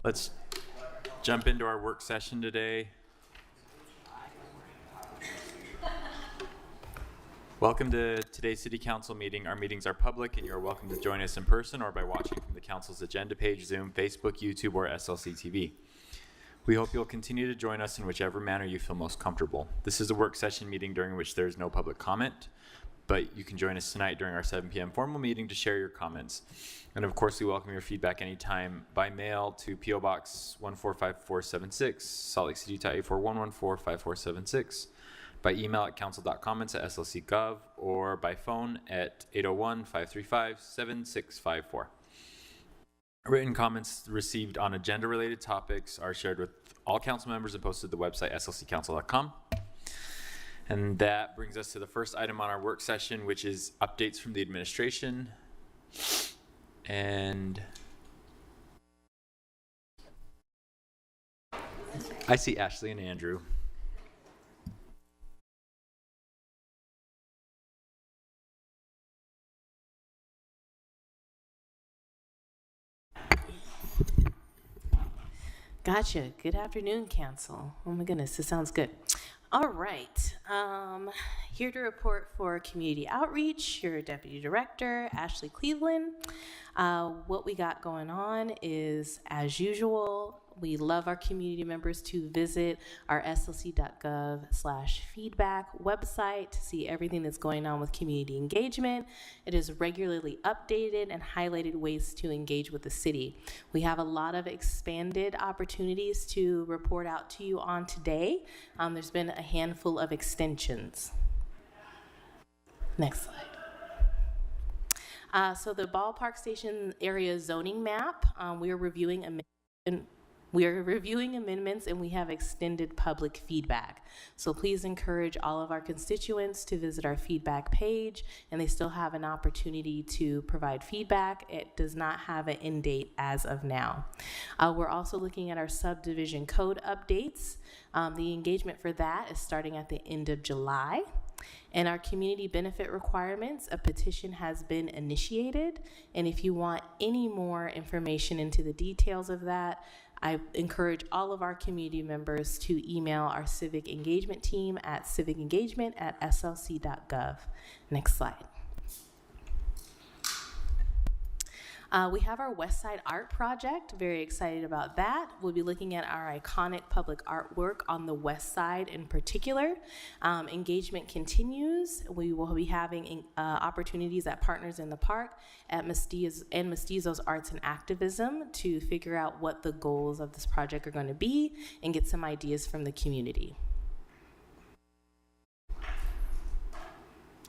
Let's jump into our work session today. Welcome to today's City Council meeting. Our meetings are public and you're welcome to join us in person or by watching from the Council's agenda page, Zoom, Facebook, YouTube, or SLC TV. We hope you'll continue to join us in whichever manner you feel most comfortable. This is a work session meeting during which there is no public comment, but you can join us tonight during our 7 p.m. formal meeting to share your comments. And of course, we welcome your feedback anytime by mail to P.O. Box 145476, Salt Lake City, Utah 841145476, by email at council.comments@slc.gov, or by phone at 801-535-7654. Written comments received on agenda-related topics are shared with all council members and posted to the website slccouncil.com. And that brings us to the first item on our work session, which is updates from the administration. And I see Ashley and Andrew. Gotcha. Good afternoon, Council. Oh my goodness, this sounds good. All right. Here to report for community outreach, your Deputy Director, Ashley Cleveland. What we got going on is, as usual, we love our community members to visit our slc.gov/feedback website to see everything that's going on with community engagement. It is regularly updated and highlighted ways to engage with the city. We have a lot of expanded opportunities to report out to you on today. There's been a handful of extensions. Next slide. So the Ballpark Station area zoning map, we are reviewing amendments and we have extended public feedback. So please encourage all of our constituents to visit our feedback page, and they still have an opportunity to provide feedback. It does not have an end date as of now. We're also looking at our subdivision code updates. The engagement for that is starting at the end of July. And our community benefit requirements, a petition has been initiated. And if you want any more information into the details of that, I encourage all of our community members to email our civic engagement team at civicengagement@slc.gov. Next slide. We have our West Side Art Project, very excited about that. We'll be looking at our iconic public artwork on the West Side in particular. Engagement continues. We will be having opportunities at Partners in the Park at Mestizos Arts and Activism to figure out what the goals of this project are going to be and get some ideas from the community.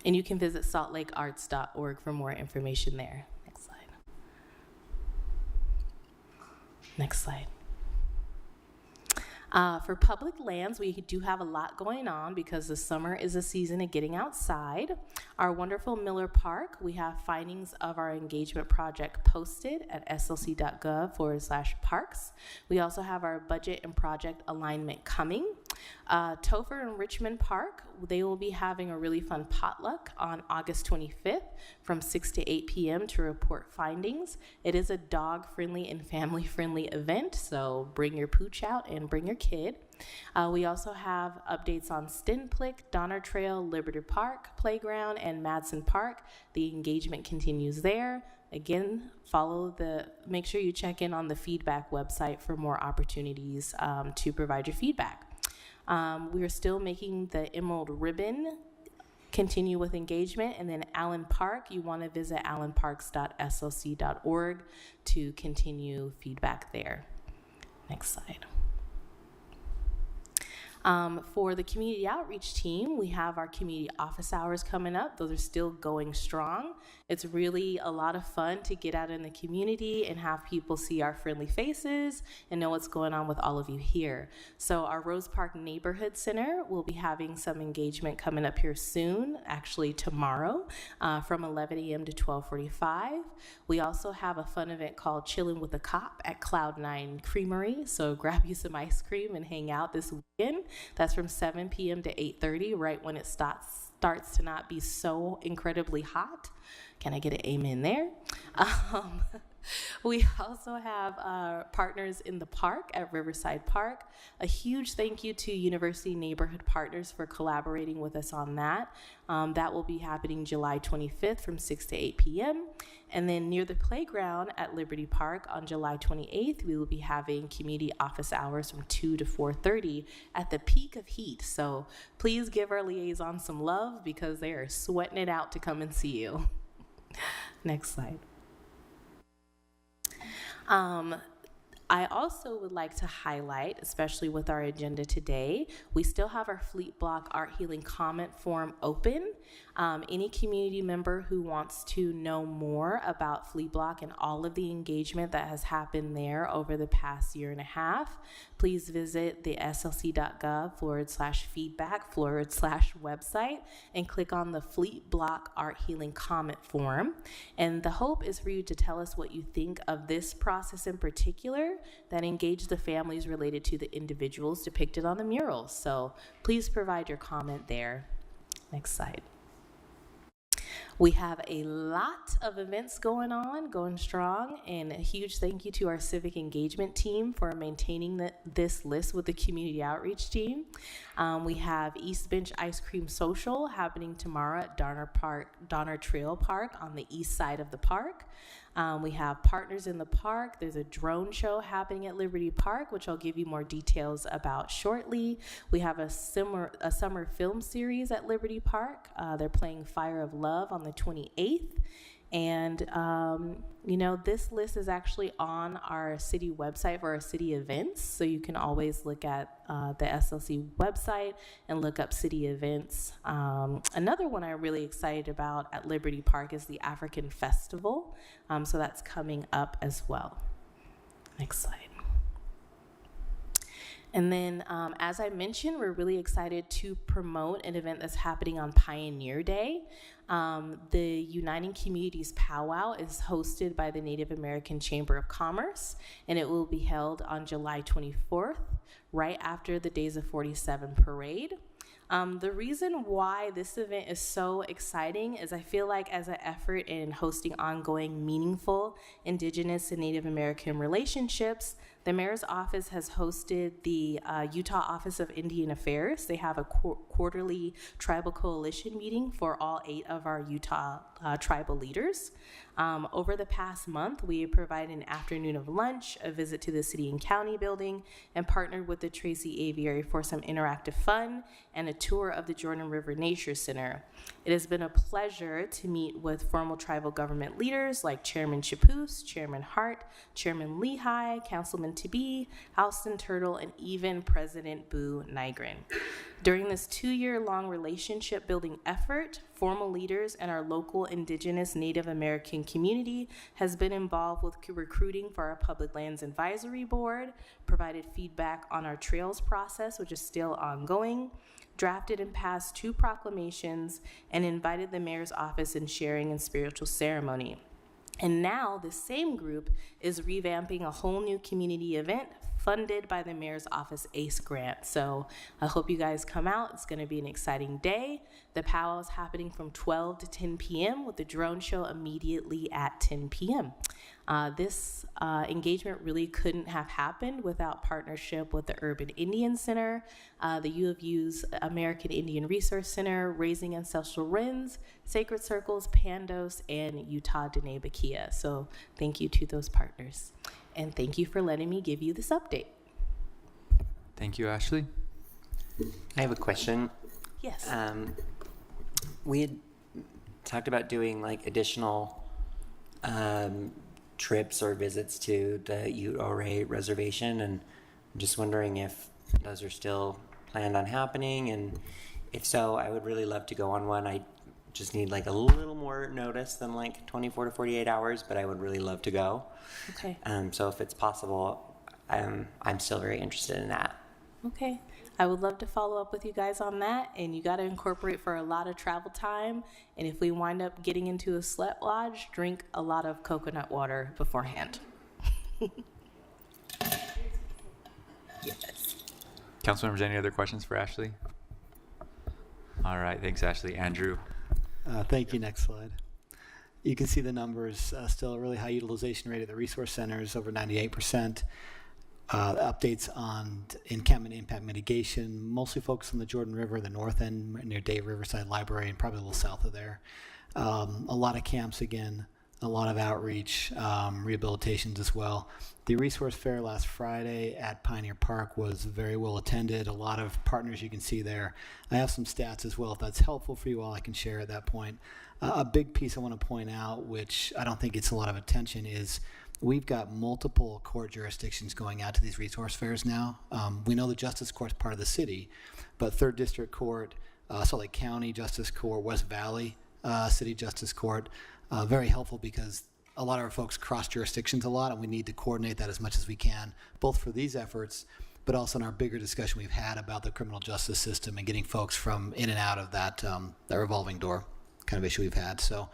And you can visit saltlakearts.org for more information there. Next slide. For public lands, we do have a lot going on because the summer is a season of getting outside. Our wonderful Miller Park, we have findings of our engagement project posted at slc.gov/parks. We also have our budget and project alignment coming. Topher and Richmond Park, they will be having a really fun potluck on August 25th from 6 to 8 p.m. to report findings. It is a dog-friendly and family-friendly event, so bring your pooch out and bring your kid. We also have updates on Stenplick, Donner Trail, Liberty Park Playground, and Madsen Park. The engagement continues there. Again, make sure you check in on the feedback website for more opportunities to provide your feedback. We are still making the Emerald Ribbon continue with engagement, and then Allen Park, you want to visit allenparks.slc.org to continue feedback there. Next slide. For the community outreach team, we have our community office hours coming up. Those are still going strong. It's really a lot of fun to get out in the community and have people see our friendly faces and know what's going on with all of you here. So our Rose Park Neighborhood Center will be having some engagement coming up here soon, actually tomorrow, from 11 a.m. to 12:45. We also have a fun event called Chillin' with a Cop at Cloud9 Creamery. So grab you some ice cream and hang out this weekend. That's from 7 p.m. to 8:30, right when it starts to not be so incredibly hot. Can I get an amen there? We also have partners in the park at Riverside Park. A huge thank you to University Neighborhood Partners for collaborating with us on that. That will be happening July 25th from 6 to 8 p.m. And then near the playground at Liberty Park on July 28th, we will be having community office hours from 2 to 4:30 at the peak of heat. So please give our liaison some love because they are sweating it out to come and see you. Next slide. I also would like to highlight, especially with our agenda today, we still have our Fleet Block Art Healing comment form open. Any community member who wants to know more about Fleet Block and all of the engagement that has happened there over the past year and a half, please visit the slc.gov/feedback/website and click on the Fleet Block Art Healing comment form. And the hope is for you to tell us what you think of this process in particular that engaged the families related to the individuals depicted on the murals. So please provide your comment there. Next slide. We have a lot of events going on, going strong, and a huge thank you to our civic engagement team for maintaining this list with the community outreach team. We have East Bench Ice Cream Social happening tomorrow at Donner Trail Park on the east side of the park. We have Partners in the Park. There's a drone show happening at Liberty Park, which I'll give you more details about shortly. We have a summer film series at Liberty Park. They're playing Fire of Love on the 28th. And, this list is actually on our city website for our city events. So you can always look at the SLC website and look up city events. Another one I'm really excited about at Liberty Park is the African Festival. So that's coming up as well. Next slide. And then, as I mentioned, we're really excited to promote an event that's happening on Pioneer Day. The Uniting Communities Powwow is hosted by the Native American Chamber of Commerce, and it will be held on July 24th, right after the Days of 47 parade. The reason why this event is so exciting is I feel like as an effort in hosting ongoing, meaningful Indigenous and Native American relationships, the mayor's office has hosted the Utah Office of Indian Affairs. They have a quarterly tribal coalition meeting for all 8 of our Utah tribal leaders. Over the past month, we have provided an afternoon of lunch, a visit to the city and county building, and partnered with the Tracy Aviary for some interactive fun and a tour of the Jordan River Nature Center. It has been a pleasure to meet with formal tribal government leaders like Chairman Chapoose, Chairman Hart, Chairman Lehigh, Councilman Tibee, Houston Turtle, and even President Boo Nygren. During this 2-year-long relationship building effort, formal leaders and our local Indigenous Native American community has been involved with recruiting for our Public Lands Advisory Board, provided feedback on our trails process, which is still ongoing, drafted and passed 2 proclamations, and invited the mayor's office in sharing and spiritual ceremony. And now the same group is revamping a whole new community event funded by the mayor's office ACE grant. So I hope you guys come out. It's going to be an exciting day. The powwow is happening from 12 to 10 p.m. with the drone show immediately at 10 p.m. This engagement really couldn't have happened without partnership with the Urban Indian Center, the U of U's American Indian Resource Center, Raising Ancestral Wrens, Sacred Circles, Pandos, and Utah Dene Bakia. So thank you to those partners. And thank you for letting me give you this update. Thank you, Ashley. I have a question. Yes. We had talked about doing like additional trips or visits to the Ute Ouray Reservation, and I'm just wondering if those are still planned on happening, and if so, I would really love to go on one. I just need like a little more notice than like 24 to 48 hours, but I would really love to go. Okay. So if it's possible, I'm still very interested in that. Okay. I would love to follow up with you guys on that, and you got to incorporate for a lot of travel time. And if we wind up getting into a sweat lodge, drink a lot of coconut water beforehand. Yes. Council members, any other questions for Ashley? All right, thanks, Ashley. Andrew. Thank you. Next slide. You can see the numbers, still a really high utilization rate at the resource centers, over 98%. Updates on encampment impact mitigation, mostly focused on the Jordan River, the north end near Dave Riverside Library, and probably a little south of there. A lot of camps again, a lot of outreach, rehabilitations as well. The resource fair last Friday at Pioneer Park was very well attended. A lot of partners you can see there. I have some stats as well. If that's helpful for you all, I can share at that point. A big piece I want to point out, which I don't think gets a lot of attention, is we've got multiple court jurisdictions going out to these resource fairs now. We know the Justice Court's part of the city, but 3rd District Court, Salt Lake County Justice Court, West Valley City Justice Court, very helpful because a lot of our folks cross jurisdictions a lot, and we need to coordinate that as much as we can, both for these efforts, but also in our bigger discussion we've had about the criminal justice system and getting folks from in and out of that revolving door kind of issue we've had. So,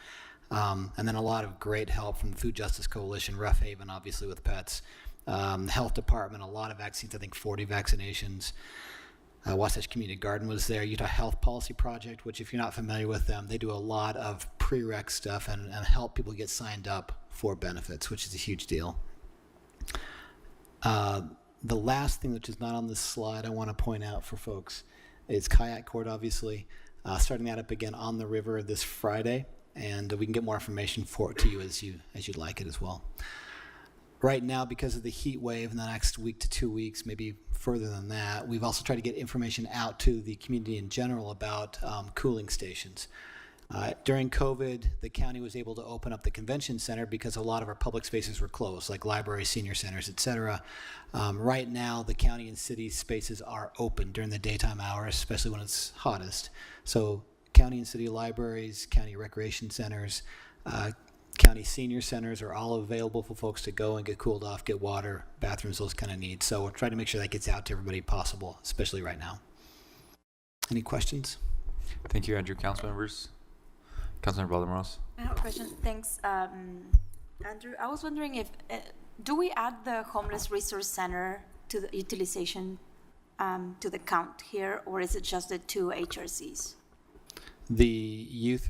and then a lot of great help from the Food Justice Coalition, Rough Haven, obviously with pets, the health department, a lot of vaccines, I think 40 vaccinations. Wasatch Community Garden was there. Utah Health Policy Project, which if you're not familiar with them, they do a lot of prereq stuff and help people get signed up for benefits, which is a huge deal. The last thing, which is not on this slide, I want to point out for folks is Kayak Court, obviously. Starting that up again on the river this Friday, and we can get more information to you as you'd like it as well. Right now, because of the heat wave in the next week to 2 weeks, maybe further than that, we've also tried to get information out to the community in general about cooling stations. During COVID, the county was able to open up the convention center because a lot of our public spaces were closed, like libraries, senior centers, et cetera. Right now, the county and city spaces are open during the daytime hours, especially when it's hottest. So county and city libraries, county recreation centers, county senior centers are all available for folks to go and get cooled off, get water, bathrooms, those kind of needs. So we're trying to make sure that gets out to everybody possible, especially right now. Any questions? Thank you, Andrew. Council members? Councilmember Valdemaros. I have a question. Thanks, Andrew. I was wondering if, do we add the Homeless Resource Center to the utilization, to the count here, or is it just the 2 HRCs? The youth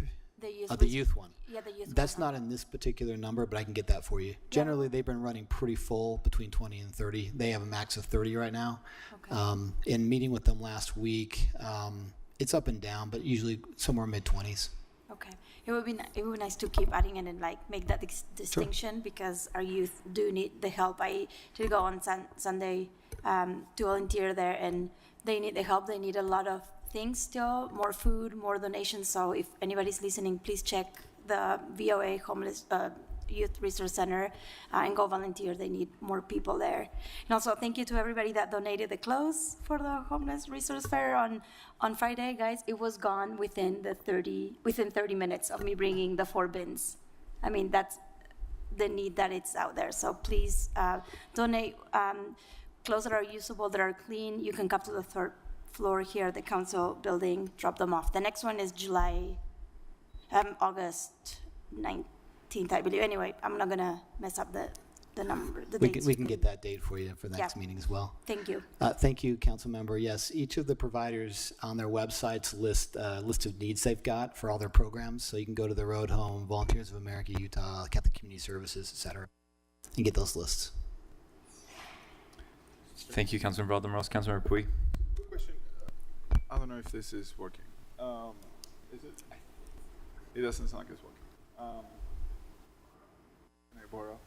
one. Yeah, the youth. That's not in this particular number, but I can get that for you. Generally, they've been running pretty full, between 20 and 30. They have a max of 30 right now. Okay. In meeting with them last week, it's up and down, but usually somewhere mid-20s. Okay. It would be nice to keep adding it and like make that distinction, because our youth do need the help. I did go on Sunday to volunteer there, and they need the help. They need a lot of things still, more food, more donations. So if anybody's listening, please check the VOA Homeless Youth Resource Center and go volunteer. They need more people there. And also thank you to everybody that donated the clothes for the Homeless Resource Fair on Friday, guys. It was gone within 30 minutes of me bringing the 4 bins. I mean, that's the need that it's out there. So please donate clothes that are usable, that are clean. You can come to the 3rd floor here at the council building, drop them off. The next one is August 19th, I believe. Anyway, I'm not gonna mess up the number. We can get that date for you for the next meeting as well. Thank you. Thank you, council member. Yes, each of the providers on their websites list of needs they've got for all their programs. So you can go to the Road Home, Volunteers of America, Utah, Catholic Community Services, et cetera, and get those lists. Thank you, Councilmember Valdemaros. Councilmember Pui. Quick question. I don't know if this is working. Is it? It doesn't sound like it's working. Can I borrow?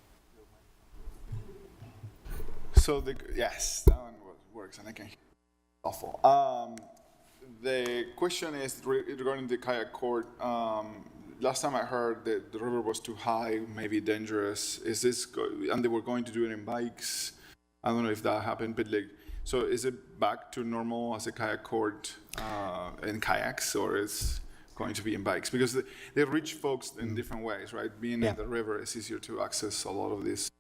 So yes, that one works, and I can hear. Awful. The question is regarding the kayak court. Last time I heard that the river was too high, maybe dangerous. Is this? And they were going to do it in bikes. I don't know if that happened, but so is it back to normal as a kayak court in kayaks, or is going to be in bikes? Because they reach folks in different ways, right? Being in the river, it's easier to access a lot of these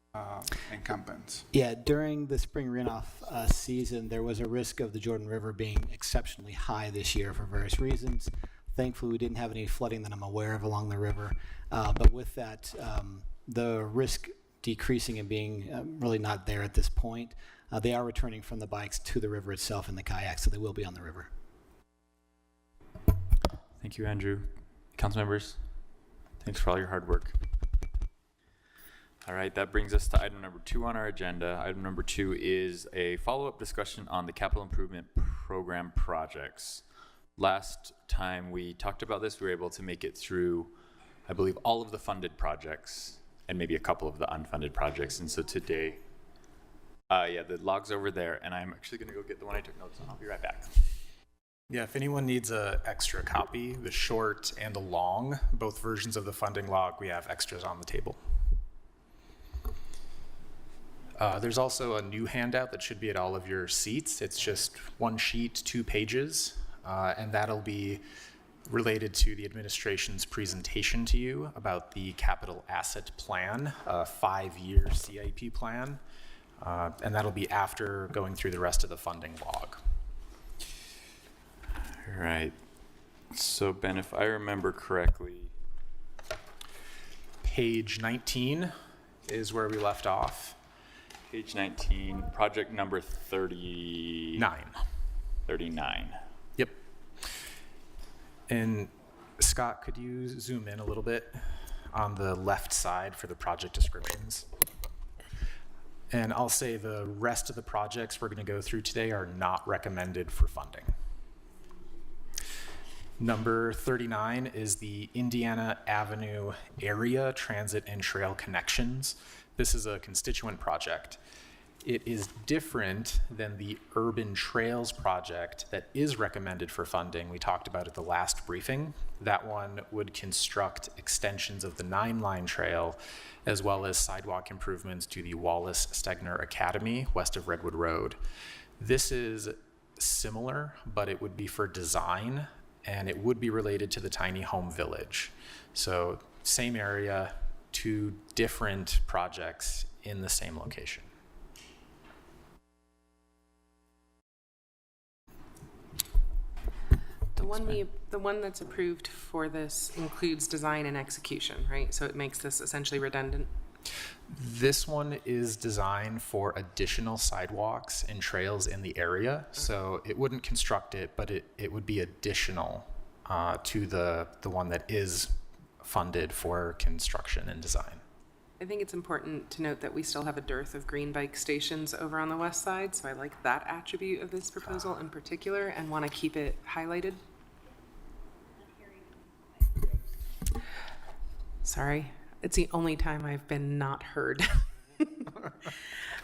encampments. Yeah, during the spring runoff season, there was a risk of the Jordan River being exceptionally high this year for various reasons. Thankfully, we didn't have any flooding that I'm aware of along the river. But with that, the risk decreasing and being really not there at this point, they are returning from the bikes to the river itself in the kayaks, so they will be on the river. Thank you, Andrew. Council members? Thanks for all your hard work. All right, that brings us to item number 2 on our agenda. Item number 2 is a follow-up discussion on the capital improvement program projects. Last time we talked about this, we were able to make it through, I believe, all of the funded projects and maybe a couple of the unfunded projects. And so today, the log's over there, and I'm actually going to go get the one I took notes on. I'll be right back. Yeah, if anyone needs an extra copy, the short and the long, both versions of the funding log, we have extras on the table. There's also a new handout that should be at all of your seats. It's just 1 sheet, 2 pages, and that'll be related to the administration's presentation to you about the capital asset plan, a 5-year CIP plan, and that'll be after going through the rest of the funding log. All right. So, Ben, if I remember correctly, Page 19 is where we left off. page 19, project number 39. 39. Yep. And Scott, could you zoom in a little bit on the left side for the project descriptions? And I'll say the rest of the projects we're going to go through today are not recommended for funding. Number 39 is the Indiana Avenue Area Transit and Trail Connections. This is a constituent project. It is different than the Urban Trails project that is recommended for funding. We talked about it at the last briefing. That one would construct extensions of the 9-line trail as well as sidewalk improvements to the Wallace Stegner Academy west of Redwood Road. This is similar, but it would be for design, and it would be related to the tiny home village. So same area, 2 different projects in the same location. The one that's approved for this includes design and execution, right? So it makes this essentially redundant. This one is designed for additional sidewalks and trails in the area. So it wouldn't construct it, but it would be additional to the one that is funded for construction and design. I think it's important to note that we still have a dearth of green bike stations over on the west side, so I like that attribute of this proposal in particular and want to keep it highlighted. Sorry, it's the only time I've been not heard.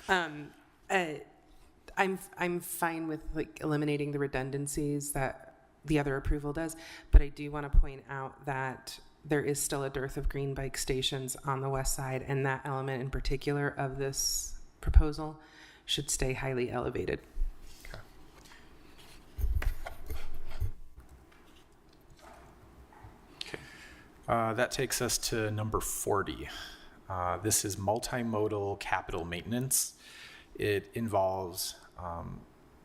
I'm fine with like eliminating the redundancies that the other approval does, but I do want to point out that there is still a dearth of green bike stations on the west side, and that element in particular of this proposal should stay highly elevated. That takes us to number 40. This is multimodal capital maintenance. It involves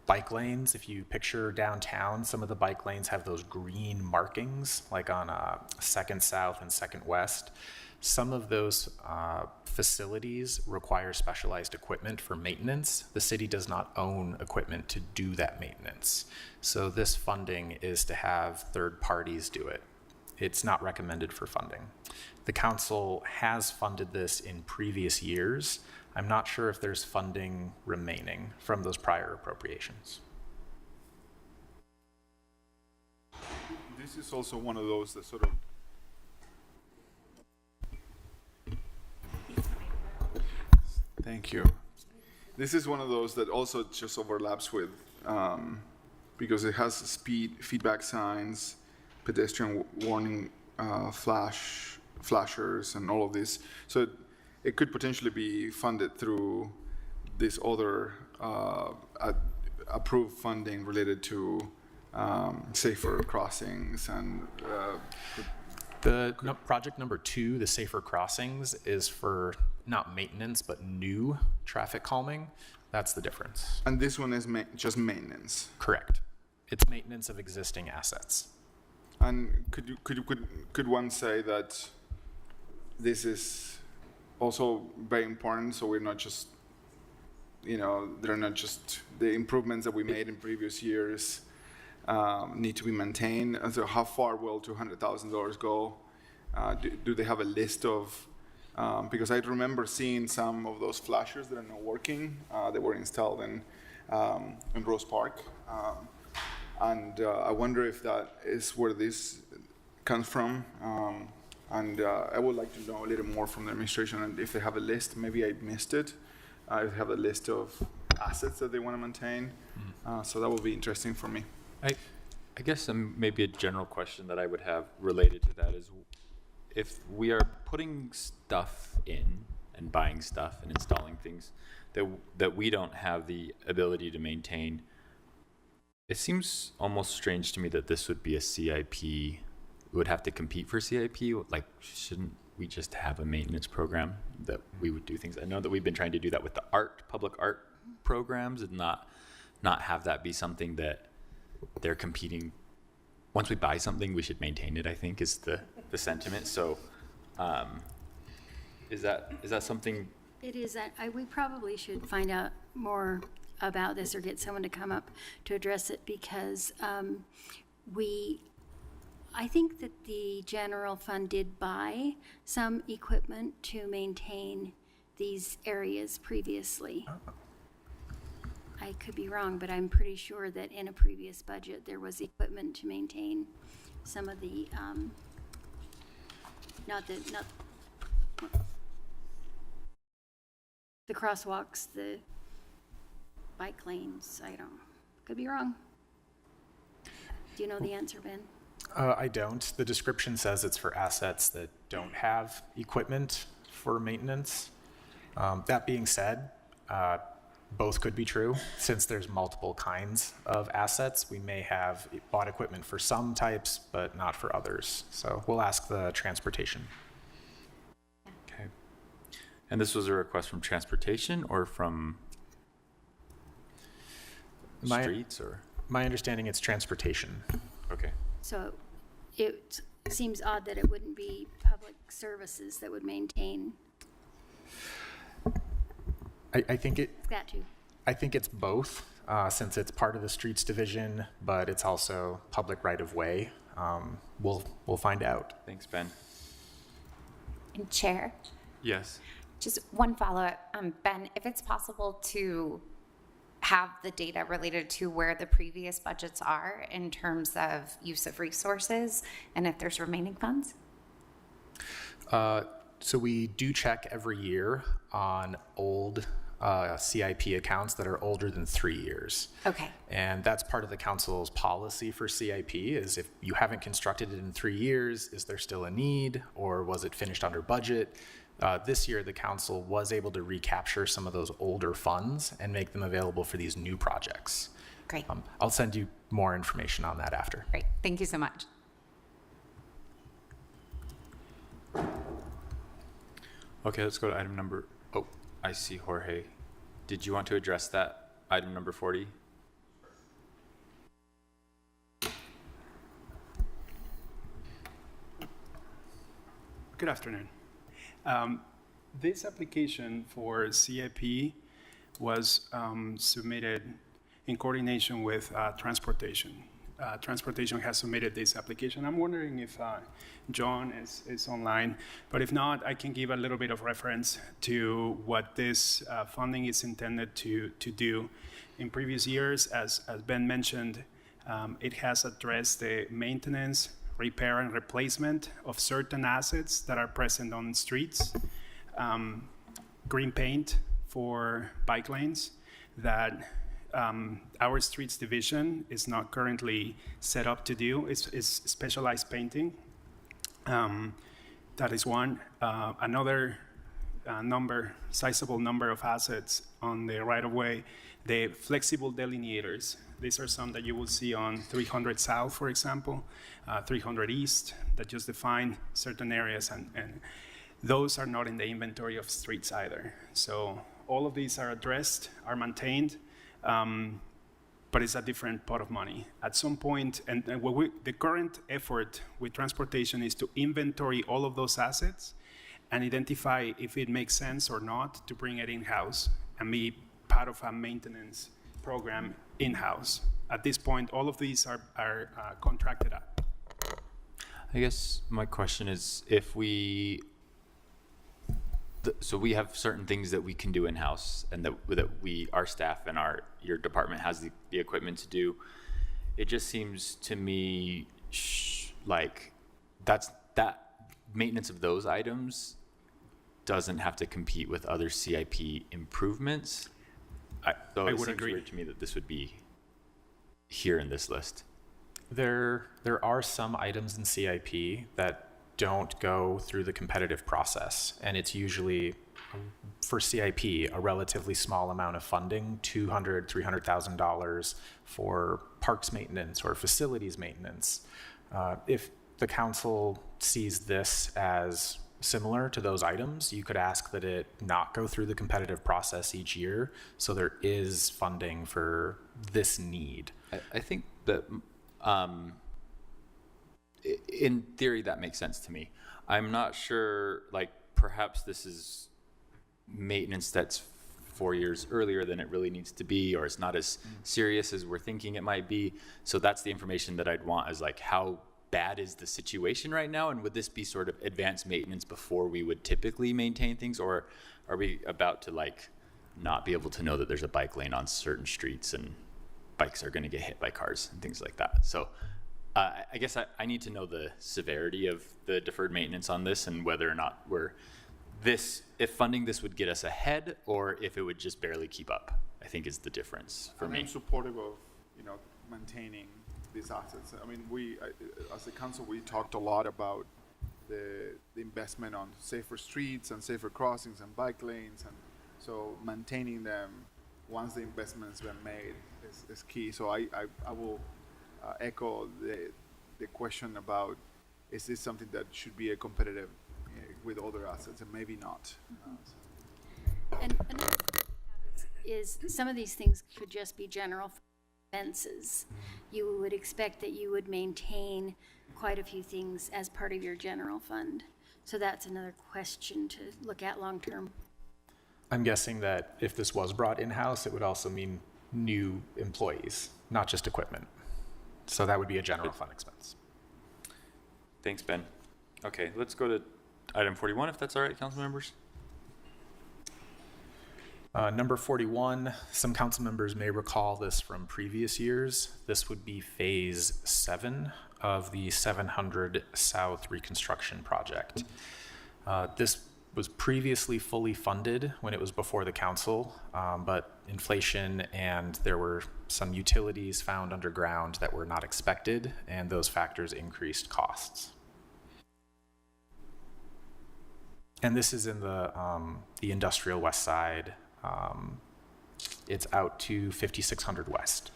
bike lanes. If you picture downtown, some of the bike lanes have those green markings, like on 2nd South and 2nd West. Some of those facilities require specialized equipment for maintenance. The city does not own equipment to do that maintenance. So this funding is to have third parties do it. It's not recommended for funding. The council has funded this in previous years. I'm not sure if there's funding remaining from those prior appropriations. This is also one of those that sort of Thank you. This is one of those that also just overlaps with, because it has speed feedback signs, pedestrian warning flashers, and all of this. So it could potentially be funded through this other approved funding related to safer crossings and. Project number 2, the safer crossings, is for not maintenance, but new traffic calming. That's the difference. And this one is just maintenance. Correct. It's maintenance of existing assets. And could one say that this is also very important? So we're not just, they're not just the improvements that we made in previous years. Need to be maintained. And so how far will $200,000 go? Do they have a list of, because I remember seeing some of those flashers that are not working. They were installed in Rose Park. And I wonder if that is where this comes from. And I would like to know a little more from the administration, and if they have a list, maybe I missed it. If they have a list of assets that they want to maintain. So that would be interesting for me. I guess maybe a general question that I would have related to that is, if we are putting stuff in and buying stuff and installing things that we don't have the ability to maintain, it seems almost strange to me that this would be a CIP. We would have to compete for CIP. Like, shouldn't we just have a maintenance program that we would do things? I know that we've been trying to do that with the public art programs, and not have that be something that they're competing. Once we buy something, we should maintain it, I think, is the sentiment. So is that something? It is. We probably should find out more about this or get someone to come up to address it, because I think that the general fund did buy some equipment to maintain these areas previously. I could be wrong, but I'm pretty sure that in a previous budget, there was equipment to maintain some of the, the crosswalks, the bike lanes. Could be wrong. Do you know the answer, Ben? I don't. The description says it's for assets that don't have equipment for maintenance. That being said, both could be true. Since there's multiple kinds of assets, we may have bought equipment for some types, but not for others. So we'll ask the transportation. Okay. And this was a request from transportation or from streets, or? My understanding, it's transportation. Okay. So it seems odd that it wouldn't be public services that would maintain I think that too. I think it's both, since it's part of the streets division, but it's also public right of way. We'll find out. Thanks, Ben. And Chair, Yes. just one follow-up. Ben, if it's possible to have the data related to where the previous budgets are in terms of use of resources and if there's remaining funds? So we do check every year on old CIP accounts that are older than 3 years. Okay. And that's part of the council's policy for CIP, is if you haven't constructed it in 3 years, is there still a need, or was it finished under budget? This year, the council was able to recapture some of those older funds and make them available for these new projects. Great. I'll send you more information on that after. Great. Thank you so much. Okay, let's go to item number, oh, I see Jorge. Did you want to address that, item number 40? Good afternoon. This application for CIP was submitted in coordination with transportation. Transportation has submitted this application. I'm wondering if John is online, but if not, I can give a little bit of reference to what this funding is intended to do. In previous years, as Ben mentioned, it has addressed the maintenance, repair, and replacement of certain assets that are present on streets, green paint for bike lanes that our streets division is not currently set up to do. It's specialized painting. That is one. Another sizable number of assets on the right-of-way, the flexible delineators. These are some that you will see on 300 South, for example, 300 East, that just define certain areas, and those are not in the inventory of streets either. So all of these are addressed, are maintained, but it's a different pot of money. At some point, and the current effort with transportation is to inventory all of those assets and identify if it makes sense or not to bring it in-house and be part of a maintenance program in-house. At this point, all of these are contracted out. I guess my question is if so we have certain things that we can do in-house and that our staff and your department has the equipment to do. It just seems to me like that maintenance of those items doesn't have to compete with other CIP improvements. I would seems agree. weird to me that this would be here in this list. There are some items in CIP that don't go through the competitive process, and it's usually for CIP a relatively small amount of funding, $200,000, $300,000 for parks maintenance or facilities maintenance. If the council sees this as similar to those items, you could ask that it not go through the competitive process each year, so there is funding for this need. I think that in theory that makes sense to me. I'm not sure, like perhaps this is maintenance that's 4 years earlier than it really needs to be, or it's not as serious as we're thinking it might be. So that's the information that I'd want, is like, how bad is the situation right now, and would this be sort of advanced maintenance before we would typically maintain things, or are we about to like not be able to know that there's a bike lane on certain streets and bikes are going to get hit by cars and things like that? So I guess I need to know the severity of the deferred maintenance on this, and whether or not if funding this would get us ahead, or if it would just barely keep up, I think is the difference for me. I'm supportive of, maintaining these assets. I mean, as a council, we talked a lot about the investment on safer streets and safer crossings and bike lanes, and so maintaining them once the investment's been made is key. So I will echo the question about, is this something that should be a competitive with other assets, and maybe not. And another is some of these things could just be general expenses. You would expect that you would maintain quite a few things as part of your general fund. So that's another question to look at long term. I'm guessing that if this was brought in-house, it would also mean new employees, not just equipment. So that would be a general fund expense. Thanks, Ben. Okay, let's go to item 41, if that's all right, council members. Number 41, some council members may recall this from previous years. This would be phase 7 of the 700 South reconstruction project. This was previously fully funded when it was before the council, but inflation and there were some utilities found underground that were not expected, and those factors increased costs. And this is in the industrial west side. It's out to 5600 West.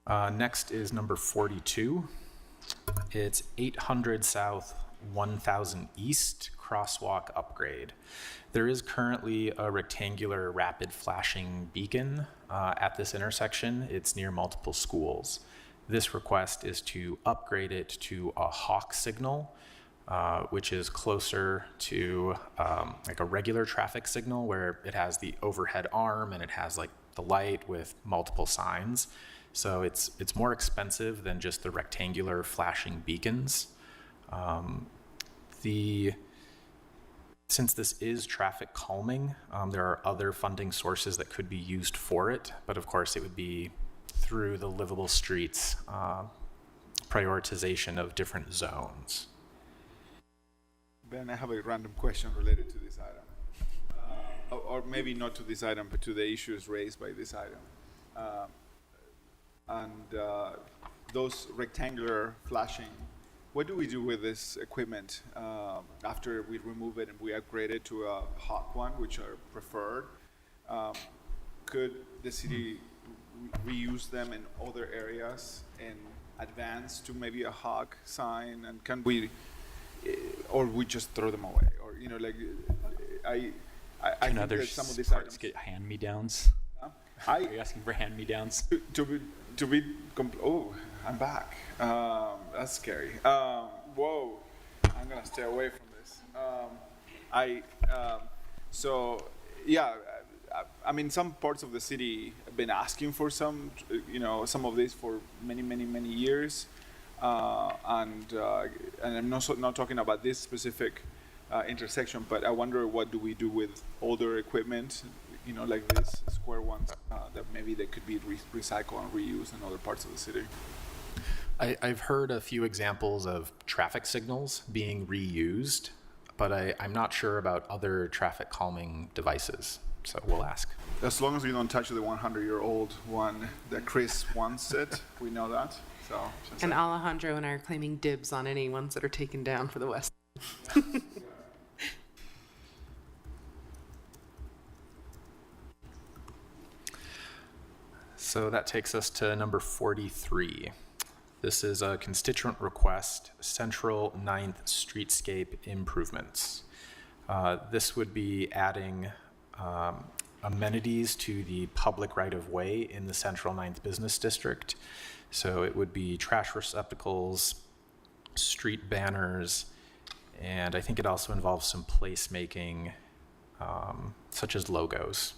Next is number 42. It's 800 South, 1000 East crosswalk upgrade. There is currently a rectangular rapid flashing beacon at this intersection. It's near multiple schools. This request is to upgrade it to a hawk signal, which is closer to like a regular traffic signal, where it has the overhead arm and it has like the light with multiple signs. So it's more expensive than just the rectangular flashing beacons. Since this is traffic calming, there are other funding sources that could be used for it, but of course it would be through the livable streets prioritization of different zones. Ben, I have a random question related to this item. Or maybe not to this item, but to the issues raised by this item. Those rectangular flashing, what do we do with this equipment after we remove it and we upgrade it to a hawk one, which are preferred? Could the city reuse them in other areas and advance to maybe a hawk sign? And can we, or we just throw them away? Or, I Can think other that some of these parts items get hand-me-downs? Are you asking for hand-me-downs? I'm back. That's scary. Whoa, I'm gonna stay away from this. I mean, some parts of the city have been asking for some, some of this for many, many, many years. And I'm not talking about this specific intersection, but I wonder what do we do with older equipment, like this square ones, that maybe they could be recycled and reused in other parts of the city. I've heard a few examples of traffic signals being reused, but I'm not sure about other traffic calming devices, so we'll ask. As long as we don't touch the 100-year-old one that Chris wants it, we know that. So. And Alejandro and I are claiming dibs on any ones that are taken down for the west. So that takes us to number 43. This is a constituent request, Central 9th Streetscape Improvements. This would be adding amenities to the public right-of-way in the Central 9th Business District. So it would be trash receptacles, street banners, and I think it also involves some placemaking, such as logos.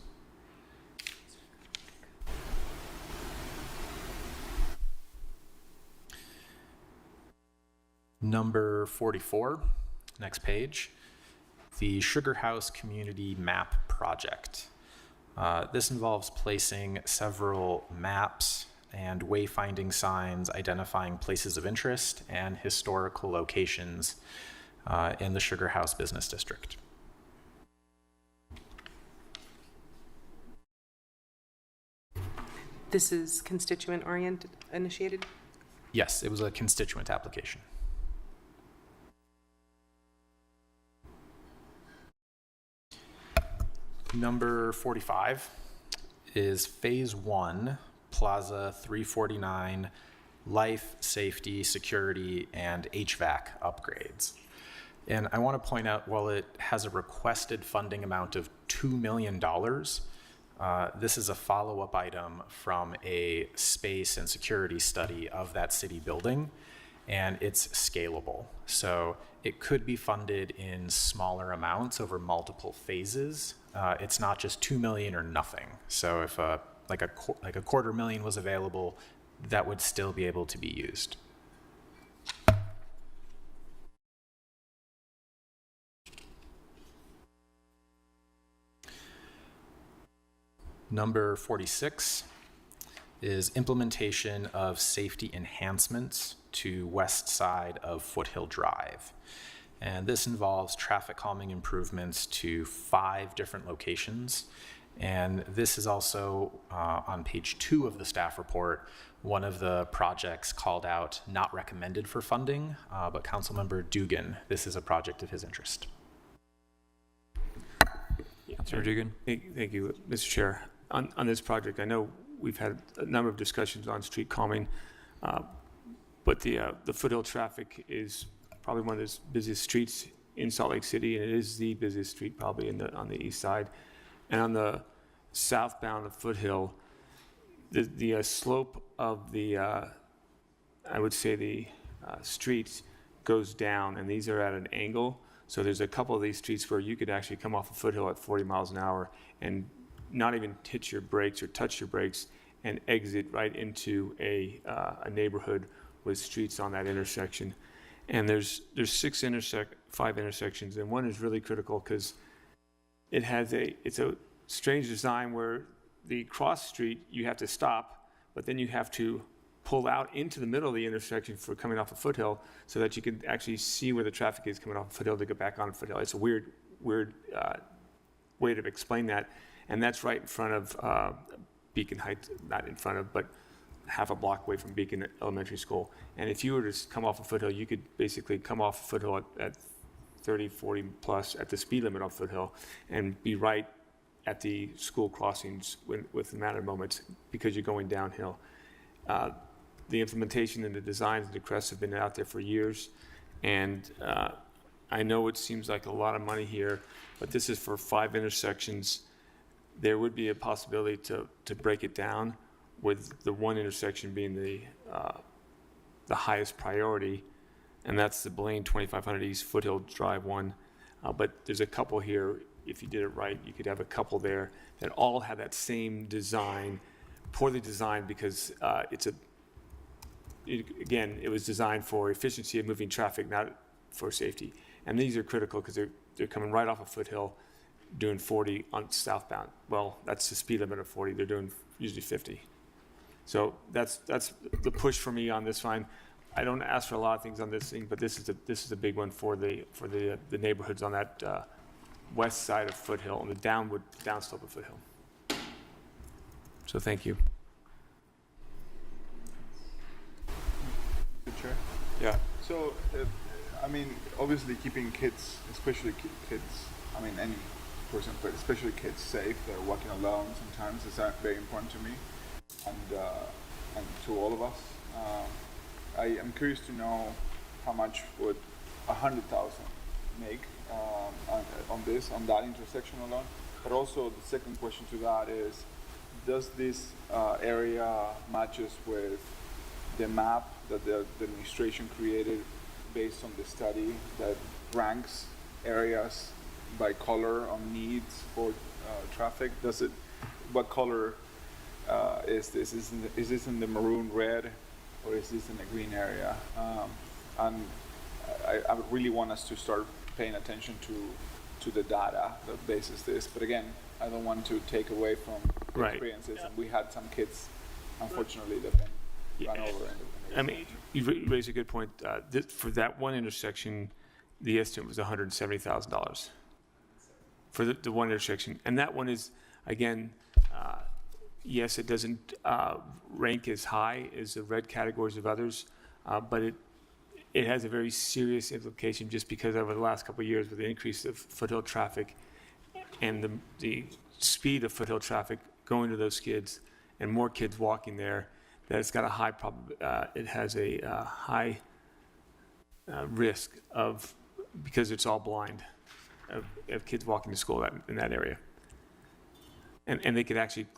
Number 44, next page, the Sugar House Community Map Project. This involves placing several maps and wayfinding signs identifying places of interest and historical locations in the Sugar House Business District. This is constituent-oriented, initiated? Yes, it was a constituent application. Number 45 is Phase 1, Plaza 349, life, safety, security, and HVAC upgrades. And I want to point out, while it has a requested funding amount of $2 million, this is a follow-up item from a space and security study of that city building, and it's scalable. So it could be funded in smaller amounts over multiple phases. It's not just $2 million or nothing. So if like a $250,000 was available, that would still be able to be used. Number 46 is implementation of safety enhancements to west side of Foothill Drive. And this involves traffic calming improvements to 5 different locations. And this is also on page 2 of the staff report, one of the projects called out not recommended for funding, but Councilmember Dugan, this is a project of his interest. Councilor Dugan. Thank you, Mr. Chair. On this project, I know we've had a number of discussions on street calming, but the Foothill traffic is probably one of the busiest streets in Salt Lake City, and it is the busiest street probably on the east side. And on the southbound of Foothill, the slope of the, I would say the streets goes down, and these are at an angle. So there's a couple of these streets where you could actually come off of Foothill at 40 miles an hour and not even hit your brakes or touch your brakes and exit right into a neighborhood with streets on that intersection. And there's 5 intersections, and one is really critical because it's a strange design where the cross street you have to stop, but then you have to pull out into the middle of the intersection for coming off of Foothill so that you can actually see where the traffic is coming off of Foothill to get back on Foothill. It's a weird way to explain that. And that's right in front of Beacon Heights, not in front of, but half a block away from Beacon Elementary School. And if you were to come off of Foothill, you could basically come off of Foothill at 30, 40 plus at the speed limit on Foothill and be right at the school crossings with a matter of moments because you're going downhill. The implementation and the designs and the crests have been out there for years. And I know it seems like a lot of money here, but this is for 5 intersections. There would be a possibility to break it down, with the one intersection being the highest priority, and that's the Blaine 2500 East Foothill Drive one. But there's a couple here if you did it right, you could have a couple there that all have that same design, poorly designed because again, it was designed for efficiency of moving traffic, not for safety. And these are critical because they're coming right off a foothill, doing 40 on southbound. Well, that's the speed limit of 40. They're doing usually 50. So that's the push for me on this one. I don't ask for a lot of things on this thing, but this is a big one for the neighborhoods on that west side of Foothill, on the downslope of Foothill. So thank you. Mr. Chair? Yeah. So, I mean, obviously keeping kids, especially kids, I mean any person, but especially kids safe, they're walking alone sometimes, is very important to me and to all of us. I am curious to know how much would 100,000 make on that intersection alone. But also the second question to that is, does this area matches with the map that the administration created based on the study that ranks areas by color on needs for traffic? What color is this? Is this in the maroon red, or is this in the green area? And I really want us to start paying attention to the data that bases this. But again, I don't want to take away from the experiences. And we had some kids, unfortunately, that been run over. I mean, you raise a good point. For that one intersection, the estimate was $170,000 for the one intersection. And that one is, again, yes, it doesn't rank as high as the red categories of others, but it has a very serious implication just because over the last couple of years with the increase of foothill traffic and the speed of foothill traffic going to those kids and more kids walking there, that it's got a high it has a high risk of, because it's all blind, of kids walking to school in that area. And they could actually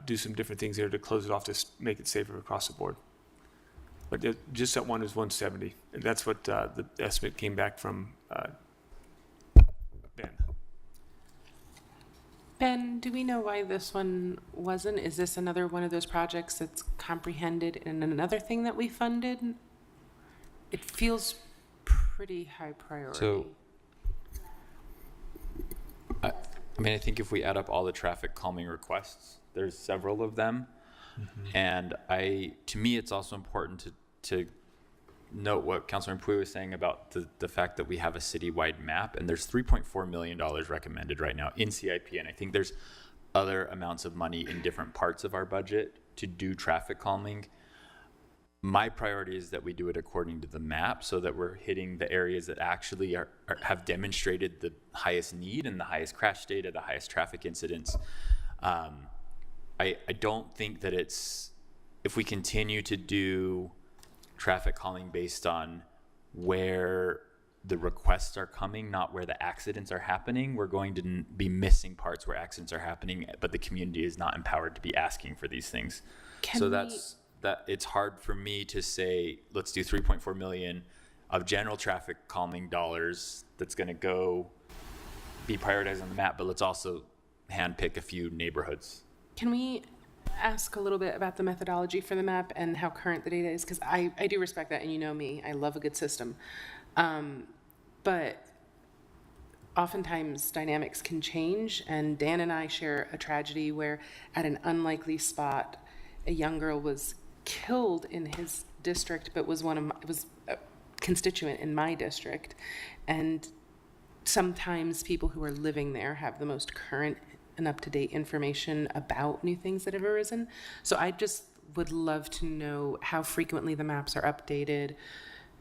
do some different things there to close it off to make it safer across the board. But just that one is 170, and that's what the estimate came back from Ben. Ben, do we know why this one wasn't? Is this another one of those projects that's comprehended in another thing that we funded? It feels pretty high priority. So, I mean, I think if we add up all the traffic calming requests, there's several of them. Mm-hmm. And to me, it's also important to note what Councilor Mpui was saying about the fact that we have a citywide map, and there's $3.4 million recommended right now in CIP. And I think there's other amounts of money in different parts of our budget to do traffic calming. My priority is that we do it according to the map so that we're hitting the areas that actually have demonstrated the highest need and the highest crash data, the highest traffic incidents. I don't think that if we continue to do traffic calming based on where the requests are coming, not where the accidents are happening, we're going to be missing parts where accidents are happening, but the community is not empowered to be asking for these things. That it's hard for me to say, let's do 3.4 million of general traffic calming dollars that's going to be prioritized on the map, but let's also handpick a few neighborhoods. Can we ask a little bit about the methodology for the map and how current the data is? Because I do respect that, and you know me, I love a good system. But oftentimes dynamics can change, and Dan and I share a tragedy where at an unlikely spot, a young girl was killed in his district, but was a constituent in my district. And sometimes people who are living there have the most current and up-to-date information about new things that have arisen. So I just would love to know how frequently the maps are updated,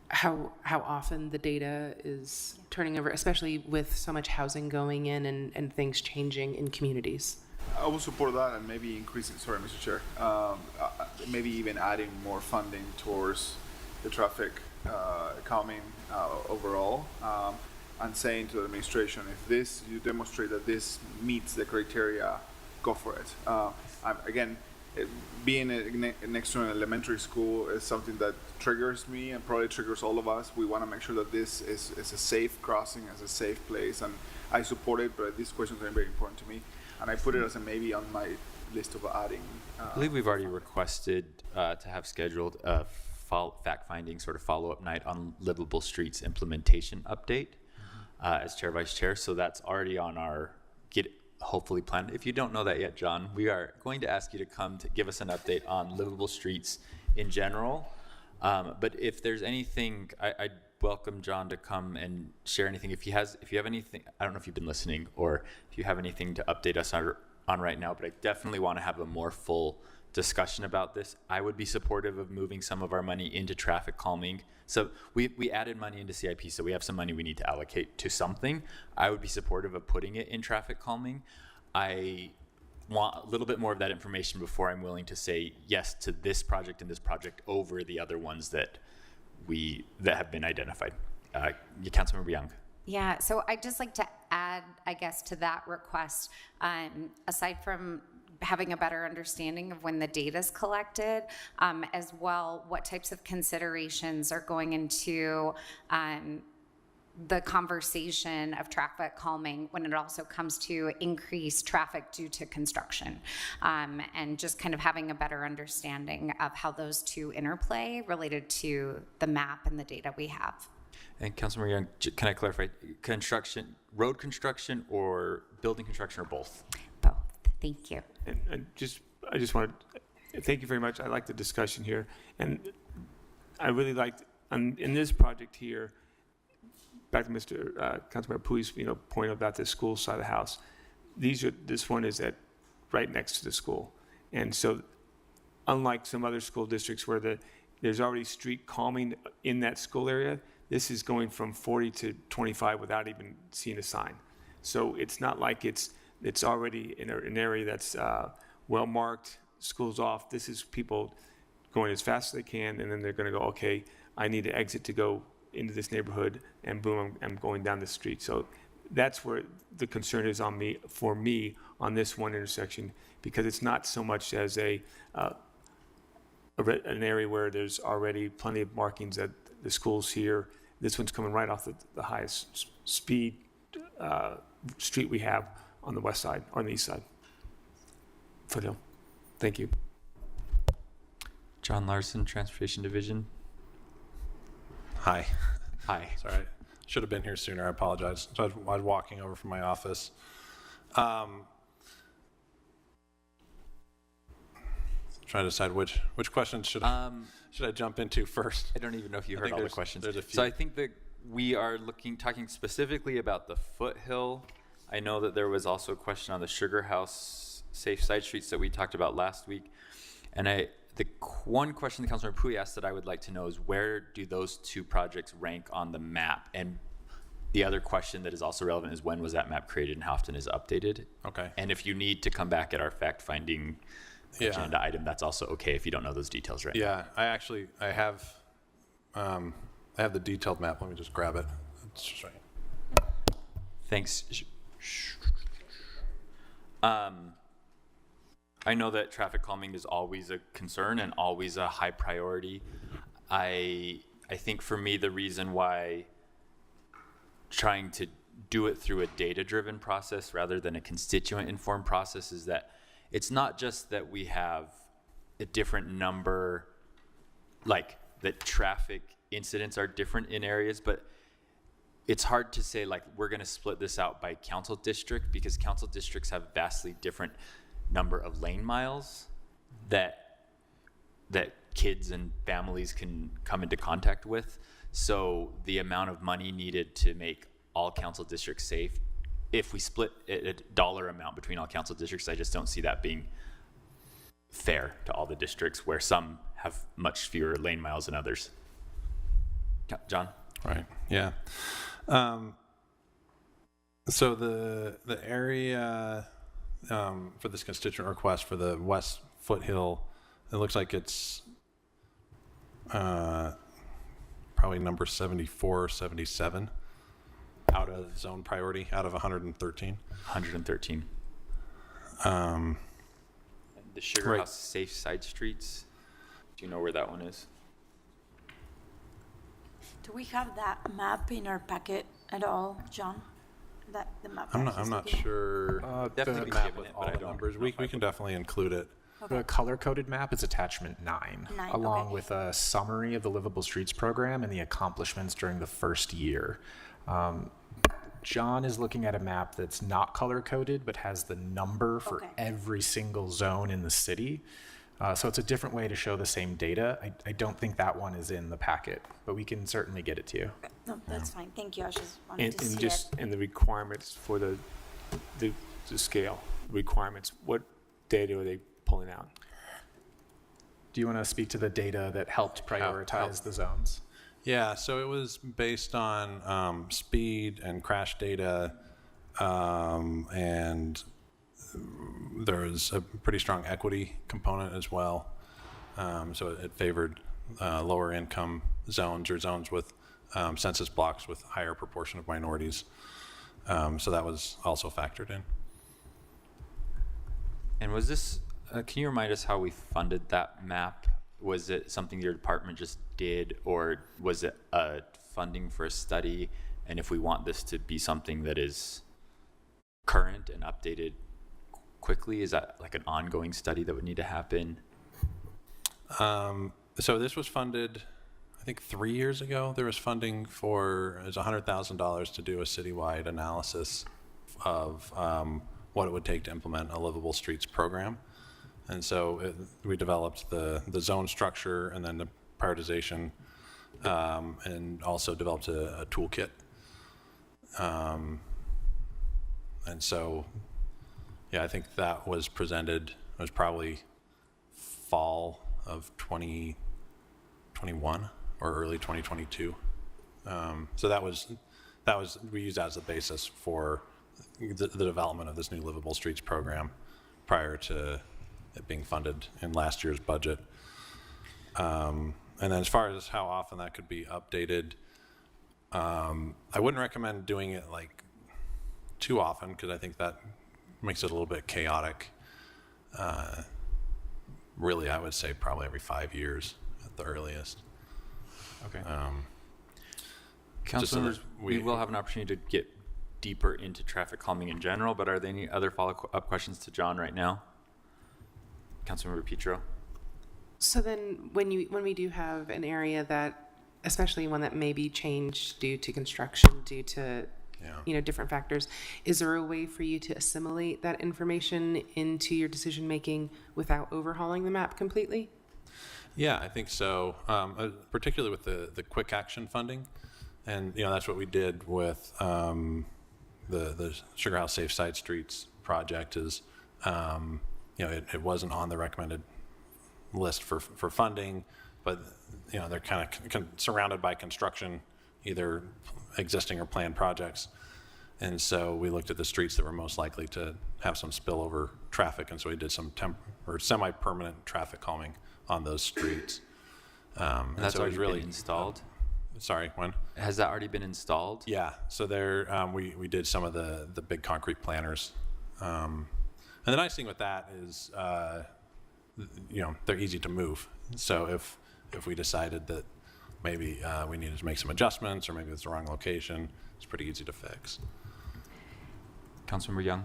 how often the data is turning over, especially with so much housing going in and things changing in communities. I will support that and maybe increasing, sorry, Mr. Chair, maybe even adding more funding towards the traffic calming overall, and saying to the administration, if you demonstrate that this meets the criteria, go for it. Again, being next to an elementary school is something that triggers me and probably triggers all of us. We want to make sure that this is a safe crossing, as a safe place, and I support it, but these questions are very important to me, and I put it as a maybe on my list of adding. I believe we've already requested to have scheduled a fact-finding sort of follow-up night on Livable Streets implementation update as chair, vice chair. So that's already on our hopefully planned. If you don't know that yet, John, we are going to ask you to come to give us an update on Livable Streets in general. But if there's anything, I'd welcome John to come and share anything. If you have anything, I don't know if you've been listening or if you have anything to update us on right now, but I definitely want to have a more full discussion about this. I would be supportive of moving some of our money into traffic calming. So we added money into CIP, so we have some money we need to allocate to something. I would be supportive of putting it in traffic calming. I want a little bit more of that information before I'm willing to say yes to this project and this project over the other ones that have been identified. Councilmember Young. Yeah, so I'd just like to add, I guess, to that request, aside from having a better understanding of when the data is collected, as well, what types of considerations are going into the conversation of traffic calming when it also comes to increased traffic due to construction, and just kind of having a better understanding of how those two interplay related to the map and the data we have. And Councilmember Young, can I clarify, road construction or building construction or both? Both, thank you. And I just want to thank you very much. I like the discussion here, and I really liked in this project here. Back to Mr. Councilmember Pui's point about the school side of the house. This one is right next to the school, and so unlike some other school districts where there's already street calming in that school area, this is going from 40 to 25 without even seeing a sign. So it's not like it's already in an area that's well marked, school's off. This is people going as fast as they can, and then they're going to go, okay, I need to exit to go into this neighborhood, and boom, I'm going down the street. So that's where the concern is for me on this one intersection, because it's not so much as an area where there's already plenty of markings that the school's here. This one's coming right off the highest speed street we have on the west side, on the east side. Foothill. Thank you. John Larson, Transportation Division. Hi. Hi. Sorry, should have been here sooner. I apologize. So I was walking over from my office. Trying to decide which questions should I jump into first. I don't even know if you heard all the questions. There's a few. So I think that we are talking specifically about the Foothill. I know that there was also a question on the Sugar House safe side streets that we talked about last week, and the one question that Councilor Pui asked that I would like to know is where do those two projects rank on the map? And the other question that is also relevant is when was that map created and how often is it updated? Okay. And if you need to come back at our fact-finding agenda item, that's also okay if you don't know those details right now. Yeah, I have the detailed map. Let me just grab it. It's just right. Thanks. I know that traffic calming is always a concern and always a high priority. I think for me, the reason why trying to do it through a data-driven process rather than a constituent-informed process is that it's not just that we have a different number, like that traffic incidents are different in areas, but it's hard to say like we're going to split this out by council district because council districts have vastly different number of lane miles that kids and families can come into contact with. So the amount of money needed to make all council districts safe, if we split a dollar amount between all council districts, I just don't see that being fair to all the districts where some have much fewer lane miles than others. John? Right, yeah. So the area for this constituent request for the West Foothill, it looks like it's probably number 74 or 77 out of zone priority, out of 113. 113. The Sugar House safe side streets, do you know where that one is? Do we have that map in our packet at all, John? that the map. I'm that not, I'm he's not looking at? sure. Definitely The be map given with it, all but I the don't numbers. know We if I can definitely include it. The color-coded map is attachment 9, Nine, along okay. with a summary of the Livable Streets program and the accomplishments during the first year. John is looking at a map that's not color-coded, but has the number for Okay. every single zone in the city. So it's a different way to show the same data. I don't think that one is in the packet, but we can certainly get it to you. No, that's fine. Thank you. I just wanted to see And just, it. and the requirements for the scale, requirements, what data are they pulling out? Do you want to speak to the data that helped prioritize the zones? Yeah, so it was based on speed and crash data, and there was a pretty strong equity component as well. So it favored lower income zones or zones with census blocks with higher proportion of minorities. So that was also factored in. And was this, can you remind us how we funded that map? Was it something your department just did, or was it funding for a study? And if we want this to be something that is current and updated quickly, is that like an ongoing study that would need to happen? So this was funded, I think 3 years ago. There was funding for, it was $100,000 to do a citywide analysis of what it would take to implement a Livable Streets program. And so we developed the zone structure and then the prioritization, and also developed a toolkit. And so, yeah, I think that was presented, it was probably fall of 2021 or early 2022. So that was, we used that as a basis for the development of this new Livable Streets program prior to it being funded in last year's budget. And then as far as how often that could be updated, I wouldn't recommend doing it like too often, because I think that makes it a little bit chaotic. Really, I would say probably every 5 years at the earliest. Okay. Council members, we we- will have an opportunity to get deeper into traffic calming in general, but are there any other follow-up questions to John right now? Councilmember Petro. So then when we do have an area that, especially one that may be changed due to construction, due to different factors, is there a way for you to assimilate that information into your decision making without overhauling the map completely? Yeah, I think so. Particularly with the quick action funding, and that's what we did with the Sugar House Safe Side Streets project. Is it wasn't on the recommended list for funding, but they're kind of surrounded by construction, either existing or planned projects. And so we looked at the streets that were most likely to have some spillover traffic, and so we did some semi-permanent traffic calming on those streets. And that's so it was already been installed? Sorry, when? Has that already been installed? Yeah, so there we did some of the big concrete planters. And the nice thing with that is, they're easy to move. So if we decided that maybe we needed to make some adjustments, or maybe it's the wrong location, it's pretty easy to fix. Councilmember Young.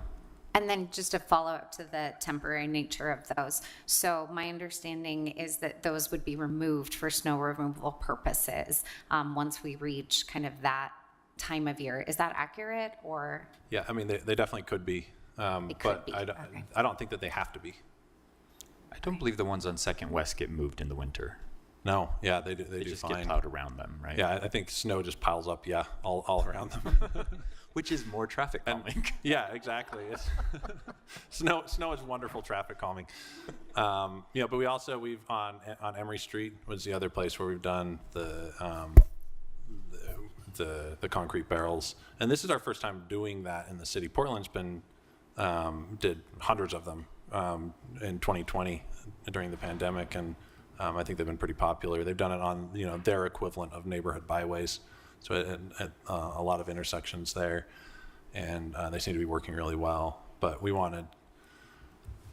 And then just a follow-up to the temporary nature of those. So my understanding is that those would be removed for snow removal purposes once we reach kind of that time of year. Is that accurate, or? Yeah, I mean, they definitely could be, It but could be, I don't think that they have to be. I don't believe the ones on Second West get moved in the winter. No, yeah, they do. They do just fine. get plowed around them, right? Yeah, I think snow just piles up. Yeah, all around them. Which is more traffic calming. Yeah, exactly. Snow is wonderful traffic calming. But we've on Emory Street was the other place where we've done the concrete barrels, and this is our first time doing that in the city. Portland's did hundreds of them in 2020 during the pandemic, and I think they've been pretty popular. They've done it on their equivalent of neighborhood byways, so at a lot of intersections there, and they seem to be working really well. But we want to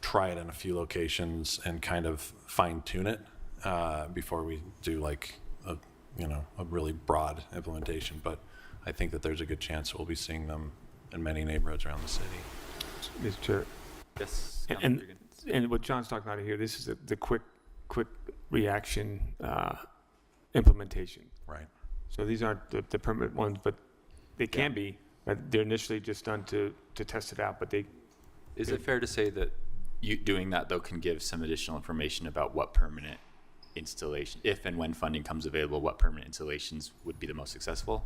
try it in a few locations and kind of fine tune it before we do like a really broad implementation. But I think that there's a good chance that we'll be seeing them in many neighborhoods around the city. Mr. Chair. Yes. And, Councilman and what John's talking about here, this is the quick reaction implementation. Right. So these aren't the permanent ones, but they can be. But they're initially just done to test it out, but they. Is it fair to say that you doing that though can give some additional information about what permanent installation, if and when funding comes available, what permanent installations would be the most successful?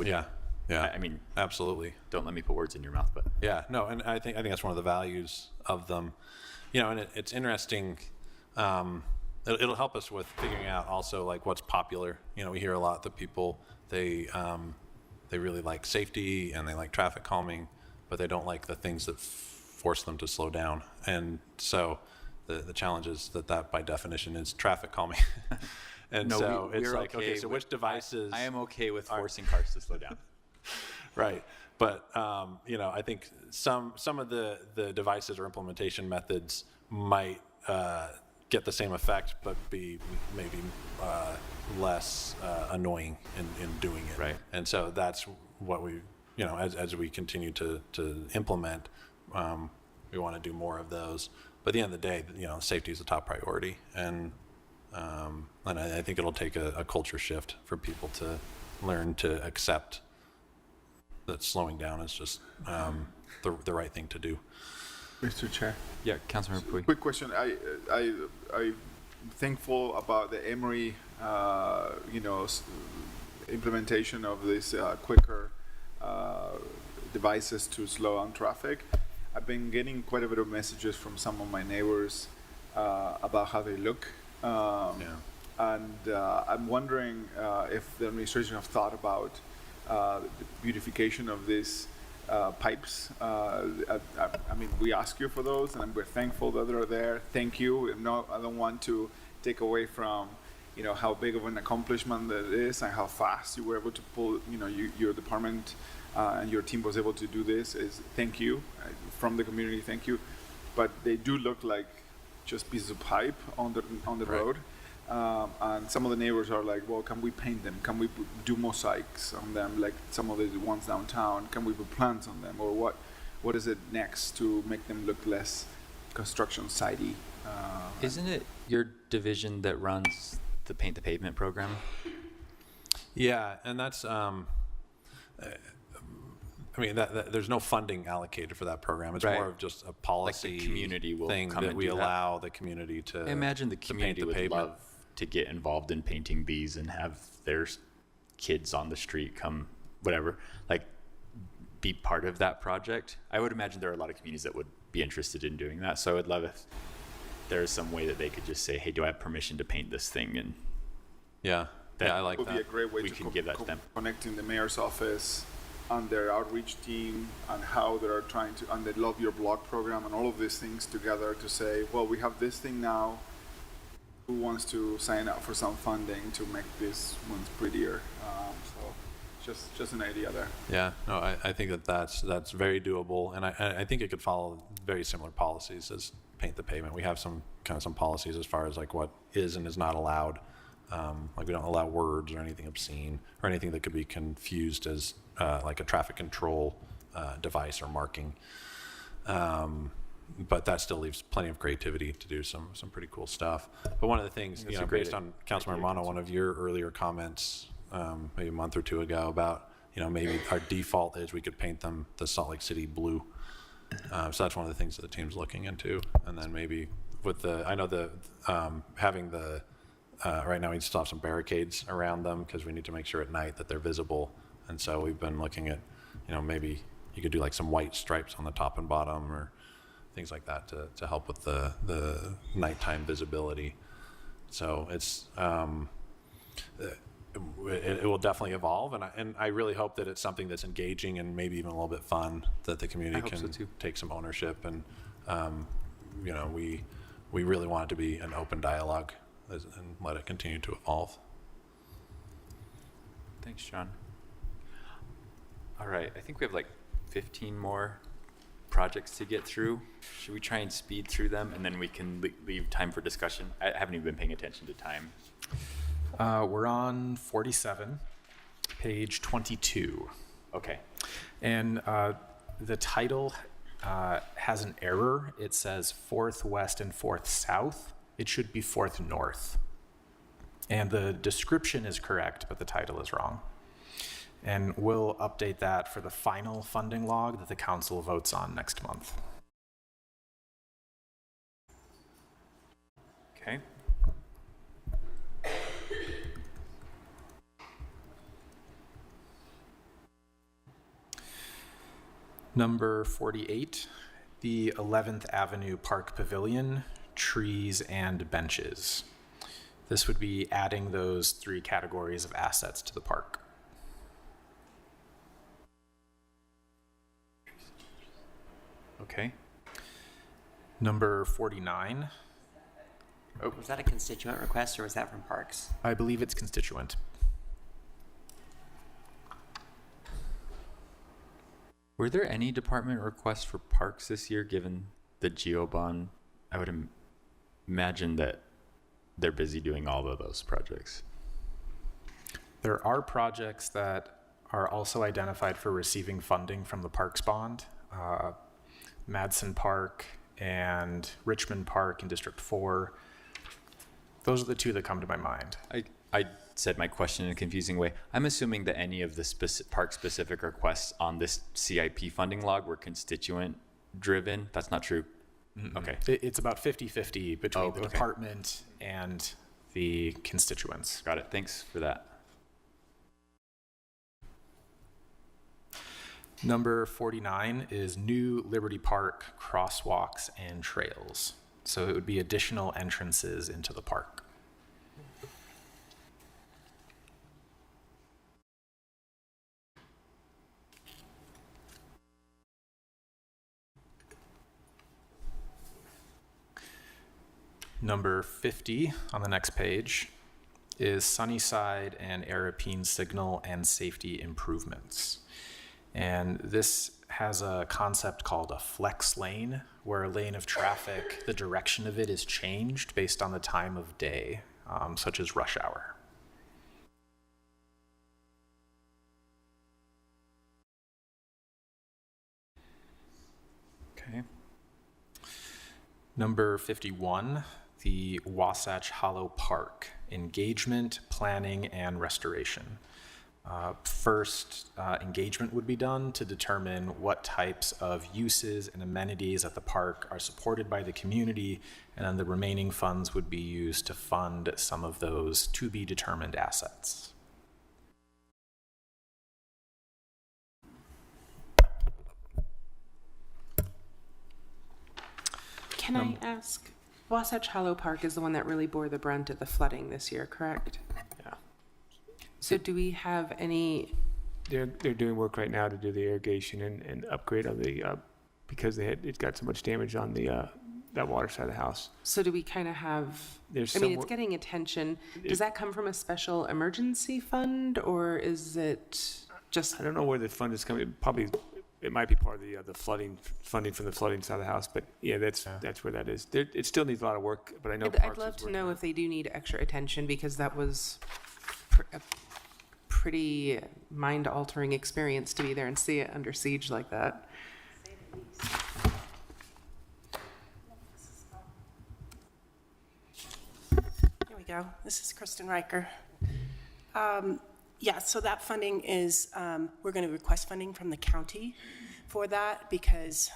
Yeah. I mean, absolutely. Don't let me put words in your mouth, but yeah, no, and I think that's one of the values of them, and it's interesting. It'll help us with figuring out also like what's popular. We hear a lot that people they really like safety and they like traffic calming, but they don't like the things that force them to slow down. And so the challenge is that by definition is traffic calming. And no, so it's we're like, okay, so which devices? I am okay with forcing cars to slow down. Right. But, I think some of the devices or implementation methods might get the same effect, but be maybe less annoying in doing it. Right. And so that's what we, as we continue to implement, we want to do more of those. But at the end of the day, safety is the top priority. And I think it'll take a culture shift for people to learn to accept that slowing down is just the right thing to do. Mr. Chair. Yeah, Councilmember Pui. Quick question. I'm thankful about the Emory, implementation of these quicker devices to slow down traffic. I've been getting quite a bit of messages from some of my neighbors about how they look. And I'm wondering if the administration have thought about the beautification of these pipes. I mean, we ask you for those, and we're thankful that they're there. Thank you. No, I don't want to take away from, how big of an accomplishment that is and how fast you were able to pull, your department and your team was able to do this. Thank you from the community. Thank you. But they do look like just pieces of pipe on the road. And some of the neighbors are like, well, can we paint them? Can we do mosaics on them, like some of the ones downtown? Can we put plants on them? Or what is it next to make them look less construction sitey? Isn't it your division that runs the Paint the Pavement program? Yeah, and that's, there's no funding allocated for that program. It's more of just a policy like the community will thing come that and we do allow the community to. I imagine the community would love to get involved in painting these and have their kids on the street come, whatever, like be part of that project. I would imagine there are a lot of communities that would be interested in doing that. So I would love if there's some way that they could just say, hey, do I have permission to paint this thing? And I like that. Would be a great way we to can give that to them. Connecting the mayor's office and their outreach team and how they're trying to, and the Love Your Block program and all of these things together to say, well, we have this thing now. Who wants to sign up for some funding to make these ones prettier? So just an idea there. Yeah, no, I think that's very doable, and I think it could follow very similar policies as Paint the Pavement. We have some policies as far as like what is and is not allowed. Like we don't allow words or anything obscene or anything that could be confused as like a traffic control device or marking. But that still leaves plenty of creativity to do some pretty cool stuff. But one of the things, based on Councilmember Romano, one of your earlier comments, maybe a month or two ago about, maybe our default is we could paint them the Salt Lake City blue. So that's one of the things that the team's looking into. And then maybe with having the, right now we still have some barricades around them because we need to make sure at night that they're visible. And so we've been looking at, maybe you could do like some white stripes on the top and bottom or things like that to help with the nighttime visibility. So it's it will definitely evolve, and I really hope that it's something that's engaging and maybe even a little bit fun, that the community can take some ownership, and we really want it to be an open dialogue and let it continue to evolve. Thanks, John. All right, I think we have like 15 more projects to get through. Should we try and speed through them, and then we can leave time for discussion? I haven't even been paying attention to time. We're on 47, page 22. Okay. And The title has an error. It says 4th West and 4th South. It should be 4th North. And the description is correct, but the title is wrong. And we'll update that for the final funding log that the council votes on next month. Okay. Number 48, the 11th Avenue Park Pavilion, trees and benches. This would be adding those 3 categories of assets to the park. Okay. Number 49, Was that a constituent request or was that from Parks? I believe it's constituent. Were there any department requests for parks this year, given the GeoBond? I would imagine that they're busy doing all of those projects. There are projects that are also identified for receiving funding from the Parks Bond. Madsen Park and Richmond Park in District 4. Those are the 2 that come to my mind. I said my question in a confusing way. I'm assuming that any of the park-specific requests on this CIP funding log were constituent-driven. That's not true. Mm-mm. Okay. It's about 50-50 between the okay. department and the constituents. Got it. Thanks for that. Number 49 is new Liberty Park crosswalks and trails. So it would be additional entrances into the park. Number 50 on the next page is Sunnyside and Arapeen signal and safety improvements. And this has a concept called a flex lane, where a lane of traffic, the direction of it is changed based on the time of day, such as rush hour. Okay. Number 51, the Wasatch Hollow Park, engagement, planning, and restoration. First, engagement would be done to determine what types of uses and amenities at the park are supported by the community, and then the remaining funds would be used to fund some of those to be determined assets. Can I ask, Wasatch Hollow Park is the one that really bore the brunt of the flooding this year, correct? Yeah. So do we have any, They're doing work right now to do the irrigation and upgrade of the because it got so much damage on the that water side of the house. so do we kind of have, There's I mean, some it's getting attention. Does that come from a special emergency fund or is it just, I don't know where the fund is coming. Probably it might be part of the flooding funding from the flooding side of the house. But yeah, that's where that is. It still needs a lot of work. But I know I'd Parks love is to working know on it. if they do need extra attention because that was a pretty mind-altering experience to be there and see it under siege like that. Here we go. This is Kristen Riker. Yeah, so that funding is, we're going to request funding from the county for that because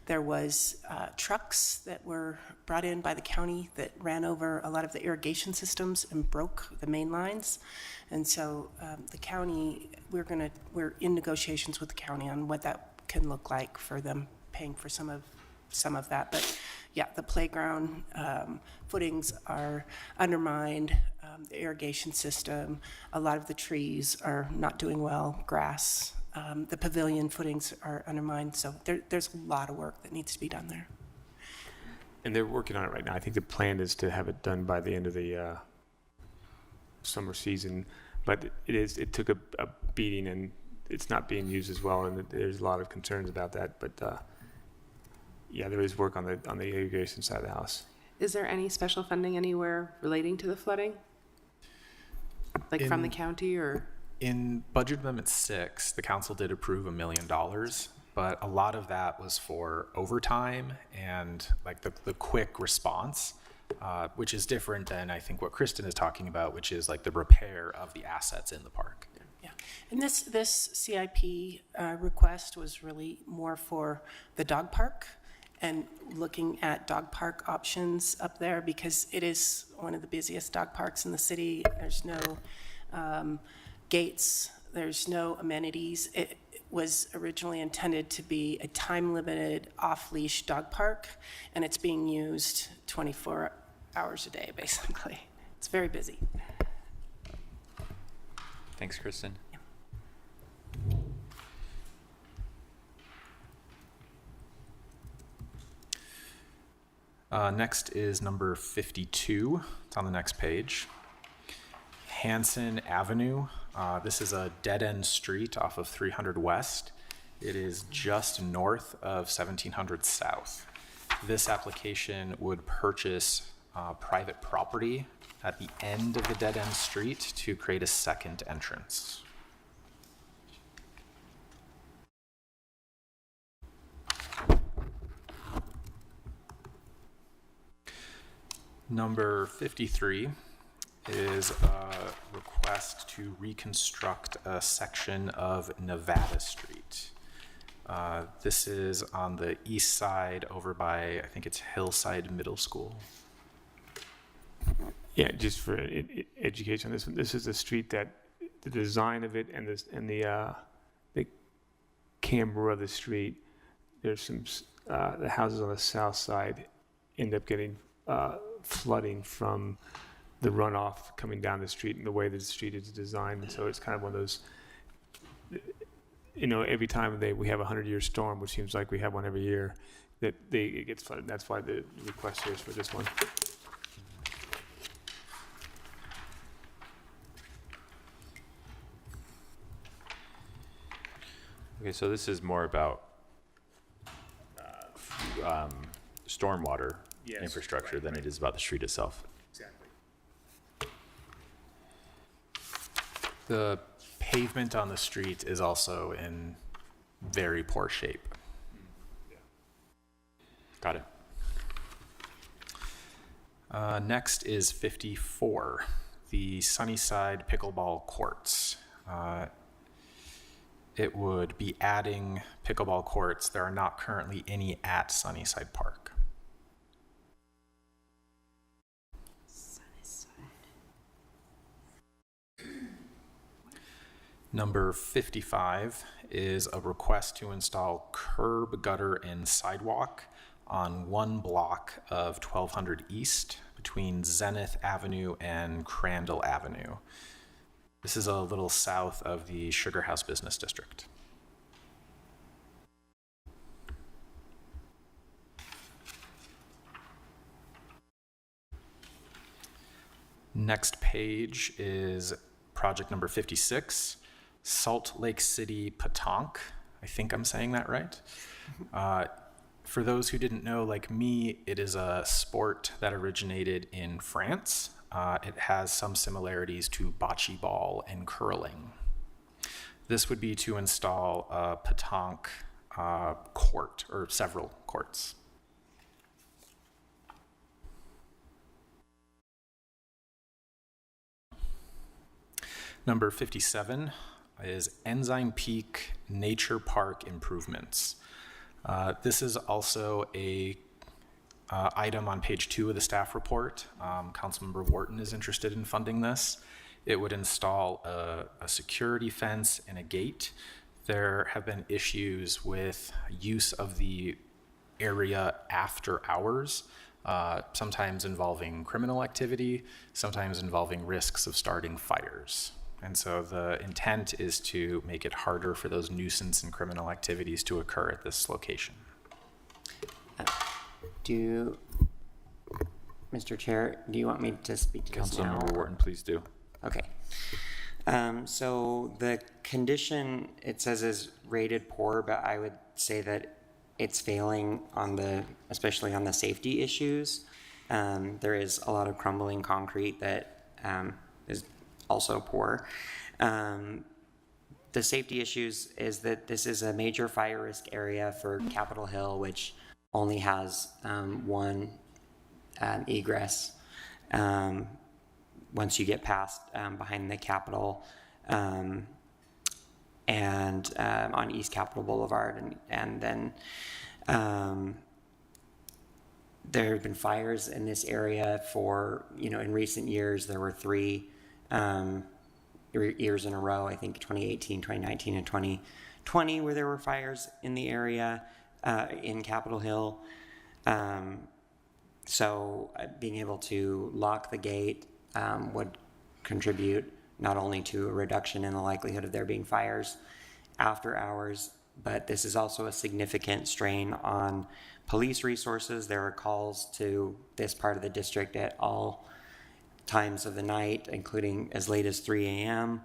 there was trucks that were brought in by the county that ran over a lot of the irrigation systems and broke the main lines. And so the county, we're in negotiations with the county on what that can look like for them paying for some of that. But yeah, the playground footings are undermined. The irrigation system, a lot of the trees are not doing well, grass. The pavilion footings are undermined, so there's a lot of work that needs to be done there. And they're working on it right now. I think the plan is to have it done by the end of the summer season, but it took a beating and it's not being used as well, and there's a lot of concerns about that. But yeah, there is work on the irrigation side of the house. Is there any special funding anywhere relating to the flooding? Like from the county or? In Budget Amendment 6, the council did approve $1 million, but a lot of that was for overtime and like the quick response, which is different than I think what Kristen is talking about, which is like the repair of the assets in the park. Yeah, and this CIP request was really more for the dog park and looking at dog park options up there because it is one of the busiest dog parks in the city. There's no gates, there's no amenities. It was originally intended to be a time-limited off-leash dog park, and it's being used 24 hours a day, basically. It's very busy. Thanks, Kristen. Next is number 52. It's on the next page. Hanson Avenue. This is a dead-end street off of 300 West. It is just north of 1700 South. This application would purchase private property at the end of the dead-end street to create a second entrance. Number 53 is a request to reconstruct a section of Nevada Street. This is on the east side over by, I think it's Hillside Middle School. Yeah, just for education on this one, this is a street that the design of it and the camber of the street, there's some, the houses on the south side end up getting flooding from the runoff coming down the street and the way that the street is designed. And so it's kind of one of those, you know, every time we have a 100-year storm, which seems like we have one every year, that it gets flooded. That's why the request here is for this one. Okay, so this is more about stormwater infrastructure than it is about the street itself. Exactly. The pavement on the street is also in very poor shape. Got it. Next is 54, the Sunnyside Pickleball Courts. It would be adding pickleball courts. There are not currently any at Sunnyside Park. Number 55 is a request to install curb, gutter, and sidewalk on one block of 1200 East between Zenith Avenue and Crandall Avenue. This is a little south of the Sugar House Business District. Next page is project number 56, Salt Lake City Petanque. I think I'm saying that right. For those who didn't know, like me, it is a sport that originated in France. It has some similarities to bocce ball and curling. This would be to install a petanque court, or several courts. Number 57 is Ensign Peak Nature Park improvements. This is also a item on page 2 of the staff report. Councilmember Wharton is interested in funding this. It would install a security fence and a gate. There have been issues with use of the area after hours, sometimes involving criminal activity, sometimes involving risks of starting fires. And so the intent is to make it harder for those nuisance and criminal activities to occur at this location. Mr. Chair, do you want me to speak to this now? Councilmember Wharton, please do. Okay. So the condition, it says is rated poor, but I would say that it's failing on especially on the safety issues. There is a lot of crumbling concrete that is also poor. The safety issues is that this is a major fire risk area for Capitol Hill, which only has one egress once you get past behind the Capitol and on East Capitol Boulevard, and then there have been fires in this area for, in recent years. There were 3 years in a row, I think 2018, 2019, and 2020, where there were fires in the area in Capitol Hill. So being able to lock the gate would contribute not only to a reduction in the likelihood of there being fires after hours, but this is also a significant strain on police resources. There are calls to this part of the district at all times of the night, including as late as 3 a.m.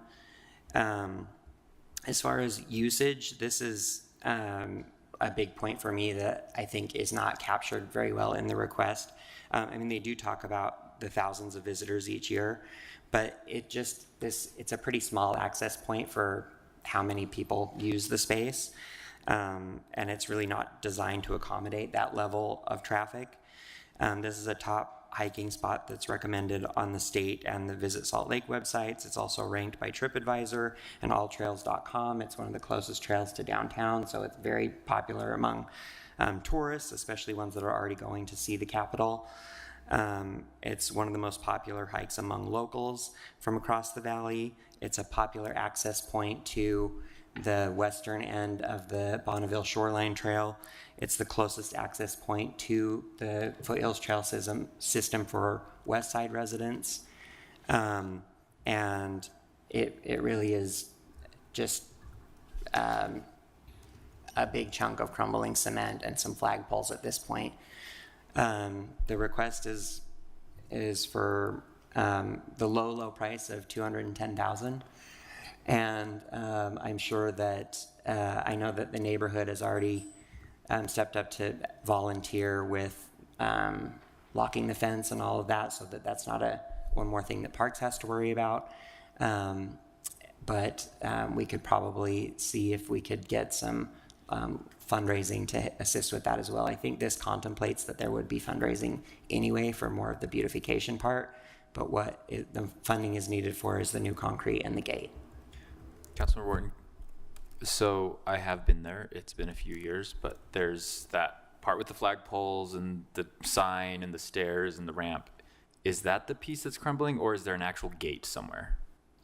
As far as usage, this is a big point for me that I think is not captured very well in the request. They do talk about the thousands of visitors each year, but it's a pretty small access point for how many people use the space. And it's really not designed to accommodate that level of traffic. This is a top hiking spot that's recommended on the state and the Visit Salt Lake websites. It's also ranked by TripAdvisor and alltrails.com. It's one of the closest trails to downtown, so it's very popular among tourists, especially ones that are already going to see the Capitol. It's one of the most popular hikes among locals from across the valley. It's a popular access point to the western end of the Bonneville Shoreline Trail. It's the closest access point to the Foothills Trail system for West Side residents. And it really is just a big chunk of crumbling cement and some flagpoles at this point. The request is for the low price of $210,000. And I'm sure that I know that the neighborhood has already stepped up to volunteer with locking the fence and all of that, so that's not one more thing that Parks has to worry about. But we could probably see if we could get some fundraising to assist with that as well. I think this contemplates that there would be fundraising anyway for more of the beautification part, but the funding is needed for is the new concrete and the gate. Councilmember Wharton, so I have been there. It's been a few years, but there's that part with the flagpoles and the sign and the stairs and the ramp. Is that the piece that's crumbling, or is there an actual gate somewhere?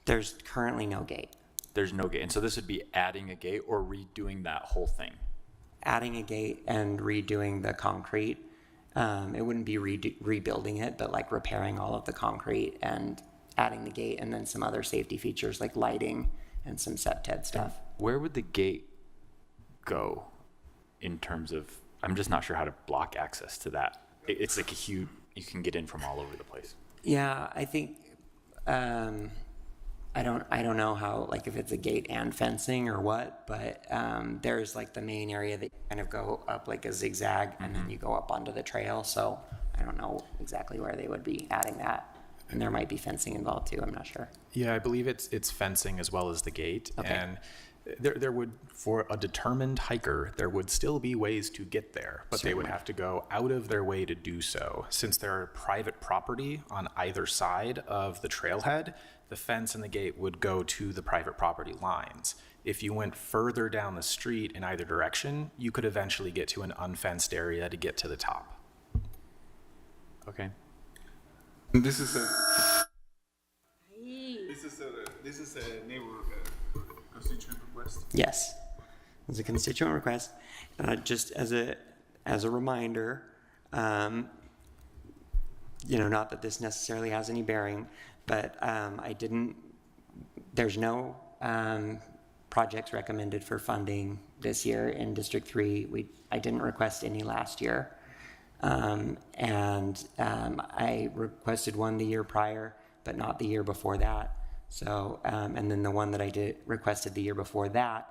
There's currently no gate. There's no gate. And so this would be adding a gate or redoing that whole thing? Adding a gate and redoing the concrete. It wouldn't be rebuilding it, but like repairing all of the concrete and adding the gate, and then some other safety features like lighting and some SEPTED stuff. Where would the gate go in terms of, I'm just not sure how to block access to that. It's like you can get in from all over the place. Yeah, I think, I don't know how, like if it's a gate and fencing or what, but there's like the main area that you kind of go up like a zigzag and then you go up onto the trail. So I don't know exactly where they would be adding that. And there might be fencing involved too, I'm not sure. Yeah, I believe it's fencing as well as the gate. Okay. And there would, for a determined hiker, there would still be ways to get there, but they would have to go out of their way to do so. Since there are private property on either side of the trailhead, the fence and the gate would go to the private property lines. If you went further down the street in either direction, you could eventually get to an unfenced area to get to the top. Okay. This is a neighbor constituent request. Yes, it's a constituent request. Just as a reminder, not that this necessarily has any bearing, but there's no projects recommended for funding this year in District 3. I didn't request any last year. I requested one the year prior, but not the year before that. So, and then the one that I requested the year before that,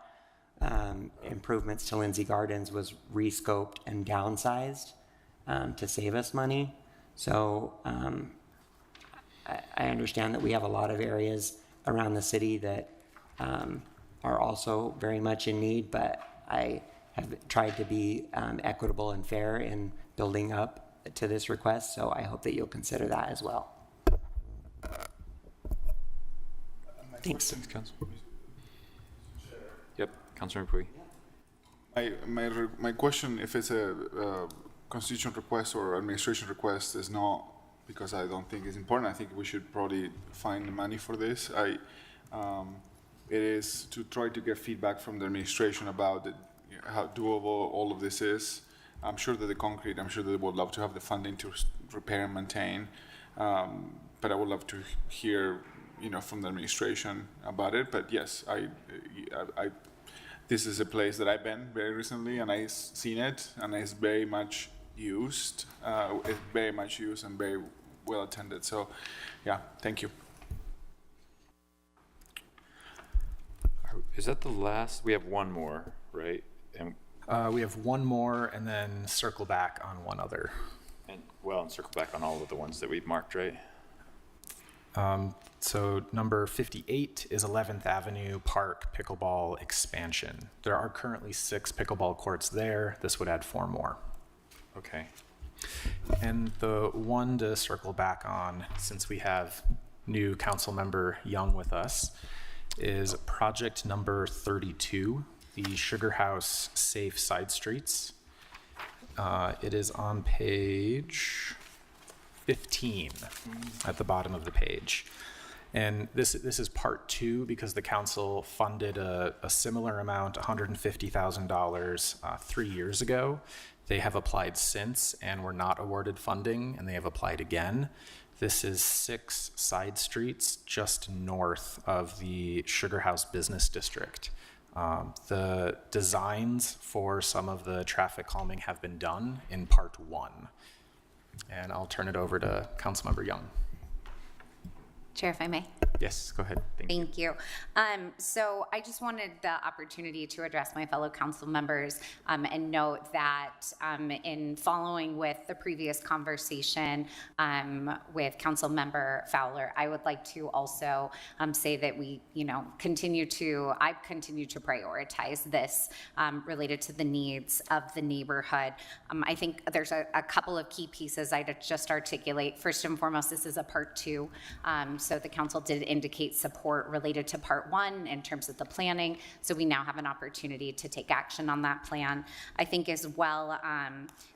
improvements to Lindsay Gardens, was rescoped and downsized to save us money. So I understand that we have a lot of areas around the city that are also very much in need, but I have tried to be equitable and fair in building up to this request, so I hope that you'll consider that as well. Thanks. Yep, Councilor Pui. My question, if it's a constitutional request or administration request, is not because I don't think it's important. I think we should probably find the money for this. It is to try to get feedback from the administration about how doable all of this is. I'm sure that I'm sure that they would love to have the funding to repair and maintain, but I would love to hear, from the administration about it. But yes, this is a place that I've been very recently, and I've seen it, and it's very much used. It's very much used and very well attended. So, yeah, thank you. Is that the last? We have one more, right? And We have one more and then circle back on one other. and circle back on all of the ones that we've marked, right? So number 58 is 11th Avenue Park Pickleball Expansion. There are currently 6 pickleball courts there. This would add 4 more. Okay. And the one to circle back on, since we have new council member Young with us, is project number 32, the Sugar House Safe Side Streets. It is on page 15 at the bottom of the page. And this is part 2 because the council funded a similar amount, $150,000, 3 years ago. They have applied since and were not awarded funding, and they have applied again. This is 6 side streets just north of the Sugar House Business District. The designs for some of the traffic calming have been done in part 1. And I'll turn it over to Councilmember Young. Chair, if I may. Yes, go ahead. Thank you. So I just wanted the opportunity to address my fellow council members and note that in following with the previous conversation with Council Member Fowler, I would like to also say that I've continued to prioritize this related to the needs of the neighborhood. I think there's a couple of key pieces I'd just articulate. First and foremost, this is a part 2. So the council did indicate support related to part 1 in terms of the planning. So we now have an opportunity to take action on that plan. I think as well,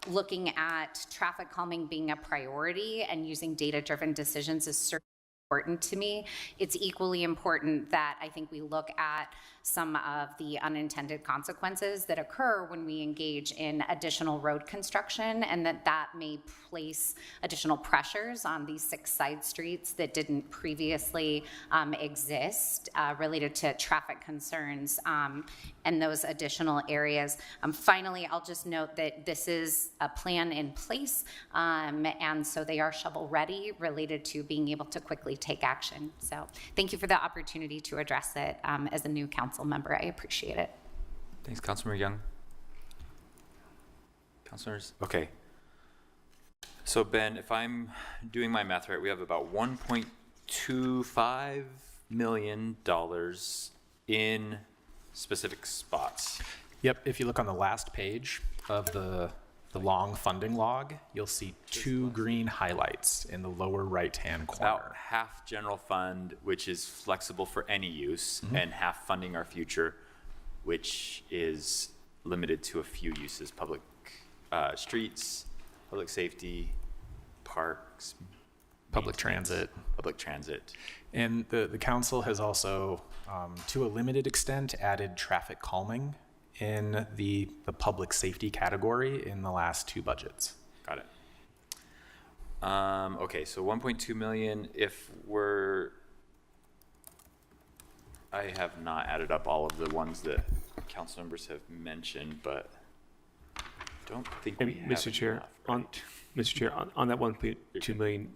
looking at traffic calming being a priority and using data-driven decisions is certainly important to me. It's equally important that I think we look at some of the unintended consequences that occur when we engage in additional road construction, and that may place additional pressures on these 6 side streets that didn't previously exist related to traffic concerns and those additional areas. Finally, I'll just note that this is a plan in place, and so they are shovel ready related to being able to quickly take action. So thank you for the opportunity to address it as a new council member. I appreciate it. Thanks, Councilmember Young. Councilors? Okay. So Ben, if I'm doing my math right, we have about $1.25 million in specific spots. Yep, if you look on the last page of the long funding log, you'll see 2 green highlights in the lower right-hand corner. About half general fund, which is flexible for any use, and half funding our future, which is limited to a few uses: public streets, public safety, parks, Public transit. And the council has also, to a limited extent, added traffic calming in the public safety category in the last 2 budgets. Got it. Okay, so 1.2 million. I have not added up all of the ones that council members have mentioned, but I don't think we have Mr. Chair, enough, right? Mr. Chair, on that 1.2 million,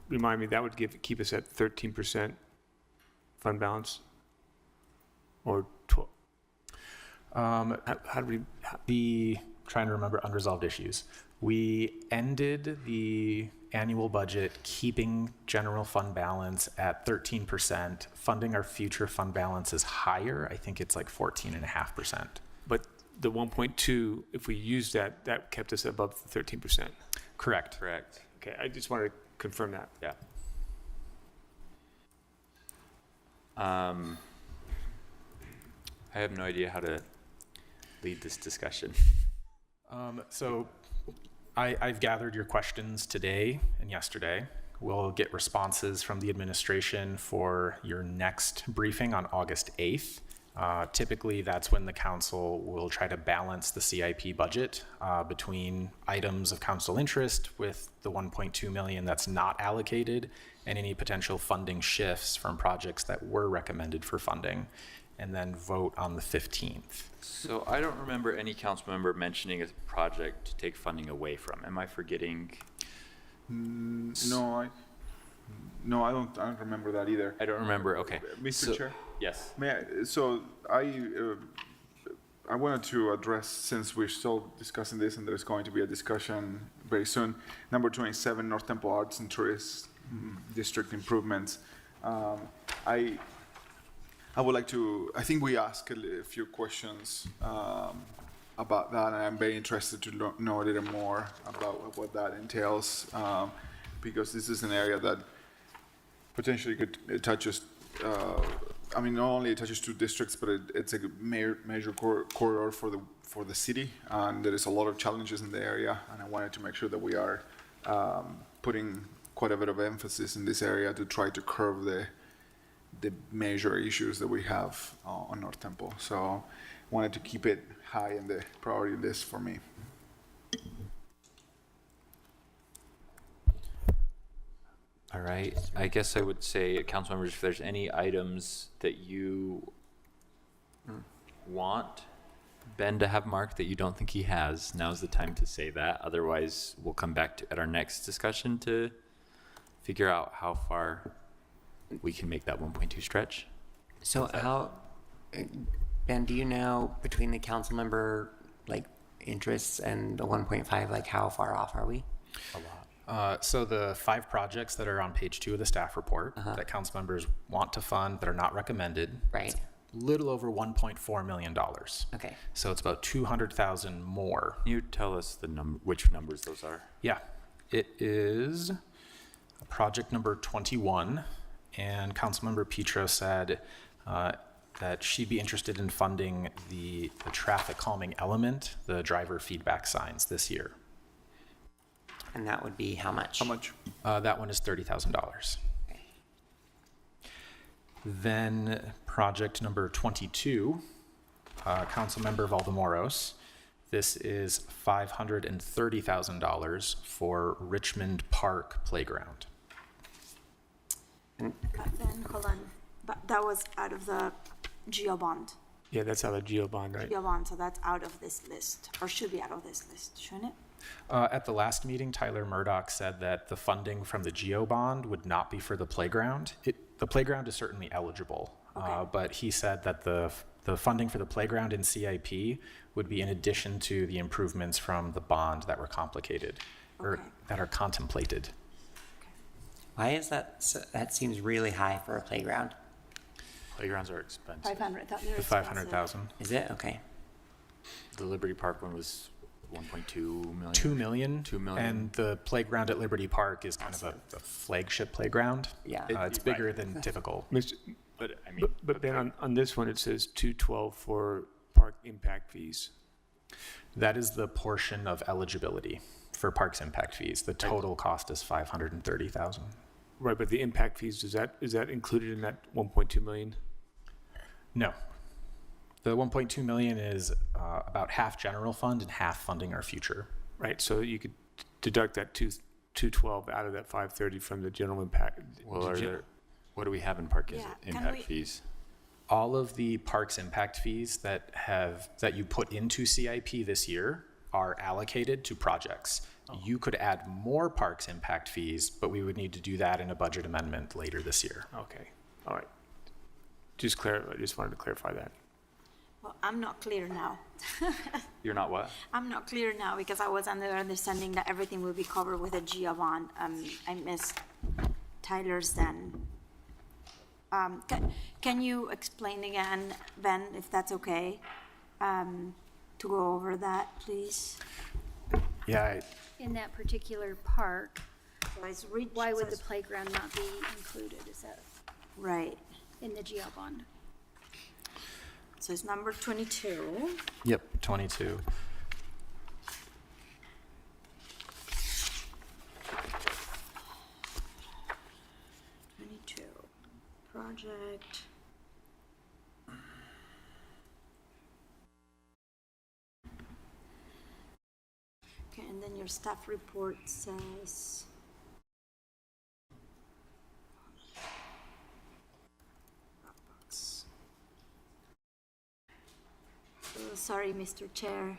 remind me, that would keep us at 13% fund balance, or 12? How do we? Trying to remember unresolved issues. We ended the annual budget keeping general fund balance at 13%. Funding our future fund balance is higher. I think it's like 14.5%. But the 1.2, if we used that, that kept us above the 13%. Correct. Correct. Okay, I just wanted to confirm that. Yeah. I have no idea how to lead this discussion. So I've gathered your questions today and yesterday. We'll get responses from the administration for your next briefing on August 8th. Typically, that's when the council will try to balance the CIP budget between items of council interest with the 1.2 million that's not allocated and any potential funding shifts from projects that were recommended for funding, and then vote on the 15th. So I don't remember any council member mentioning a project to take funding away from. Am I forgetting? No, I don't remember that either. I don't remember. Okay. Mr. Chair? Yes. I wanted to address, since we're still discussing this and there's going to be a discussion very soon, number 27, North Temple Arts and Tourist District improvements. I would like to, I think we asked a few questions about that, and I'm very interested to know a little more about what that entails, because this is an area that potentially it touches, I mean, not only it touches two districts, but it's a major corridor for the city, and there is a lot of challenges in the area, and I wanted to make sure that we are putting quite a bit of emphasis in this area to try to curb the major issues that we have on North Temple. So wanted to keep it high in the priority list for me. All right. I guess I would say, council members, if there's any items that you want Ben to have marked that you don't think he has, now's the time to say that. Otherwise, we'll come back to at our next discussion to figure out how far we can make that 1.2 stretch. So how, Ben, do you know between the council member like interests and the 1.5, like how far off are we? A lot. So the 5 projects that are on page 2 of the staff report that council members want to fund that are not recommended, right? Little over $1.4 million. Okay. So it's about 200,000 more. Can you tell us which numbers those are? Yeah, it is project number 21, and Councilmember Petro said that she'd be interested in funding the traffic calming element, the driver feedback signs this year. And that would be how much? How much? That one is $30,000. Okay. Then project number 22, Councilmember Valdemoros. This is $530,000 for Richmond Park Playground. Then, hold on, but that was out of the GEO bond. Yeah, that's out of GEO bond, right? GEO bond, so that's out of this list, or should be out of this list, shouldn't it? At the last meeting, Tyler Murdoch said that the funding from the GEO bond would not be for the playground. The playground is certainly eligible, but he said that the funding for the playground in CIP would be in addition to the improvements from the bond that were complicated or that are contemplated. Why is that? That seems really high for a playground. Playgrounds are expensive. 500. The 500,000. Is it? Okay. The Liberty Park one was 1.2 million. 2 million. 2 million. And the playground at Liberty Park is kind of a flagship playground. Yeah. It's bigger than typical. But I mean, But Ben, on this one, it says 212 for park impact fees. That is the portion of eligibility for parks impact fees. The total cost is $530,000. Right, but the impact fees, is that included in that 1.2 million? No. The 1.2 million is about half general fund and half funding our future. Right, so you could deduct that 212 out of that 530 from the general impact. well, what do we have in park impact fees? All of the parks impact fees that you put into CIP this year are allocated to projects. You could add more parks impact fees, but we would need to do that in a budget amendment later this year. Okay, all right. I just wanted to clarify that. Well, I'm not clear now. You're not what? I'm not clear now because I was under the understanding that everything would be covered with a GO bond. I missed Tyler's then. Can you explain again, Ben, if that's okay, to go over that, please? Yeah, In that particular park, So it's reach- why so would the it's- playground not be included? Is that Right, in the GL bond? so it's number 22. Yep, 22. Project. Okay, and then your staff report says. Sorry, Mr. Chair.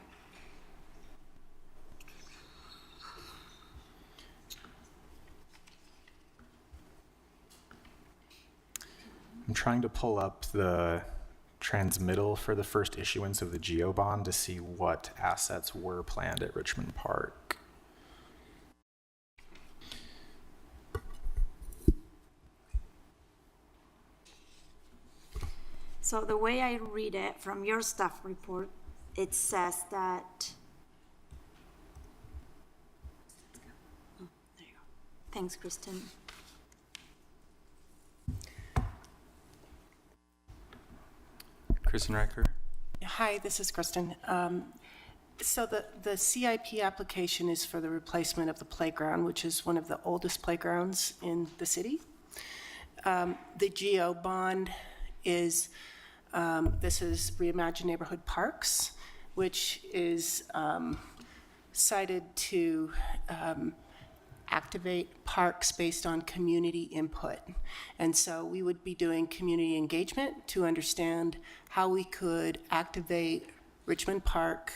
I'm trying to pull up the transmittal for the first issuance of the GEO bond to see what assets were planned at Richmond Park. So the way I read it from your staff report, it says that. Oh, there you go. Thanks, Kristen. Kristen Riker? Hi, this is Kristen. So the CIP application is for the replacement of the playground, which is one of the oldest playgrounds in the city. The GEO bond is, this is Reimagine Neighborhood Parks, which is cited to activate parks based on community input. And so we would be doing community engagement to understand how we could activate Richmond Park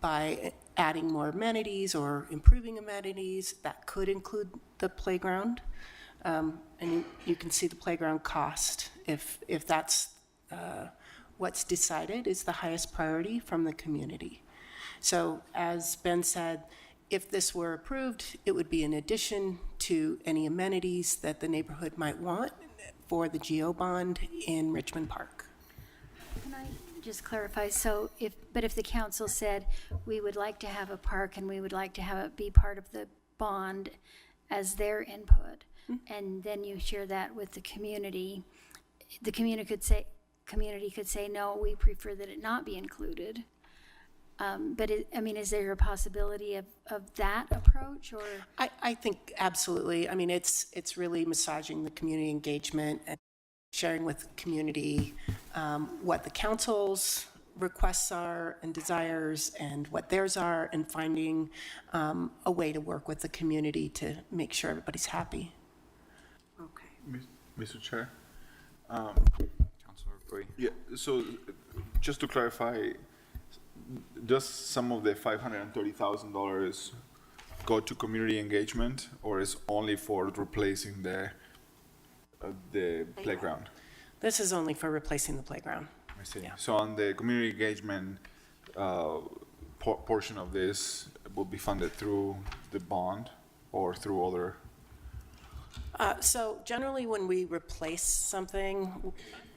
by adding more amenities or improving amenities. That could include the playground. And you can see the playground cost if that's what's decided is the highest priority from the community. So as Ben said, if this were approved, it would be in addition to any amenities that the neighborhood might want for the GEO bond in Richmond Park. Can I just clarify? So if the council said we would like to have a park and we would like to have it be part of the bond as their input, and then you share that with the community could say, no, we prefer that it not be included. But is there a possibility of that approach, or? I think absolutely. I mean, it's really massaging the community engagement and sharing with the community what the council's requests are and desires and what theirs are, and finding a way to work with the community to make sure everybody's happy. Okay. Mr. Chair? Councilor Bui. Yeah, so just to clarify, does some of the $530,000 go to community engagement, or is only for replacing the playground? This is only for replacing the playground. I see. So on the community engagement portion of this will be funded through the bond or through other? So generally when we replace something,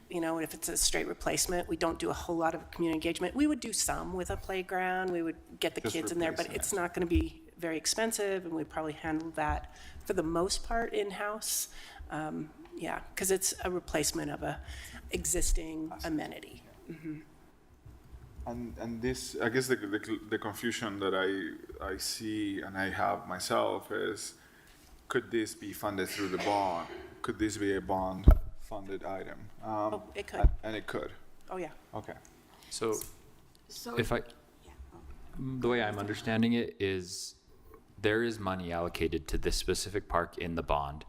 you know, if it's a straight replacement, we don't do a whole lot of community engagement. We would do some with a playground. We would get the Just kids in there, but replacing it's it. not going to be very expensive, and we probably handle that for the most part in-house. Yeah, because it's a replacement of a existing amenity. And this, I guess the confusion that I see and I have myself is, could this be funded through the bond? Could this be a bond-funded item? It could. And it could. Oh, yeah. Okay. So So. if the way I'm understanding it is there is money allocated to this specific park in the bond.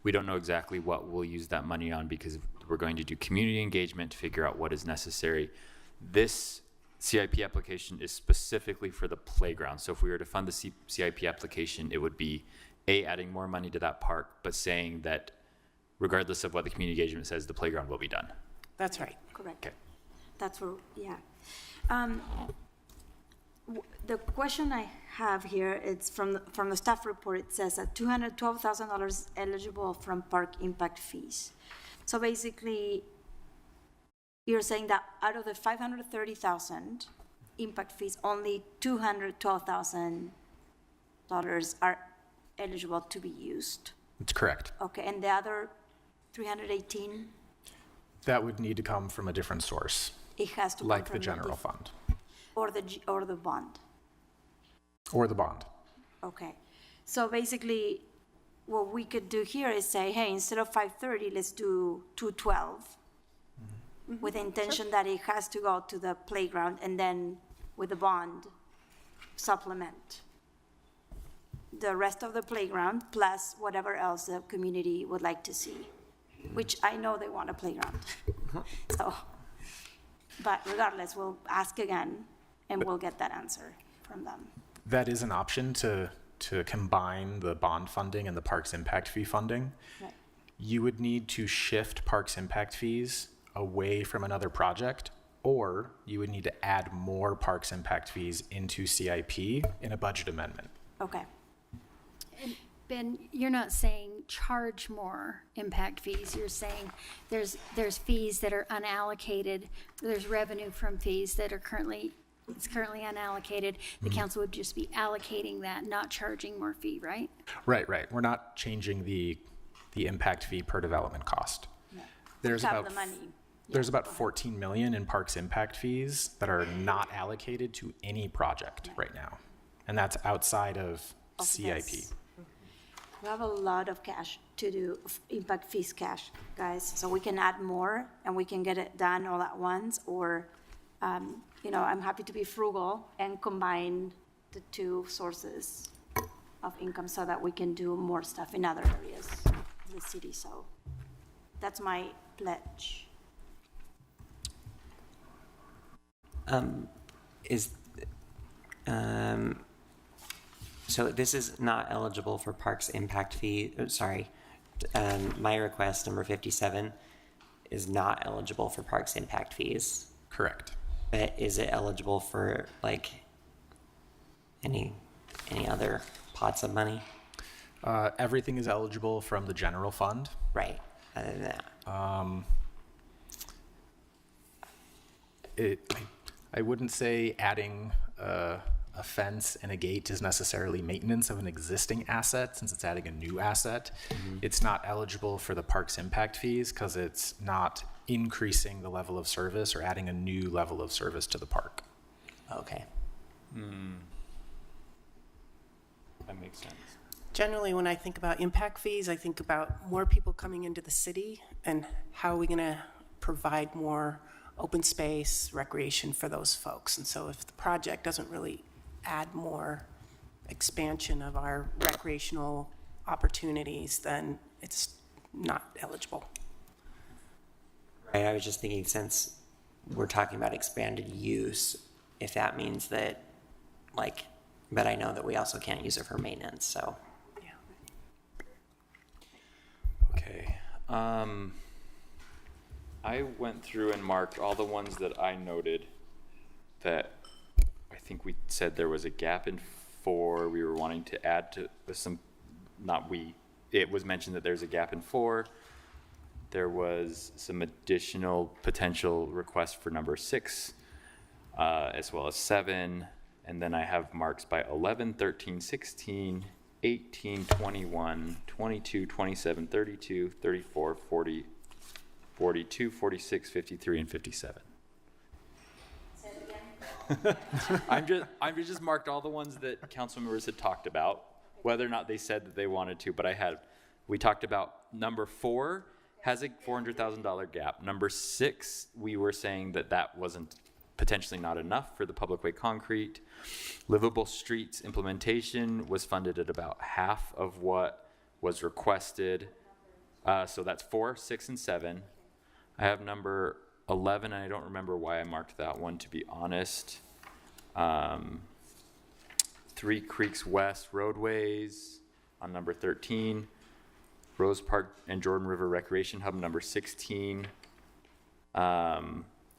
We don't know exactly what we'll use that money on because we're going to do community engagement to figure out what is necessary. This CIP application is specifically for the playground. So if we were to fund the CIP application, it would be adding more money to that park, but saying that regardless of what the community engagement says, the playground will be done. That's right. Correct. Okay. That's where, yeah. The question I have here, it's from the staff report. It says that $212,000 eligible from park impact fees. So basically, you're saying that out of the $530,000 impact fees, only $212,000 are eligible to be used. It's correct. Okay, and the other 318, That would need to come from a different source, it has to come like from the general fund or the bond. or the bond. Okay, so basically, what we could do here is say, hey, instead of 530, let's do 212, with the intention that it has to go to the playground, and then with the bond, supplement the rest of the playground plus whatever else the community would like to see, which I know they want a playground. So, but regardless, we'll ask again, and we'll get that answer from them. That is an option to combine the bond funding and the parks impact fee funding. Right. You would need to shift parks impact fees away from another project, or you would need to add more parks impact fees into CIP in a budget amendment. Okay. Ben, you're not saying charge more impact fees. You're saying there's fees that are unallocated. There's revenue from fees that are currently unallocated. The council would just be allocating that, not charging more fee, right? Right. We're not changing the impact fee per development cost. No. There's Have about the money. There's about 14 million in parks impact fees that are not allocated to any project right now. And that's outside of CIP. This. We have a lot of cash to do, impact fees cash, guys. So we can add more and we can get it done all at once, or, I'm happy to be frugal and combine the two sources of income so that we can do more stuff in other areas of the city. So that's my pledge. So this is not eligible for parks impact fee, my request, number 57, is not eligible for parks impact fees. Correct. But is it eligible for like any other pots of money? Everything is eligible from the general fund. Right, other than that. I wouldn't say adding a fence and a gate is necessarily maintenance of an existing asset, since it's adding a new asset. It's not eligible for the parks impact fees because it's not increasing the level of service or adding a new level of service to the park. Okay. That makes sense. Generally, when I think about impact fees, I think about more people coming into the city and how are we going to provide more open space, recreation for those folks. And so if the project doesn't really add more expansion of our recreational opportunities, then it's not eligible. Right, I was just thinking, since we're talking about expanded use, if that means that, but I know that we also can't use it for maintenance, so. Okay. I went through and marked all the ones that I noted that I think we said there was a gap in 4. We were wanting to add to some, it was mentioned that there's a gap in 4. There was some additional potential requests for number 6, as well as 7. And then I have marks by 11, 13, 16, 18, 21, 22, 27, 32, 34, 40, 42, 46, 53, and 57. Say it again. I've just marked all the ones that council members had talked about, whether or not they said that they wanted to, but we talked about number 4 has a $400,000 gap. Number 6, we were saying that wasn't potentially not enough for the public way concrete. Livable streets implementation was funded at about half of what was requested. So that's 4, 6, and 7. I have number 11, and I don't remember why I marked that one, to be honest. 3 Creeks West roadways on number 13. Rose Park and Jordan River Recreation Hub, number 16.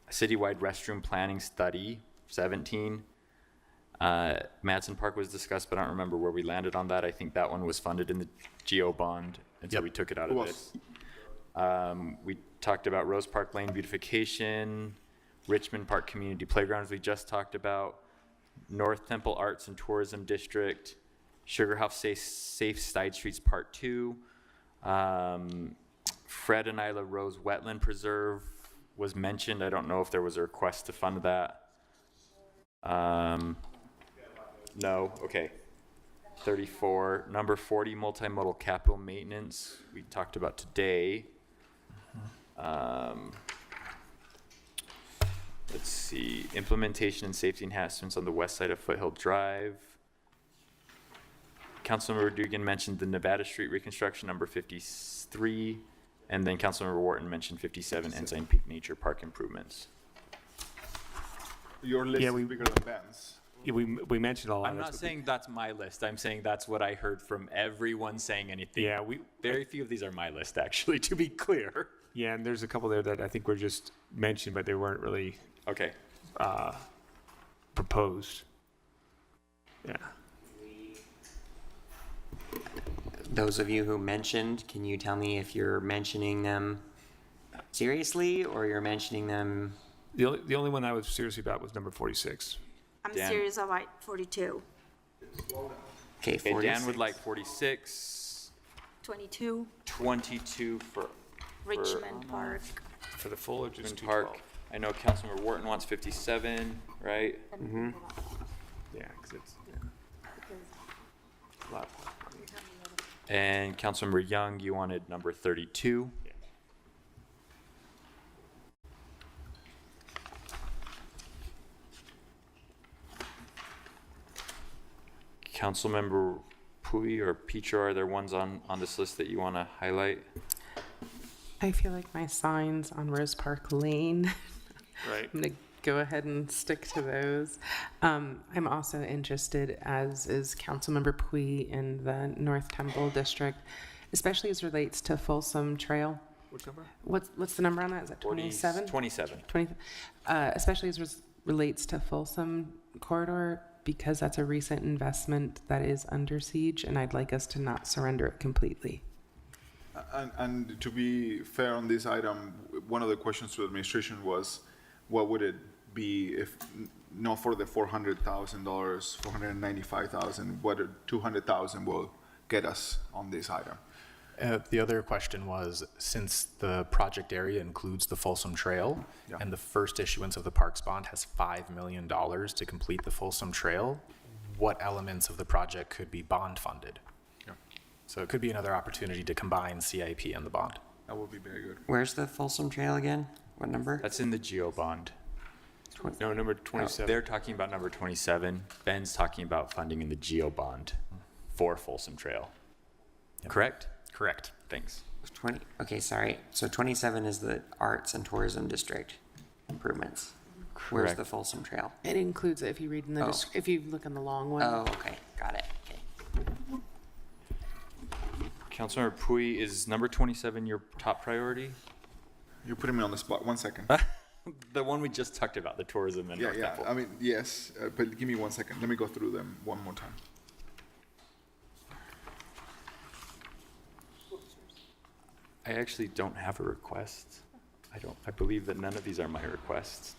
citywide restroom planning study, 17. Madsen Park was discussed, but I don't remember where we landed on that. I think that one was funded in the GO bond, and so we took it out of this. We talked about Rose Park Lane beautification, Richmond Park Community Playgrounds we just talked about, North Temple Arts and Tourism District, Sugar House Safe Side Streets Part 2, Fred and Isla Rose Wetland Preserve was mentioned. I don't know if there was a request to fund that. No, okay. 34, number 40, multimodal capital maintenance, we talked about today. Let's see, implementation and safety enhancements on the west side of Foothill Drive. Councilmember Dugan mentioned the Nevada Street reconstruction, number 53, and then Councilmember Wharton mentioned 57, Ensign Peak Nature Park improvements. Your list is bigger than Ben's. Yeah, we mentioned all that. I'm not saying that's my list. I'm saying that's what I heard from everyone saying anything. Yeah, very few of these are my list, actually, to be clear. Yeah, and there's a couple there that I think were just mentioned, but they weren't really okay proposed. Yeah. Those of you who mentioned, can you tell me if you're mentioning them seriously or you're mentioning them? The only one I was serious about was number 46. I'm serious about 42. Okay, Dan would like 46. 22. 22 for Richmond Park. For the full or just Richmond Park. I know Councilmember Wharton wants 57, right? Mm-hmm. Yeah, because it's a lot. And Councilmember Young, you wanted number 32. Yeah. Councilmember Pui or Picho, are there ones on this list that you want to highlight? I feel like my signs on Rose Park Lane. Right. I'm going to go ahead and stick to those. I'm also interested, as is Councilmember Pui, in the North Temple District, especially as relates to Folsom Trail. Which number? What's the number on that? Is that 27? 27. 20, especially as relates to Folsom Corridor, because that's a recent investment that is under siege, and I'd like us to not surrender it completely. And to be fair on this item, one of the questions to the administration was, what would it be if not for the $400,000, $495,000? What $200,000 will get us on this item? The other question was, since the project area includes the Folsom Trail, and the first issuance of the Parks Bond has $5 million to complete the Folsom Trail, what elements of the project could be bond funded? Yeah. So it could be another opportunity to combine CIP and the bond. That would be very good. Where's the Folsom Trail again? What number? That's in the GO bond. No, number 27. They're talking about number 27. Ben's talking about funding in the GO bond for Folsom Trail. Yep. Correct? Correct. Thanks. 20. Okay, sorry. So 27 is the Arts and Tourism District improvements. Where's Correct. the Folsom Trail? It includes it if you read in the if you look in the long one. Oh, okay. Got it. Okay. Councilmember Pui, is number 27 your top priority? You're putting me on the spot. 1 second. The one we just talked about, the tourism and Yeah, North yeah. Temple. I mean, yes, but give me 1 second. Let me go through them one more time. I actually don't have a request. I believe that none of these are my requests.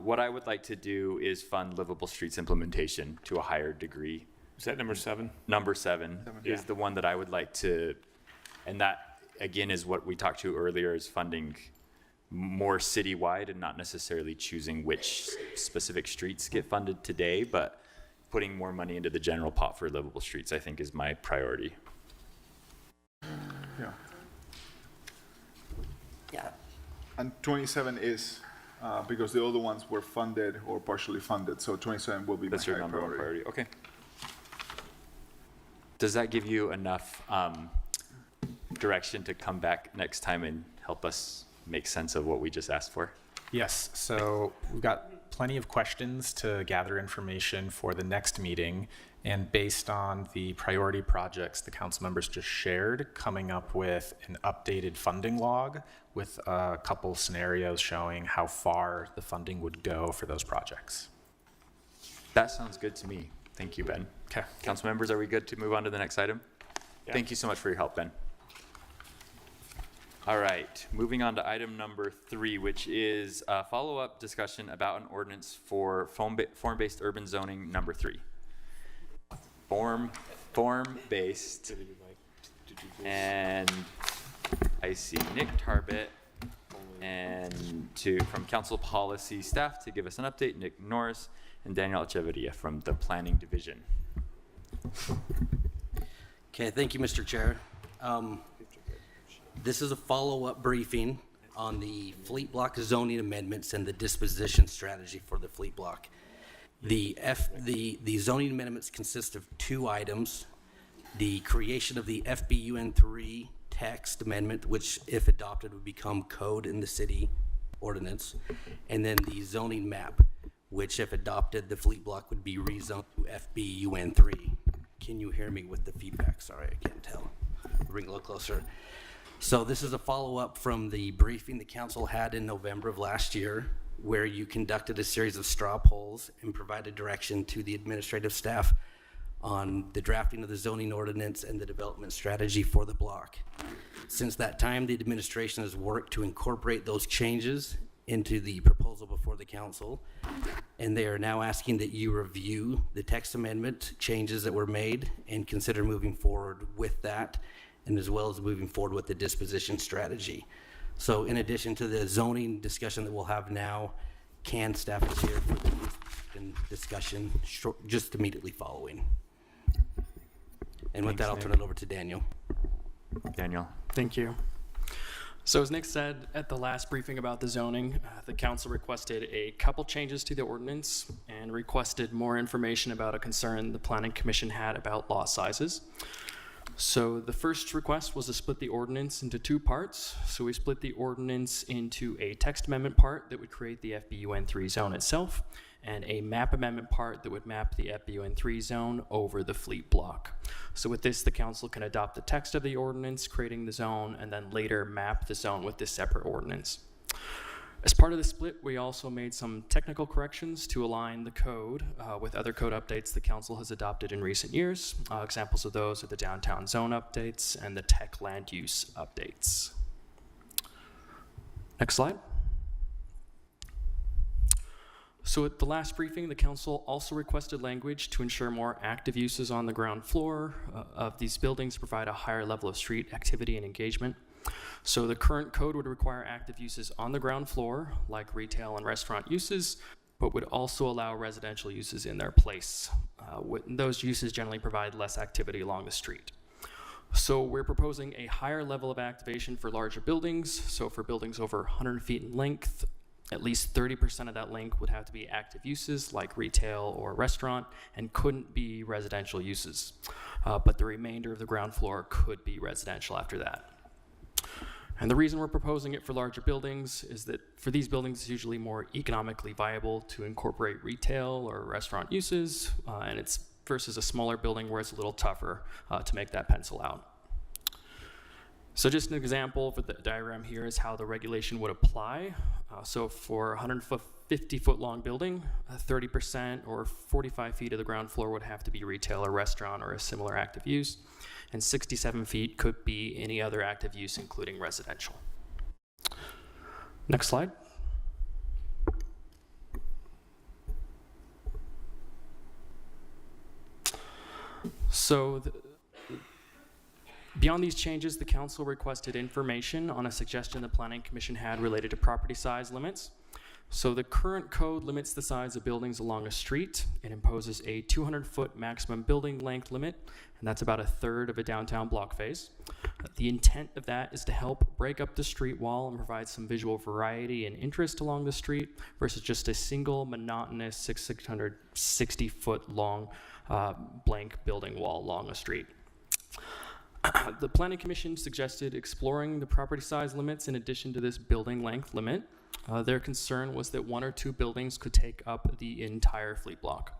What I would like to do is fund Livable Streets implementation to a higher degree. Is that number 7? Number 7 is Yeah. the one that I would like to, and that again is what we talked to earlier, is funding more citywide and not necessarily choosing which specific streets get funded today, but putting more money into the general pot for Livable Streets, I think, is my priority. Yeah. Yeah. And 27 is because the other ones were funded or partially funded, so 27 will be That's my your high number one priority. priority. Okay. Does that give you enough direction to come back next time and help us make sense of what we just asked for? Yes, so we've got plenty of questions to gather information for the next meeting, and based on the priority projects the council members just shared, coming up with an updated funding log with a couple scenarios showing how far the funding would go for those projects. That sounds good to me. Thank you, Ben. Okay. Council members, are we good to move on to the next item? Yeah. Thank you so much for your help, Ben. All right, moving on to item number 3, which is a follow-up discussion about an ordinance for form-based urban zoning number 3. Form-based, and I see Nick Tarbett and from Council Policy Staff to give us an update, Nick Norris and Daniel Echeverria from the Planning Division. Okay, thank you, Mr. Chair. This is a follow-up briefing on the fleet block zoning amendments and the disposition strategy for the fleet block. The zoning amendments consist of 2 items. The creation of the FBUN3 text amendment, which if adopted would become code in the city ordinance, and then the zoning map, which if adopted, the fleet block would be rezoned to FBUN3. Can you hear me with the feedback? Sorry, I can't tell. Bring it a little closer. So this is a follow-up from the briefing the council had in November of last year, where you conducted a series of straw polls and provided direction to the administrative staff on the drafting of the zoning ordinance and the development strategy for the block. Since that time, the administration has worked to incorporate those changes into the proposal before the council, and they are now asking that you review the text amendment changes that were made and consider moving forward with that, and as well as moving forward with the disposition strategy. So in addition to the zoning discussion that we'll have now, CAN staff is here for the discussion just immediately following. And with that, I'll turn it over to Daniel. Daniel. Thank you. So as Nick said at the last briefing about the zoning, the council requested a couple changes to the ordinance and requested more information about a concern the Planning Commission had about lot sizes. So the first request was to split the ordinance into 2 parts. So we split the ordinance into a text amendment part that would create the FBUN3 zone itself, and a map amendment part that would map the FBUN3 zone over the fleet block. So with this, the council can adopt the text of the ordinance, creating the zone, and then later map the zone with this separate ordinance. As part of the split, we also made some technical corrections to align the code with other code updates the council has adopted in recent years. Examples of those are the downtown zone updates and the tech land use updates. Next slide. So at the last briefing, the council also requested language to ensure more active uses on the ground floor of these buildings to provide a higher level of street activity and engagement. So the current code would require active uses on the ground floor, like retail and restaurant uses, but would also allow residential uses in their place. Those uses generally provide less activity along the street. So we're proposing a higher level of activation for larger buildings. So for buildings over 100 feet in length, at least 30% of that length would have to be active uses like retail or restaurant and couldn't be residential uses. But the remainder of the ground floor could be residential after that. And the reason we're proposing it for larger buildings is that for these buildings, it's usually more economically viable to incorporate retail or restaurant uses, and it's versus a smaller building where it's a little tougher to make that pencil out. So just an example for the diagram here is how the regulation would apply. So for a 150-foot long building, 30% or 45 feet of the ground floor would have to be retail or restaurant or a similar active use, and 67 feet could be any other active use, including residential. Next slide. So beyond these changes, the council requested information on a suggestion the Planning Commission had related to property size limits. So the current code limits the size of buildings along a street. It imposes a 200-foot maximum building length limit, and that's about 1/3 of a downtown block phase. The intent of that is to help break up the street wall and provide some visual variety and interest along the street versus just a single monotonous 660-foot long blank building wall along a street. The Planning Commission suggested exploring the property size limits in addition to this building length limit. Their concern was that 1 or 2 buildings could take up the entire fleet block.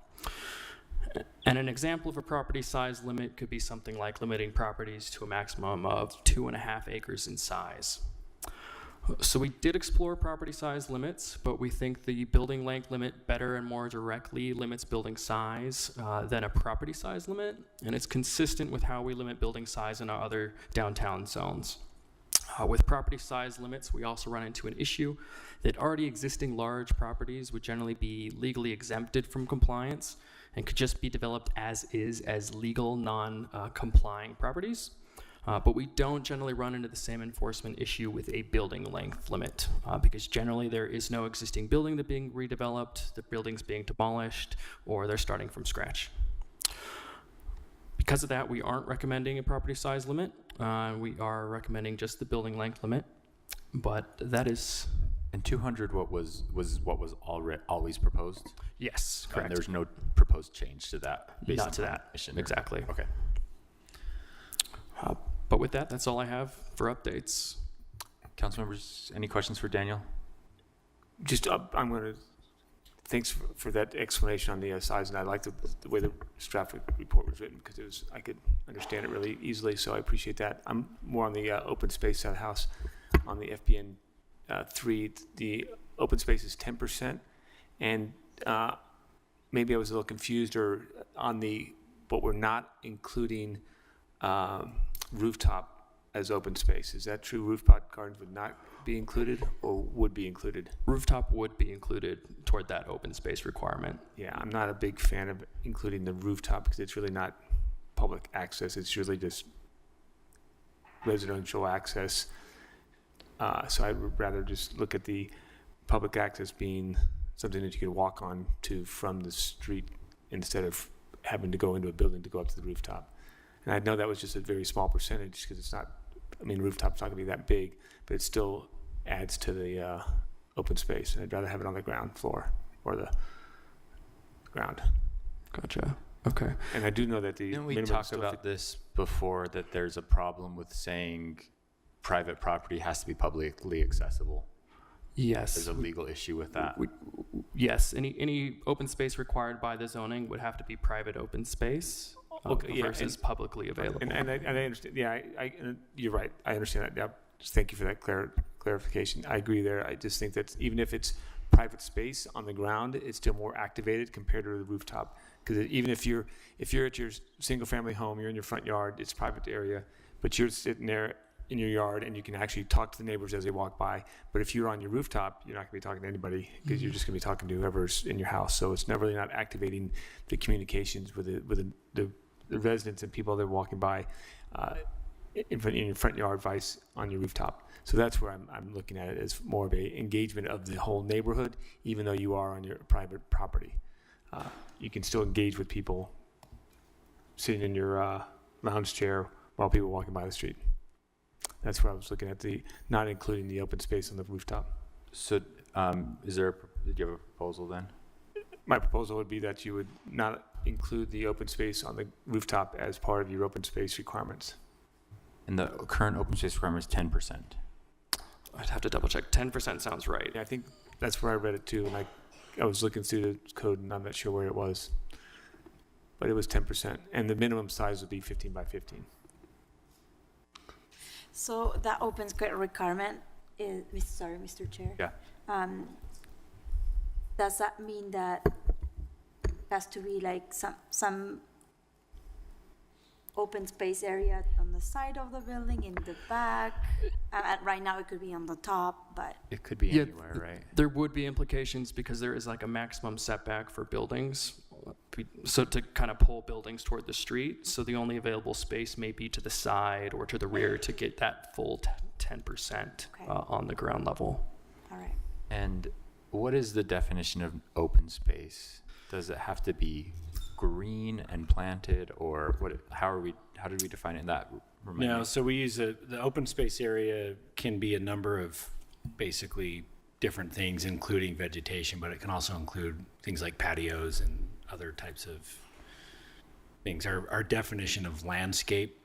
And an example of a property size limit could be something like limiting properties to a maximum of 2.5 acres in size. So we did explore property size limits, but we think the building length limit better and more directly limits building size than a property size limit, and it's consistent with how we limit building size in our other downtown zones. With property size limits, we also run into an issue that already existing large properties would generally be legally exempted from compliance and could just be developed as is as legal non-complying properties. But we don't generally run into the same enforcement issue with a building length limit because generally there is no existing building that's being redeveloped, the building's being demolished, or they're starting from scratch. Because of that, we aren't recommending a property size limit. We are recommending just the building length limit, but that is... And 200 what was always proposed? Yes, correct. And there's no proposed change to that? Based Not to on that, mission. exactly. Okay. But with that, that's all I have for updates. Council members, any questions for Daniel? Just, I'm going to, thanks for that explanation on the size, and I like the way the staff report was written because I could understand it really easily, so I appreciate that. I'm more on the open space side of the house. On the FPN 3, the open space is 10%, and maybe I was a little confused or on but we're not including rooftop as open space. Is that true? Rooftop gardens would not be included or would be included? Rooftop would be included toward that open space requirement. Yeah, I'm not a big fan of including the rooftop because it's really not public access. It's really just residential access. So I'd rather just look at the public access being something that you could walk on to from the street instead of having to go into a building to go up to the rooftop. And I know that was just a very small percentage because it's not, I mean, rooftop's not going to be that big, but it still adds to the open space. And I'd rather have it on the ground floor or the ground. Gotcha. Okay. And I do know that the Didn't we minimum talk still about this before, that there's a problem with saying private property has to be publicly accessible? Yes. There's a legal issue with that. Yes. Any open space required by the zoning would have to be private open space. Versus publicly available. And I understand. Yeah, you're right. I understand that. Yeah, just thank you for that clarification. I agree there. I just think that even if it's private space on the ground, it's still more activated compared to the rooftop. Because even if you're at your single family home, you're in your front yard, it's a private area, but you're sitting there in your yard and you can actually talk to the neighbors as they walk by. But if you're on your rooftop, you're not going to be talking to anybody because you're just going to be talking to whoever's in your house. So it's never really not activating the communications with the residents and people that are walking by in your front yard, vice on your rooftop. So that's where I'm looking at it as more of a engagement of the whole neighborhood, even though you are on your private property. You can still engage with people sitting in your lounge chair while people are walking by the street. That's where I was looking at not including the open space on the rooftop. So do you have a proposal then? My proposal would be that you would not include the open space on the rooftop as part of your open space requirements. And the current open space requirement is 10%. I'd have to double check. 10% sounds right. Yeah, I think that's where I read it too. And I was looking through the code and I'm not sure where it was. But it was 10%. And the minimum size would be 15 by 15. So that open space requirement is, sorry, Mr. Chair. Yeah. Does that mean that it has to be like some open space area on the side of the building, in the back? Right now it could be on the top, but it could be anywhere, right? There would be implications because there is like a maximum setback for buildings. So to kind of pull buildings toward the street, so the only available space may be to the side or to the rear to get that full 10% on the ground level. All right. And what is the definition of open space? Does it have to be green and planted, or what? How did we define it in that? No, so we use the open space area can be a number of basically different things, including vegetation, but it can also include things like patios and other types of things. Our definition of landscape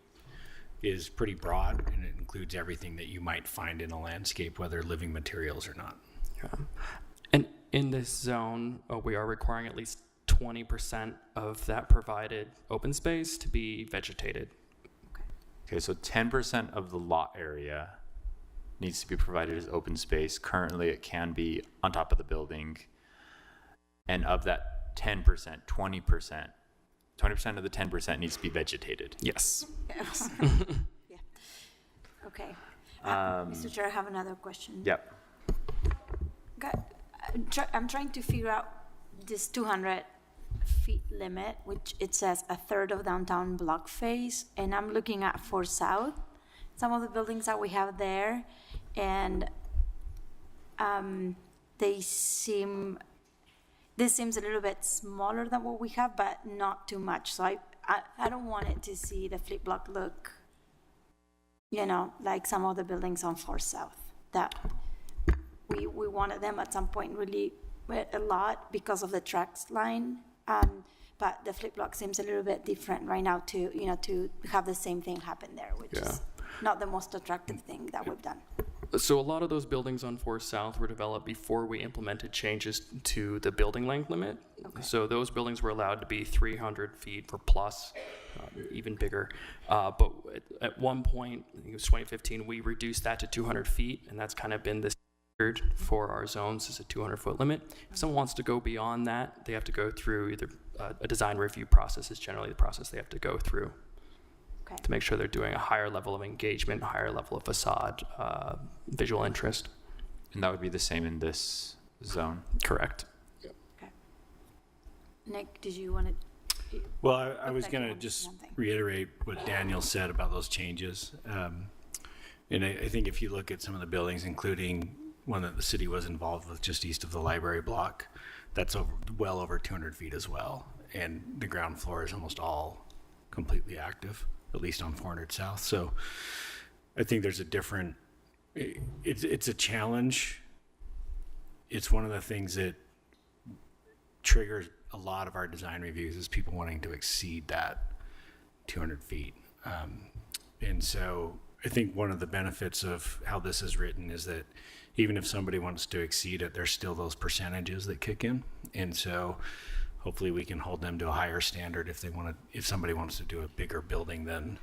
is pretty broad, and it includes everything that you might find in a landscape, whether living materials or not. Yeah. And in this zone, we are requiring at least 20% of that provided open space to be vegetated. Okay, so 10% of the lot area needs to be provided as open space. Currently, it can be on top of the building. And of that 10%, 20% of the 10% needs to be vegetated. Yes. Yeah. Okay. Mr. Chair, I have another question. Yep. I'm trying to figure out this 200 feet limit, which it says a third of downtown block face, and I'm looking at 4 South, some of the buildings that we have there, and this seems a little bit smaller than what we have, but not too much. So I don't want it to see the flip block look, like some of the buildings on 4 South that we wanted them at some point really a lot because of the tracks line. But the flip block seems a little bit different right now to have the same thing happen there, which is not the most attractive thing that we've done. So a lot of those buildings on 4 South were developed before we implemented changes to the building length limit. Okay. So those buildings were allowed to be 300 feet or plus, even bigger. But at one point, I think it was 2015, we reduced that to 200 feet, and that's kind of been the standard for our zones is a 200-foot limit. If someone wants to go beyond that, they have to go through either a design review process is generally the process they have to go through. Okay. To make sure they're doing a higher level of engagement, higher level of facade, visual interest. And that would be the same in this zone? Correct. Yep. Okay. Nick, did you want to? Well, I was going to just reiterate what Daniel said about those changes. And I think if you look at some of the buildings, including one that the city was involved with just east of the library block, that's well over 200 feet as well. And the ground floor is almost all completely active, at least on 400 South. So I think there's a different, it's a challenge. It's one of the things that triggers a lot of our design reviews is people wanting to exceed that 200 feet. And so I think one of the benefits of how this is written is that even if somebody wants to exceed it, there's still those percentages that kick in. And so hopefully we can hold them to a higher standard if somebody wants to do a bigger building than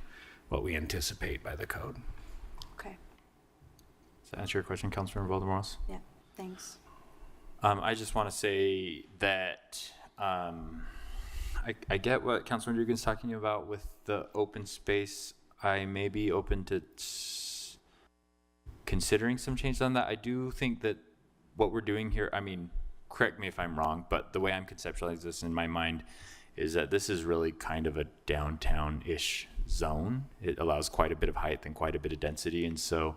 what we anticipate by the code. Okay. Does that answer your question, Councilmember Valdemoros? Yeah, thanks. I just want to say that I get what Councilman Dugan's talking about with the open space. I may be open to considering some changes on that. I do think that what we're doing here, correct me if I'm wrong, but the way I'm conceptualizing this in my mind is that this is really kind of a downtown-ish zone. It allows quite a bit of height and quite a bit of density, and so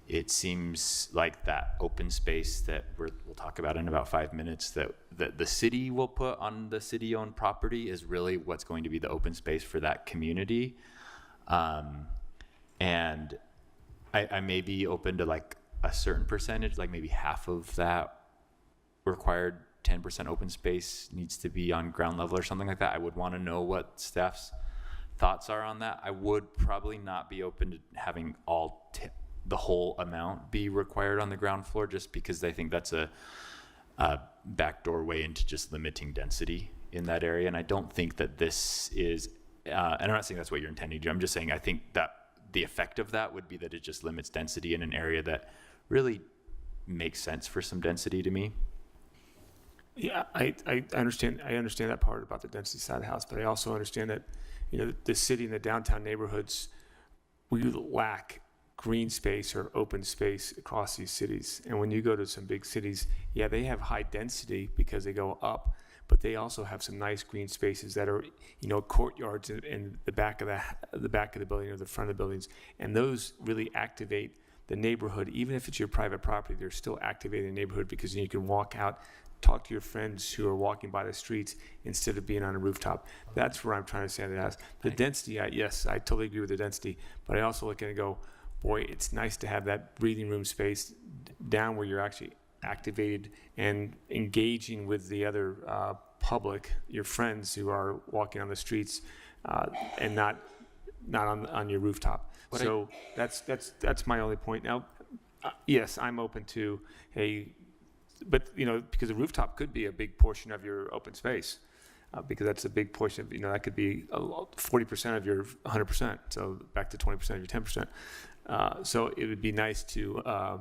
it seems like that open space that we'll talk about in about 5 minutes that the city will put on the city-owned property is really what's going to be the open space for that community. And I may be open to like a certain percentage, like maybe half of that required 10% open space needs to be on ground level or something like that. I would want to know what staff's thoughts are on that. I would probably not be open to having the whole amount be required on the ground floor, just because I think that's a backdoor way into just limiting density in that area. And I don't think that this is, and I'm not saying that's what you're intending to do. I'm just saying I think that the effect of that would be that it just limits density in an area that really makes sense for some density to me. Yeah, I understand. I understand that part about the density side of the house, but I also understand that, the city and the downtown neighborhoods, we lack green space or open space across these cities. And when you go to some big cities, yeah, they have high density because they go up, but they also have some nice green spaces that are, courtyards in the back of the building or the front of the buildings, and those really activate the neighborhood. Even if it's your private property, they're still activating the neighborhood because you can walk out, talk to your friends who are walking by the streets instead of being on a rooftop. That's where I'm trying to say that. The density, yes, I totally agree with the density, but I also look at it and go, boy, it's nice to have that breathing room space down where you're actually activated and engaging with the other public, your friends who are walking on the streets, and not on your rooftop. So that's my only point. Now, yes, I'm open to but because the rooftop could be a big portion of your open space. because that's a big portion of, that could be 40% of your 100%, so back to 20% of your 10%. So it would be nice to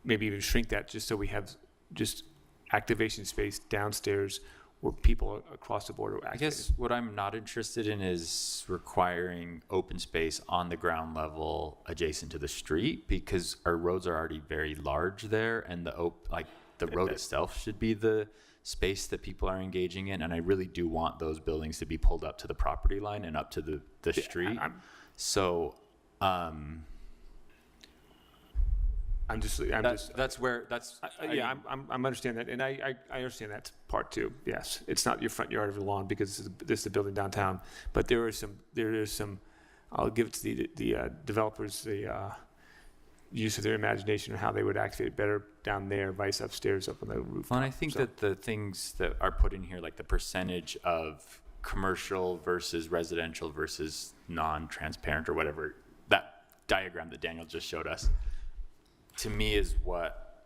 maybe even shrink that just so we have just activation space downstairs where people across the board are activated. I guess what I'm not interested in is requiring open space on the ground level adjacent to the street, because our roads are already very large there, and the road itself should be the space that people are engaging in, and I really do want those buildings to be pulled up to the property line and up to the street. I understand that, and I understand that part too. Yes, it's not your front yard of the lawn because this is the building downtown, but there is some. I'll give it to the developers the use of their imagination and how they would activate it better down there, vice upstairs, up on the roof. Well, and I think that the things that are put in here, like the percentage of commercial versus residential versus non-transparent or whatever, that diagram that Daniel just showed us, to me is what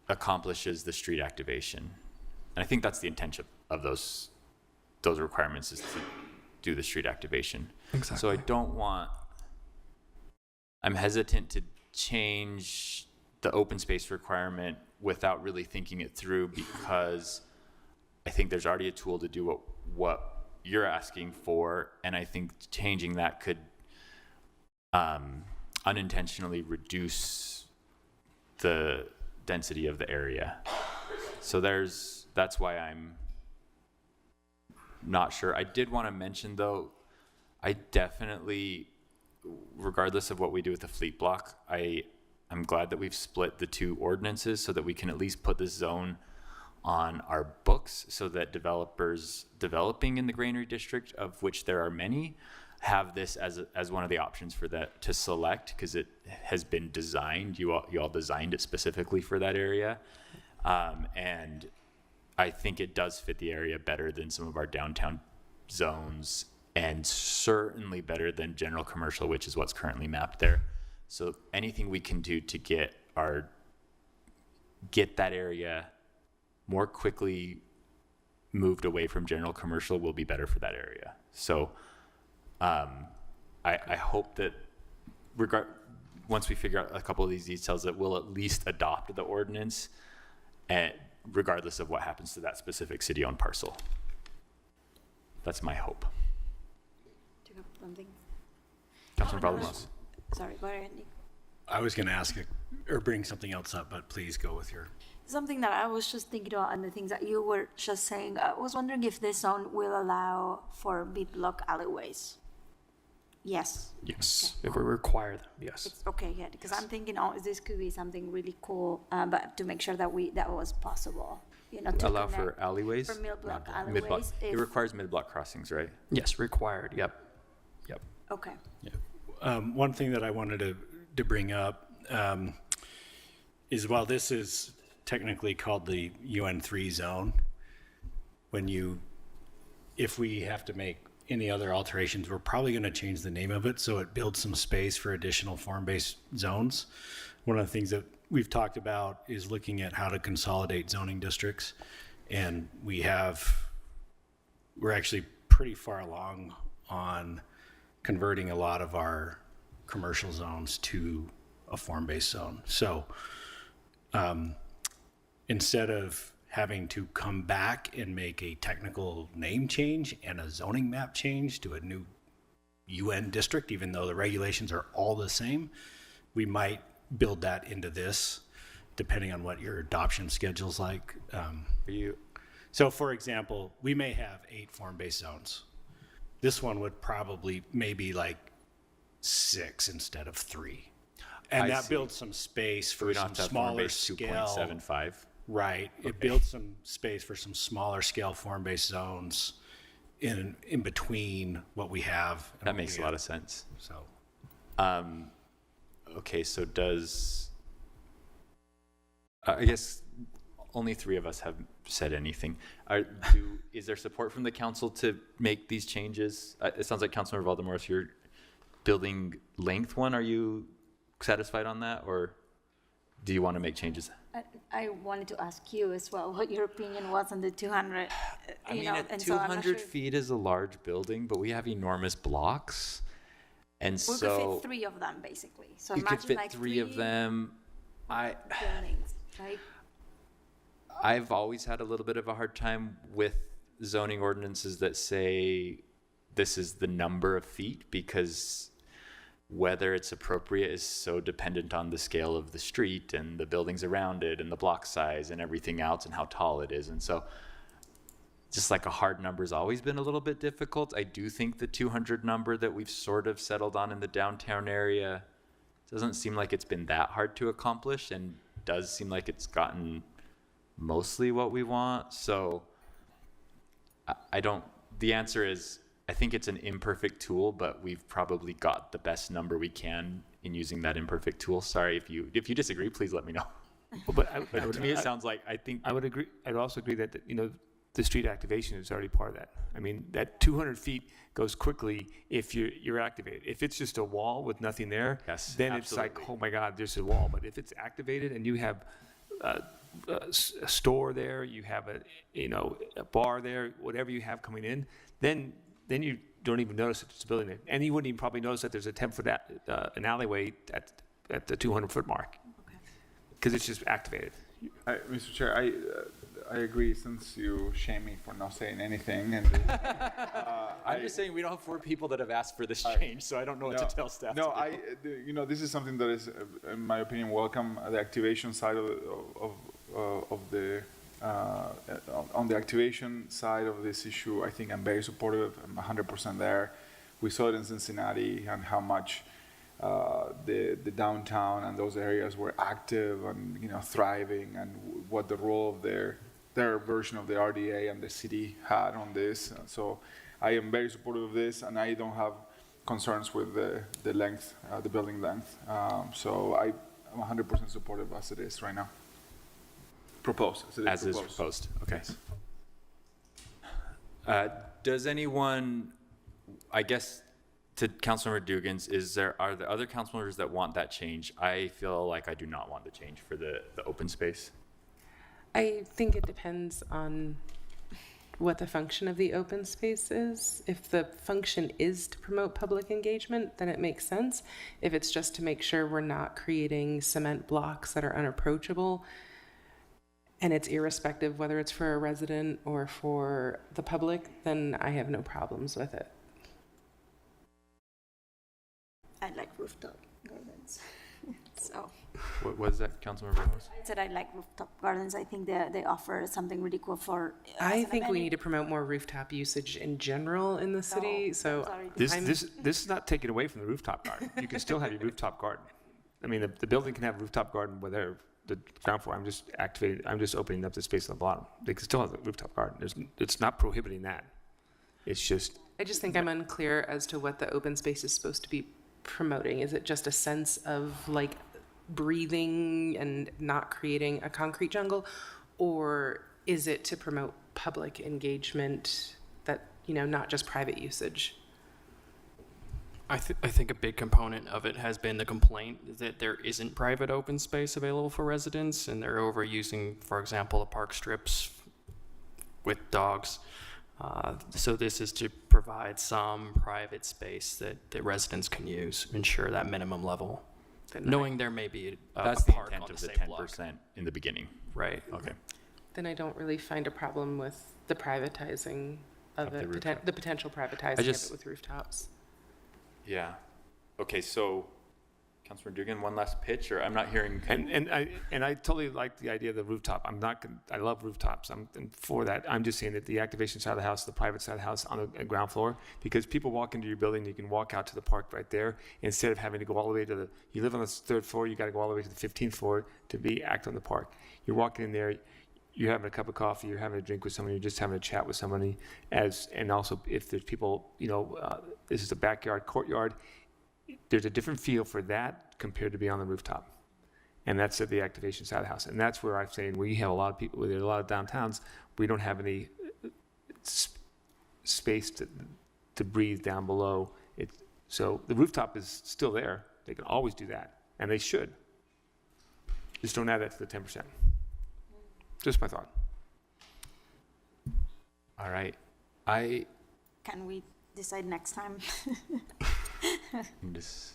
accomplishes the street activation. And I think that's the intention of those requirements, is to do the street activation. Exactly. So I'm hesitant to change the open space requirement without really thinking it through, because I think there's already a tool to do what you're asking for, and I think changing that could unintentionally reduce the density of the area. So that's why I'm not sure. I did want to mention though, I definitely, regardless of what we do with the fleet block, I'm glad that we've split the two ordinances so that we can at least put this zone on our books, so that developers developing in the Granary District, of which there are many, have this as one of the options for that to select, because it has been designed. You all designed it specifically for that area, and I think it does fit the area better than some of our downtown zones, and certainly better than general commercial, which is what's currently mapped there. So anything we can do to get that area more quickly moved away from general commercial will be better for that area. So I hope that once we figure out a couple of these details, that we'll at least adopt the ordinance, regardless of what happens to that specific city-owned parcel. That's my hope. Do you have something? Councilman Problems. Sorry, go ahead, Nick. I was going to ask or bring something else up, but please go with your. Something that I was just thinking about, and the things that you were just saying, I was wondering if this zone will allow for mid-block alleyways. Yes. Yes, if we require them, yes. It's okay, yeah, because I'm thinking, this could be something really cool, but to make sure that was possible, to allow for alleyways. For mid-block alleyways. Mid-block. It requires mid-block crossings, right? Yes, required. Yep. Okay. One thing that I wanted to bring up is, while this is technically called the UN3 zone, if we have to make any other alterations, we're probably going to change the name of it so it builds some space for additional form-based zones. One of the things that we've talked about is looking at how to consolidate zoning districts, and we're actually pretty far along on converting a lot of our commercial zones to a form-based zone. So instead of having to come back and make a technical name change and a zoning map change to a new UN district, even though the regulations are all the same, we might build that into this, depending on what your adoption schedule's like. So for example, we may have 8 form-based zones. This one would probably maybe like 6 instead of 3. And that builds some space for some smaller scale. 2.75. Right. Okay. It builds some space for some smaller scale form-based zones in between what we have. That makes a lot of sense. So, okay. So I guess only 3 of us have said anything. Is there support from the council to make these changes? It sounds like Councilmember Valdemorris, your building length one, are you satisfied on that, or do you want to make changes? I wanted to ask you as well what your opinion was on the 200. I mean, at 200 feet is a large building, but we have enormous blocks. And We so could fit 3 of them, basically. So you could imagine fit like 3 of them. buildings, right? I've always had a little bit of a hard time with zoning ordinances that say this is the number of feet, because whether it's appropriate is so dependent on the scale of the street and the buildings around it and the block size and everything else and how tall it is. And so just like a hard number has always been a little bit difficult. I do think the 200 number that we've sort of settled on in the downtown area doesn't seem like it's been that hard to accomplish, and does seem like it's gotten mostly what we want. So the answer is, I think it's an imperfect tool, but we've probably got the best number we can in using that imperfect tool. Sorry, if you disagree, please let me know. But To me, it sounds like, I would agree. I'd also agree that, the street activation is already part of that. I mean, that 200 feet goes quickly if you're activated. If it's just a wall with nothing there, Yes, then it's like, oh my God, there's a wall. But if it's activated and you have a store there, you have a bar there, whatever you have coming in, then you don't even notice that there's a building there. And you wouldn't even probably notice that there's a 10-foot an alleyway at the 200-foot mark, because it's just activated. Mr. Chair, I agree, since you shame me for not saying anything. And I'm just saying we don't have 4 people that have asked for this change, so I don't know what to tell staff. No, this is something that is, in my opinion, welcome. The activation side on the activation side of this issue, I think I'm very supportive. I'm 100% there. We saw it in Cincinnati and how much the downtown and those areas were active and thriving, and what the role of their version of the RDA and the city had on this. So I am very supportive of this, and I don't have concerns with the length, the building length. So I'm 100% supportive as it is right now. Proposed. As is proposed. Okay. Does anyone, I guess, to Councilmember Dugan's, are there other council members that want that change? I feel like I do not want the change for the open space. I think it depends on what the function of the open space is. If the function is to promote public engagement, then it makes sense. If it's just to make sure we're not creating cement blocks that are unapproachable, and it's irrespective whether it's for a resident or for the public, then I have no problems with it. I like rooftop gardens. So What was that, Councilmember Ramos? I said I like rooftop gardens. I think they offer something really cool for. I think we need to promote more rooftop usage in general in the city. So This is not taken away from the rooftop garden. You can still have your rooftop garden. I mean, the building can have a rooftop garden whether the ground floor. I'm just opening up the space on the bottom. They can still have a rooftop garden. It's not prohibiting that. It's just. I just think I'm unclear as to what the open space is supposed to be promoting. Is it just a sense of like breathing and not creating a concrete jungle, or is it to promote public engagement that, not just private usage? I think a big component of it has been the complaint that there isn't private open space available for residents, and they're overusing, for example, the park strips with dogs. So this is to provide some private space that the residents can use, ensure that minimum level, knowing there may be That's a the park intent on of the the same 10% block. in the beginning. Right. Okay. Then I don't really find a problem with the privatizing of Of the it, rooftop. the potential privatizing of it with rooftops. Yeah. Okay, so Councilmember Dugan, one last pitch, or I'm not hearing. And I totally like the idea of the rooftop. I love rooftops. I'm for that. I'm just saying that the activation side of the house, the private side of the house on the ground floor, because people walk into your building, you can walk out to the park right there instead of having to go all the way to you live on the 3rd floor, you got to go all the way to the 15th floor to act on the park. You're walking in there, you're having a cup of coffee, you're having a drink with someone, you're just having a chat with somebody, and also if there's people, this is a backyard, courtyard, there's a different feel for that compared to be on the rooftop. And that's at the activation side of the house. And that's where I'm saying we have a lot of people, there's a lot of downtowns, we don't have any space to breathe down below. So the rooftop is still there. They can always do that, and they should. Just don't add that to the 10%. Just my thought. All right. Can we decide next time? I'm just,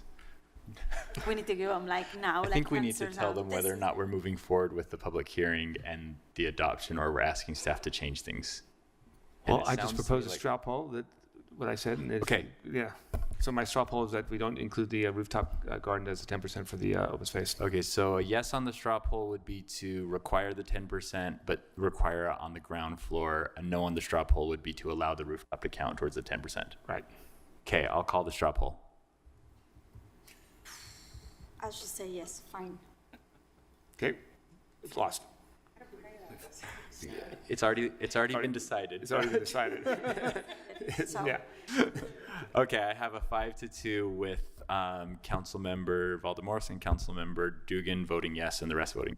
We need to give them like now. I think we need to tell them whether or not we're moving forward with the public hearing and the adoption, or we're asking staff to change things. And Well, it I just sounds to proposed me a like- straw poll, that, what I said. And Okay. Yeah. So my straw poll is that we don't include the rooftop garden as a 10% for the open space. Okay, so a yes on the straw poll would be to require the 10%, but require it on the ground floor. A no on the straw poll would be to allow the rooftop to count towards the 10%. Right. Okay, I'll call the straw poll. I should say yes, fine. Okay. It's lost. It's already been decided. It's already been decided. So- Yeah. Okay, I have a 5-2 with Councilmember Valdemorse and Councilmember Dugan voting yes and the rest voting.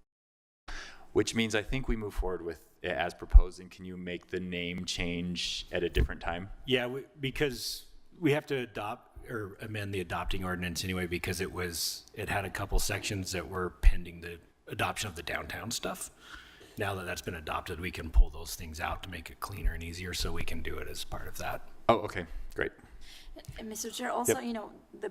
Which means I think we move forward with it as proposed. And can you make the name change at a different time? Yeah, because we have to adopt or amend the adopting ordinance anyway, because it had a couple sections that were pending the adoption of the downtown stuff. Now that that's been adopted, we can pull those things out to make it cleaner and easier, so we can do it as part of that. Oh, okay, great. And Mr. Chair, also, Yep.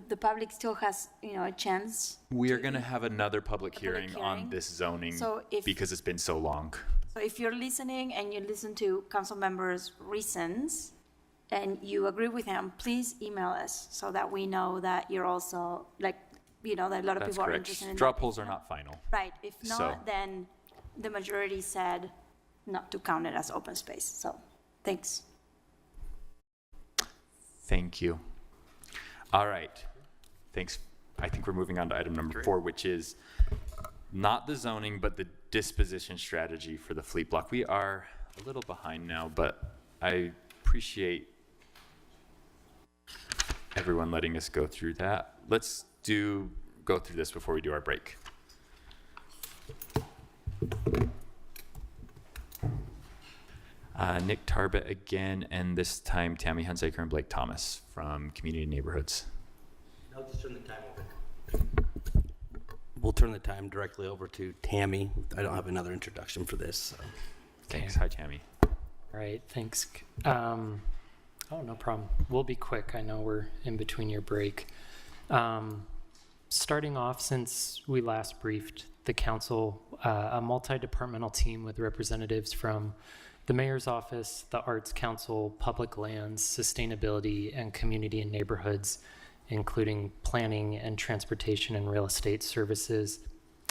The public still has, a chance. We are going to have another public hearing on hearing. this zoning So if- because it's been so long. So if you're listening and you listen to council members' reasons and you agree with them, please email us so that we know that you're also, that a lot of That's people are correct. interested in Straw that. polls are not final. Right, if not, So- then the majority said not to count it as open space, so, thanks. Thank you. All right. Thanks. I think we're moving on to item number 4, which is not the zoning, but the disposition strategy for the fleet block. We are a little behind now, but I appreciate everyone letting us go through that. Let's go through this before we do our break. Nick Tarbett again, and this time Tammy Hunsaker and Blake Thomas from Community Neighborhoods. I'll just turn the time over. We'll turn the time directly over to Tammy. I don't have another introduction for this. So. Thanks. Hi, Tammy. All right, thanks. Oh, no problem. We'll be quick. I know we're in between your break. Starting off, since we last briefed the council, a multi-departmental team with representatives from the Mayor's Office, the Arts Council, Public Lands, Sustainability, and Community and Neighborhoods, including planning and transportation and real estate services,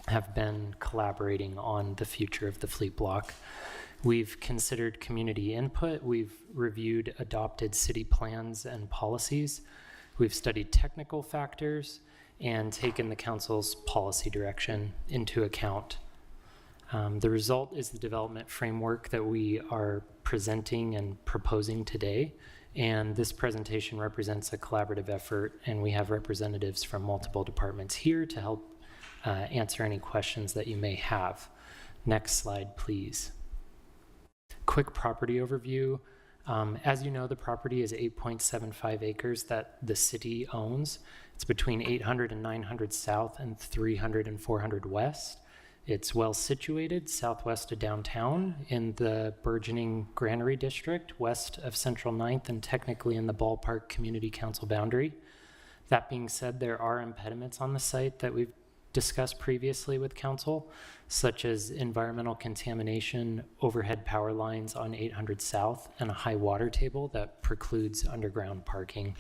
have been collaborating on the future of the fleet block. We've considered community input. We've reviewed adopted city plans and policies. We've studied technical factors and taken the council's policy direction into account. The result is the development framework that we are presenting and proposing today. And this presentation represents a collaborative effort, and we have representatives from multiple departments here to help answer any questions that you may have. Next slide, please. Quick property overview. As you know, the property is 8.75 acres that the city owns. It's between 800 and 900 south and 300 and 400 west. It's well situated southwest of downtown in the burgeoning Granary District, west of Central 9th, and technically in the Ballpark Community Council boundary. That being said, there are impediments on the site that we've discussed previously with council, such as environmental contamination, overhead power lines on 800 South, and a high water table that precludes underground parking.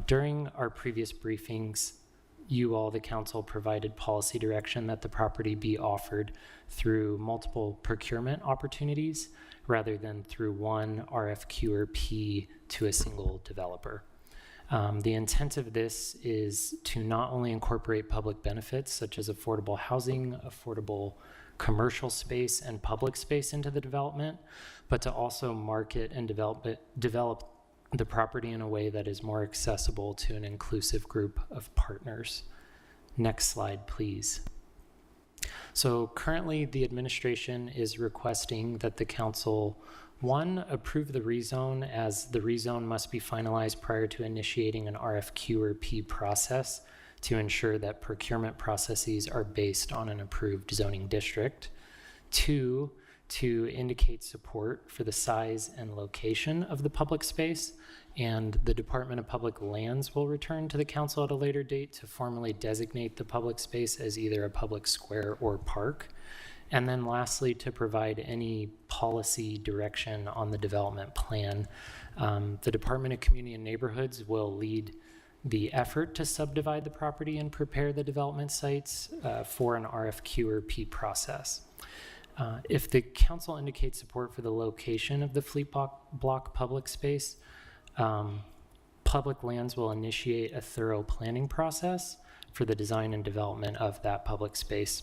During our previous briefings, you all, the council, provided policy direction that the property be offered through multiple procurement opportunities rather than through one RFQ or P to a single developer. The intent of this is to not only incorporate public benefits such as affordable housing, affordable commercial space, and public space into the development, but to also market and develop the property in a way that is more accessible to an inclusive group of partners. Next slide, please. So currently the administration is requesting that the council, 1, approve the rezone, as the rezone must be finalized prior to initiating an RFQ or P process to ensure that procurement processes are based on an approved zoning district. 2, to indicate support for the size and location of the public space, and the Department of Public Lands will return to the council at a later date to formally designate the public space as either a public square or park. And then lastly, to provide any policy direction on the development plan. The Department of Community and Neighborhoods will lead the effort to subdivide the property and prepare the development sites for an RFQ or P process. If the council indicates support for the location of the fleet block public space, Public Lands will initiate a thorough planning process for the design and development of that public space.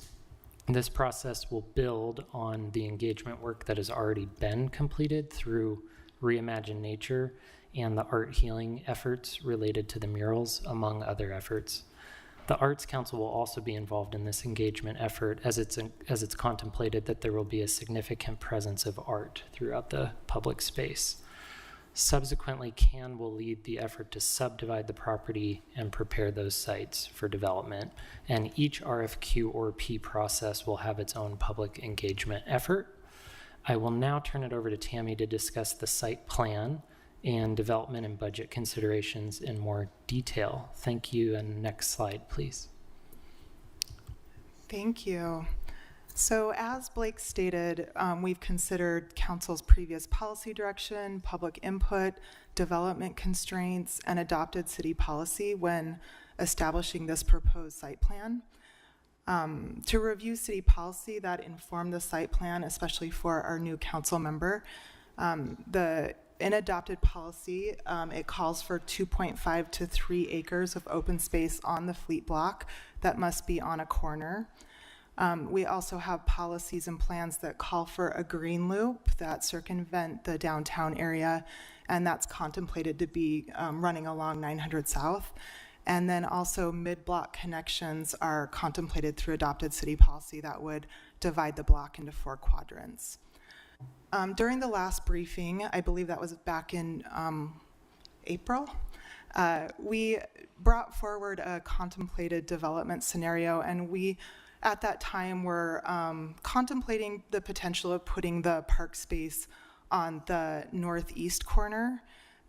This process will build on the engagement work that has already been completed through Reimagine Nature and the art healing efforts related to the murals, among other efforts. The Arts Council will also be involved in this engagement effort as it's contemplated that there will be a significant presence of art throughout the public space. Subsequently, CAN will lead the effort to subdivide the property and prepare those sites for development. And each RFQ or P process will have its own public engagement effort. I will now turn it over to Tammy to discuss the site plan and development and budget considerations in more detail. Thank you, and next slide, please. Thank you. So as Blake stated, we've considered council's previous policy direction, public input, development constraints, and adopted city policy when establishing this proposed site plan. To review city policy that informed the site plan, especially for our new council member, in adopted policy, it calls for 2.5 to 3 acres of open space on the fleet block that must be on a corner. We also have policies and plans that call for a green loop that circumvent the downtown area, and that's contemplated to be running along 900 South. And then also mid-block connections are contemplated through adopted city policy that would divide the block into 4 quadrants. During the last briefing, I believe that was back in April, we brought forward a contemplated development scenario, and we at that time were contemplating the potential of putting the park space on the northeast corner.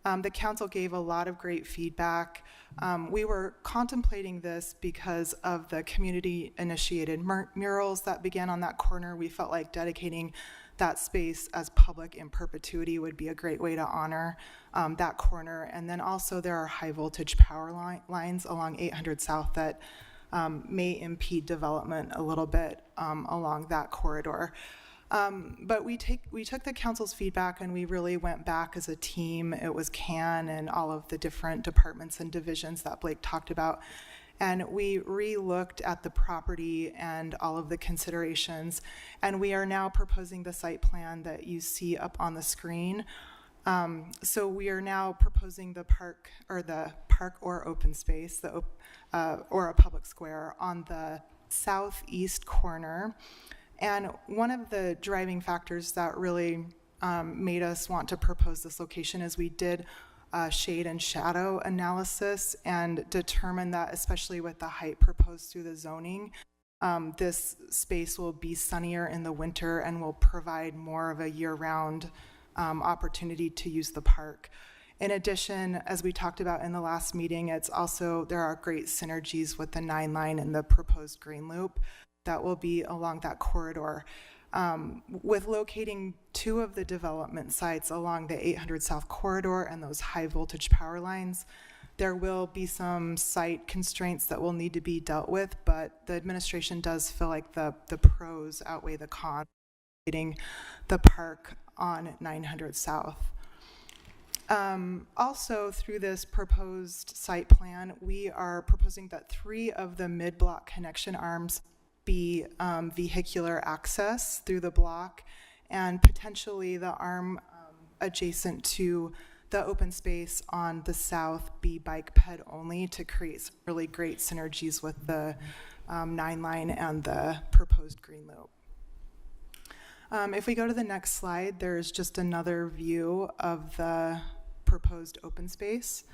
The council gave a lot of great feedback. We were contemplating this because of the community-initiated murals that began on that corner. We felt like dedicating that space as public in perpetuity would be a great way to honor that corner. And then also there are high-voltage power lines along 800 South that may impede development a little bit along that corridor. But we took the council's feedback and we really went back as a team. It was CAN and all of the different departments and divisions that Blake talked about. And we re-looked at the property and all of the considerations. And we are now proposing the site plan that you see up on the screen. So we are now proposing the park or open space, or a public square on the southeast corner. And one of the driving factors that really made us want to propose this location is we did shade and shadow analysis and determined that, especially with the height proposed through the zoning, this space will be sunnier in the winter and will provide more of a year-round opportunity to use the park. In addition, as we talked about in the last meeting, there are great synergies with the 9 line and the proposed green loop that will be along that corridor. With locating 2 of the development sites along the 800 South corridor and those high voltage power lines, there will be some site constraints that will need to be dealt with, but the administration does feel like the pros outweigh the cons of getting the park on 900 South. Also, through this proposed site plan, we are proposing that 3 of the mid-block connection arms be vehicular access through the block, and potentially the arm adjacent to the open space on the south be bike ped only to create some really great synergies with the 9 line and the proposed green loop. If we go to the next slide, there's just another view of the proposed open space.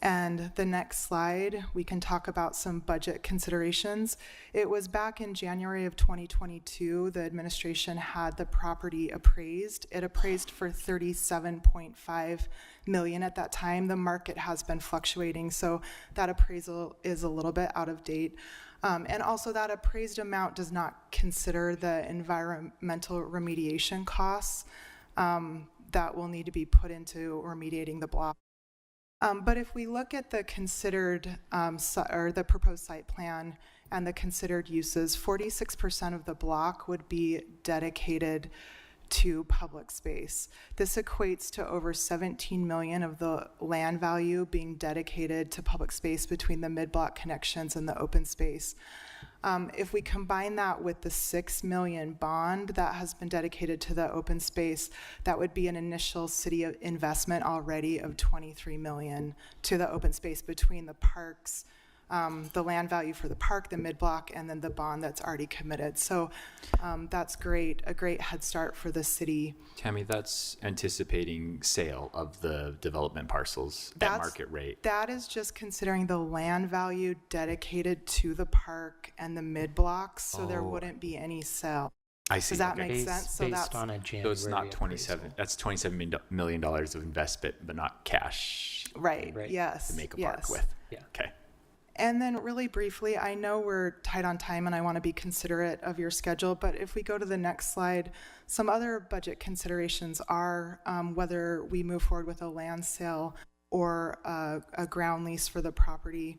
And the next slide, we can talk about some budget considerations. It was back in January of 2022, the administration had the property appraised. It appraised for $37.5 million at that time. The market has been fluctuating, so that appraisal is a little bit out of date. And also that appraised amount does not consider the environmental remediation costs that will need to be put into remediating the block. But if we look at the considered, or the proposed site plan and the considered uses, 46% of the block would be dedicated to public space. This equates to over 17 million of the land value being dedicated to public space between the mid-block connections and the open space. If we combine that with the 6 million bond that has been dedicated to the open space, that would be an initial city investment already of 23 million to the open space between the parks, the land value for the park, the mid-block, and then the bond that's already committed. So that's great, a great head start for the city. Tammy, that's anticipating sale of the development parcels at market rate. That is just considering the land value dedicated to the park and the mid-blocks, so there wouldn't be any sale. I see. Does that make sense? So based on a January So it's not 27. That's $27 million of investment, but not cash. Right. Yes. To make a park with. Yeah. Okay. And then really briefly, I know we're tight on time and I want to be considerate of your schedule, but if we go to the next slide, some other budget considerations are whether we move forward with a land sale or a ground lease for the property.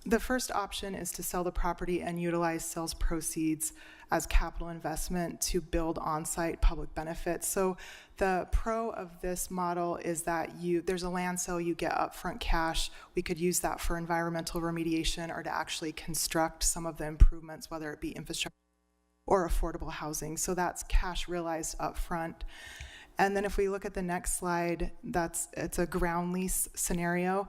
The first option is to sell the property and utilize sales proceeds as capital investment to build on-site public benefits. So the pro of this model is that there's a land sale, you get upfront cash. We could use that for environmental remediation or to actually construct some of the improvements, whether it be infrastructure or affordable housing. So that's cash realized upfront. And then if we look at the next slide, it's a ground lease scenario.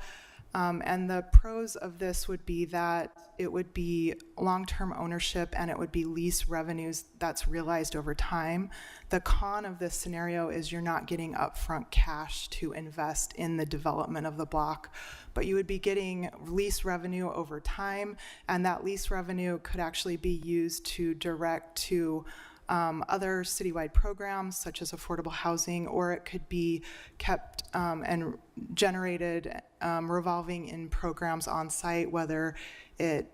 And the pros of this would be that it would be long-term ownership and it would be lease revenues that's realized over time. The con of this scenario is you're not getting upfront cash to invest in the development of the block, but you would be getting lease revenue over time, and that lease revenue could actually be used to direct to other citywide programs such as affordable housing, or it could be kept and generated revolving in programs on site, whether it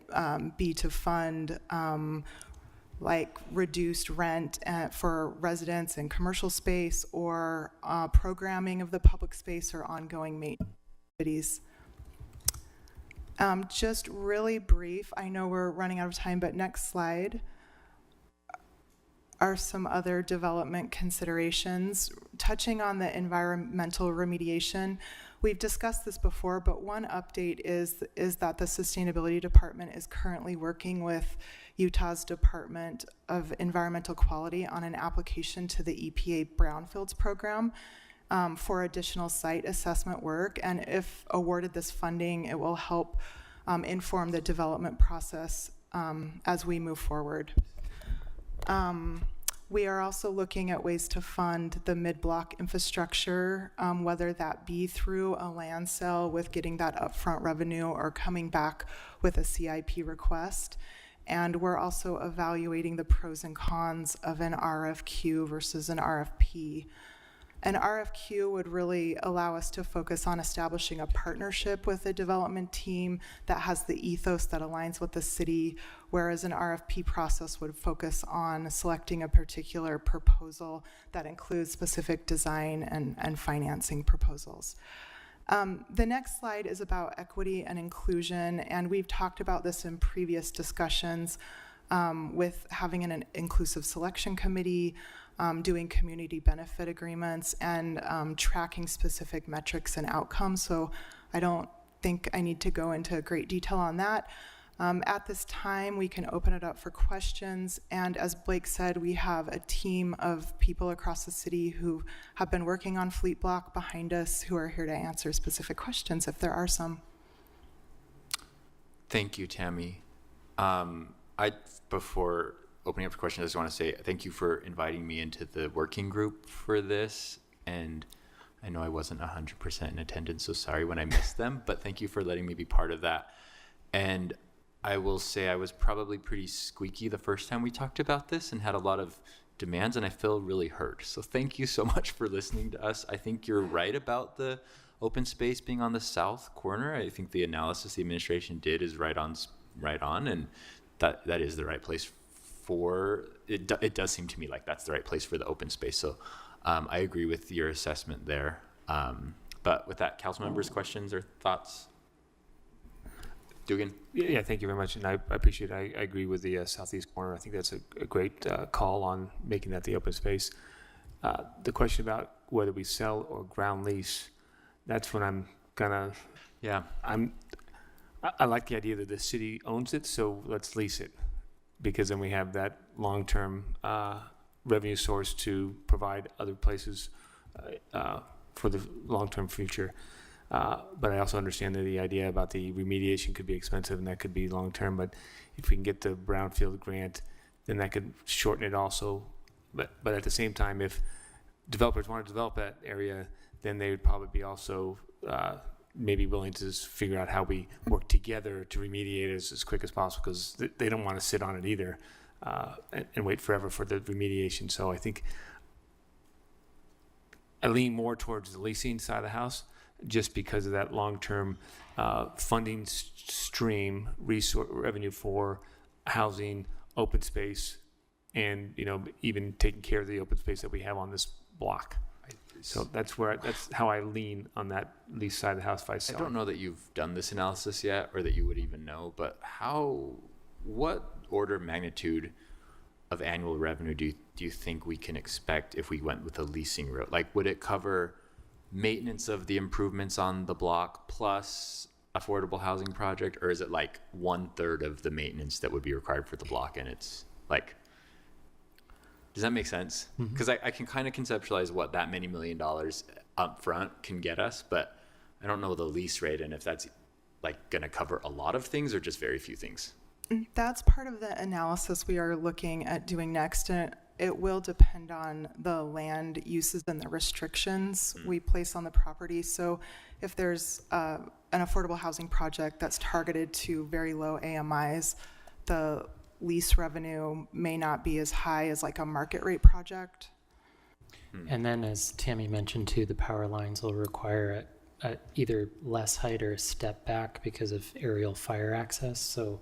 be to fund like reduced rent for residents and commercial space, or programming of the public space or ongoing maintenance activities. Just really brief, I know we're running out of time, but next slide are some other development considerations. Touching on the environmental remediation, we've discussed this before, but one update is that the Sustainability Department is currently working with Utah's Department of Environmental Quality on an application to the EPA Brownfields program for additional site assessment work. And if awarded this funding, it will help inform the development process as we move forward. We are also looking at ways to fund the mid-block infrastructure, whether that be through a land sale with getting that upfront revenue or coming back with a CIP request. And we're also evaluating the pros and cons of an RFQ versus an RFP. An RFQ would really allow us to focus on establishing a partnership with a development team that has the ethos that aligns with the city, whereas an RFP process would focus on selecting a particular proposal that includes specific design and financing proposals. The next slide is about equity and inclusion, and we've talked about this in previous discussions with having an inclusive selection committee, doing community benefit agreements, and tracking specific metrics and outcomes. So I don't think I need to go into great detail on that. At this time, we can open it up for questions. And as Blake said, we have a team of people across the city who have been working on Fleet Block behind us who are here to answer specific questions if there are some. Thank you, Tammy. Before opening up for questions, I just want to say thank you for inviting me into the working group for this. And I know I wasn't 100% in attendance, so sorry when I missed them, but thank you for letting me be part of that. And I will say I was probably pretty squeaky the first time we talked about this and had a lot of demands, and I feel really heard. So thank you so much for listening to us. I think you're right about the open space being on the south corner. I think the analysis the administration did is right on, and that is the right place for it. It does seem to me like that's the right place for the open space. So I agree with your assessment there. But with that, council members, questions or thoughts? Dugan? Yeah, thank you very much. And I appreciate it. I agree with the southeast corner. I think that's a great call on making that the open space. The question about whether we sell or ground lease, that's when I'm gonna, I like the idea that the city owns it, so let's lease it, because then we have that long-term revenue source to provide other places for the long-term future. But I also understand that the idea about the remediation could be expensive and that could be long-term, but if we can get the brownfield grant, then that could shorten it also. But at the same time, if developers want to develop that area, then they would probably be also maybe willing to figure out how we work together to remediate it as quick as possible, because they don't want to sit on it either and wait forever for the remediation. So I think I lean more towards the leasing side of the house, just because of that long-term funding stream, revenue for housing, open space, and even taking care of the open space that we have on this block. So that's how I lean on that lease side of the house. I don't know that you've done this analysis yet, or that you would even know, but what order of magnitude of annual revenue do you think we can expect if we went with a leasing route? Like, would it cover maintenance of the improvements on the block plus affordable housing project, or is it like 1/3 of the maintenance that would be required for the block? And it's like, does that make sense? Because I can kind of conceptualize what that many $1 million up front can get us, but I don't know the lease rate and if that's like going to cover a lot of things or just very few things. That's part of the analysis we are looking at doing next, and it will depend on the land uses and the restrictions we place on the property. So if there's an affordable housing project that's targeted to very low AMIs, the lease revenue may not be as high as like a market rate project. And then, as Tammy mentioned too, the power lines will require either less height or a step back because of aerial fire access. So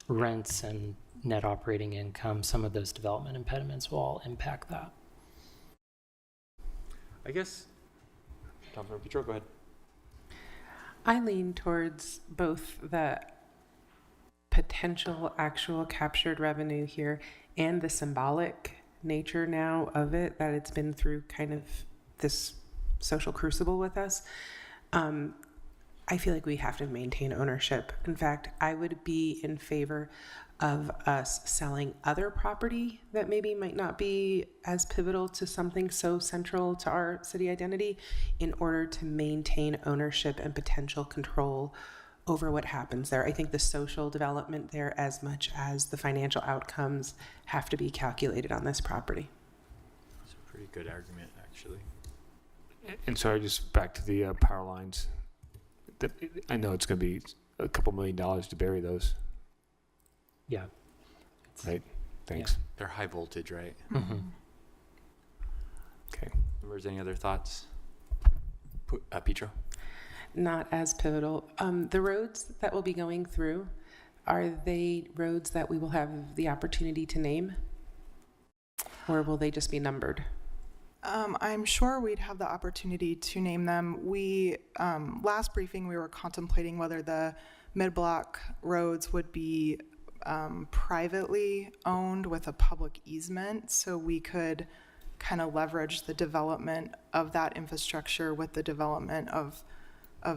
rents and net operating income, some of those development impediments will all impact that. I guess, Councilmember Petro, go ahead. I lean towards both the potential actual captured revenue here and the symbolic nature now of it, that it's been through kind of this social crucible with us. I feel like we have to maintain ownership. In fact, I would be in favor of us selling other property that maybe might not be as pivotal to something so central to our city identity in order to maintain ownership and potential control over what happens there. I think the social development there, as much as the financial outcomes, have to be calculated on this property. That's a pretty good argument, actually. And sorry, just back to the power lines. I know it's going to be a couple $1 million to bury those. Yeah. Right. Thanks. Yeah. They're high voltage, right? Mm-hmm. Okay. Members, any other thoughts? Petro? Not as pivotal. The roads that will be going through, are they roads that we will have the opportunity to name? Or will they just be numbered? I'm sure we'd have the opportunity to name them. Last briefing, we were contemplating whether the mid-block roads would be privately owned with a public easement, so we could kind of leverage the development of that infrastructure with the development of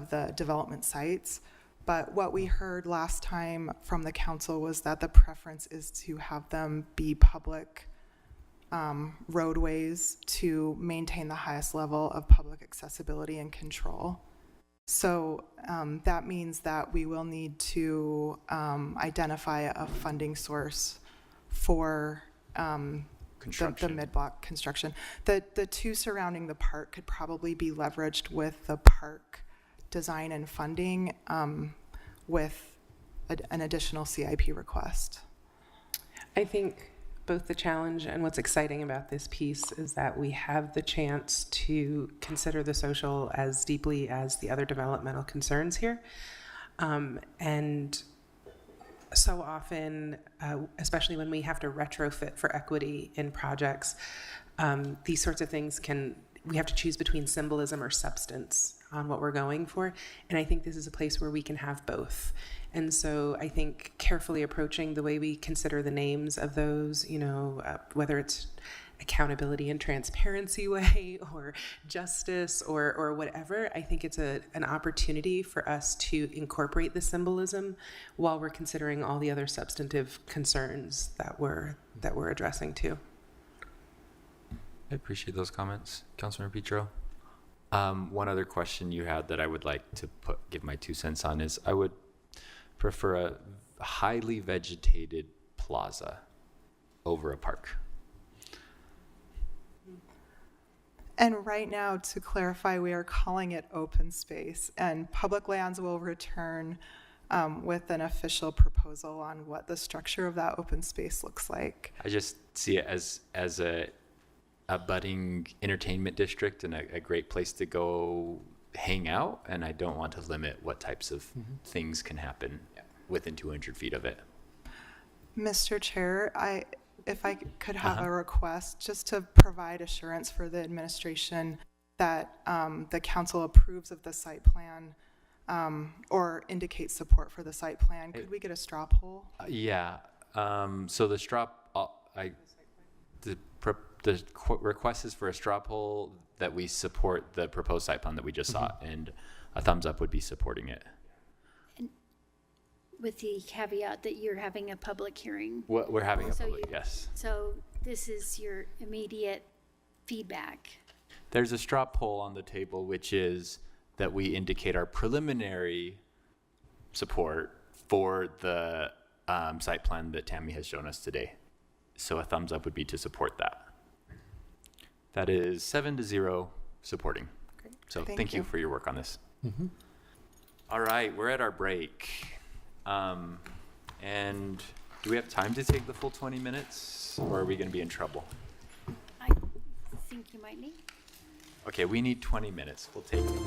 the development sites. But what we heard last time from the council was that the preference is to have them be public roadways to maintain the highest level of public accessibility and control. So that means that we will need to identify a funding source for construction. mid-block construction. The two surrounding the park could probably be leveraged with the park design and funding with an additional CIP request. I think both the challenge and what's exciting about this piece is that we have the chance to consider the social as deeply as the other developmental concerns here. And so often, especially when we have to retrofit for equity in projects, these sorts of things we have to choose between symbolism or substance on what we're going for. And I think this is a place where we can have both. And so I think carefully approaching the way we consider the names of those, whether it's accountability and transparency way or justice or whatever, I think it's an opportunity for us to incorporate the symbolism while we're considering all the other substantive concerns that we're addressing too. I appreciate those comments, Councilmember Petro. One other question you had that I would like to give my 2 cents on is I would prefer a highly vegetated plaza over a park. And right now, to clarify, we are calling it open space, and Public Lands will return with an official proposal on what the structure of that open space looks like. I just see it as a budding entertainment district and a great place to go hang out, and I don't want to limit what types of things can happen within 200 feet of it. Mr. Chair, if I could have a request just to provide assurance for the administration that the council approves of the site plan or indicates support for the site plan. Could we get a straw poll? Yeah. So the straw, the request is for a straw poll that we support the proposed site plan that we just saw, and a thumbs up would be supporting it. And with the caveat that you're having a public hearing. We're having a public, yes. So this is your immediate feedback. There's a straw poll on the table, which is that we indicate our preliminary support for the site plan that Tammy has shown us today. So a thumbs up would be to support that. That is 7-0 supporting. Great. So thank you for your work on this. All right, we're at our break. And do we have time to take the full 20 minutes, or are we going to be in trouble? I think you might need. Okay, we need 20 minutes. We'll take it.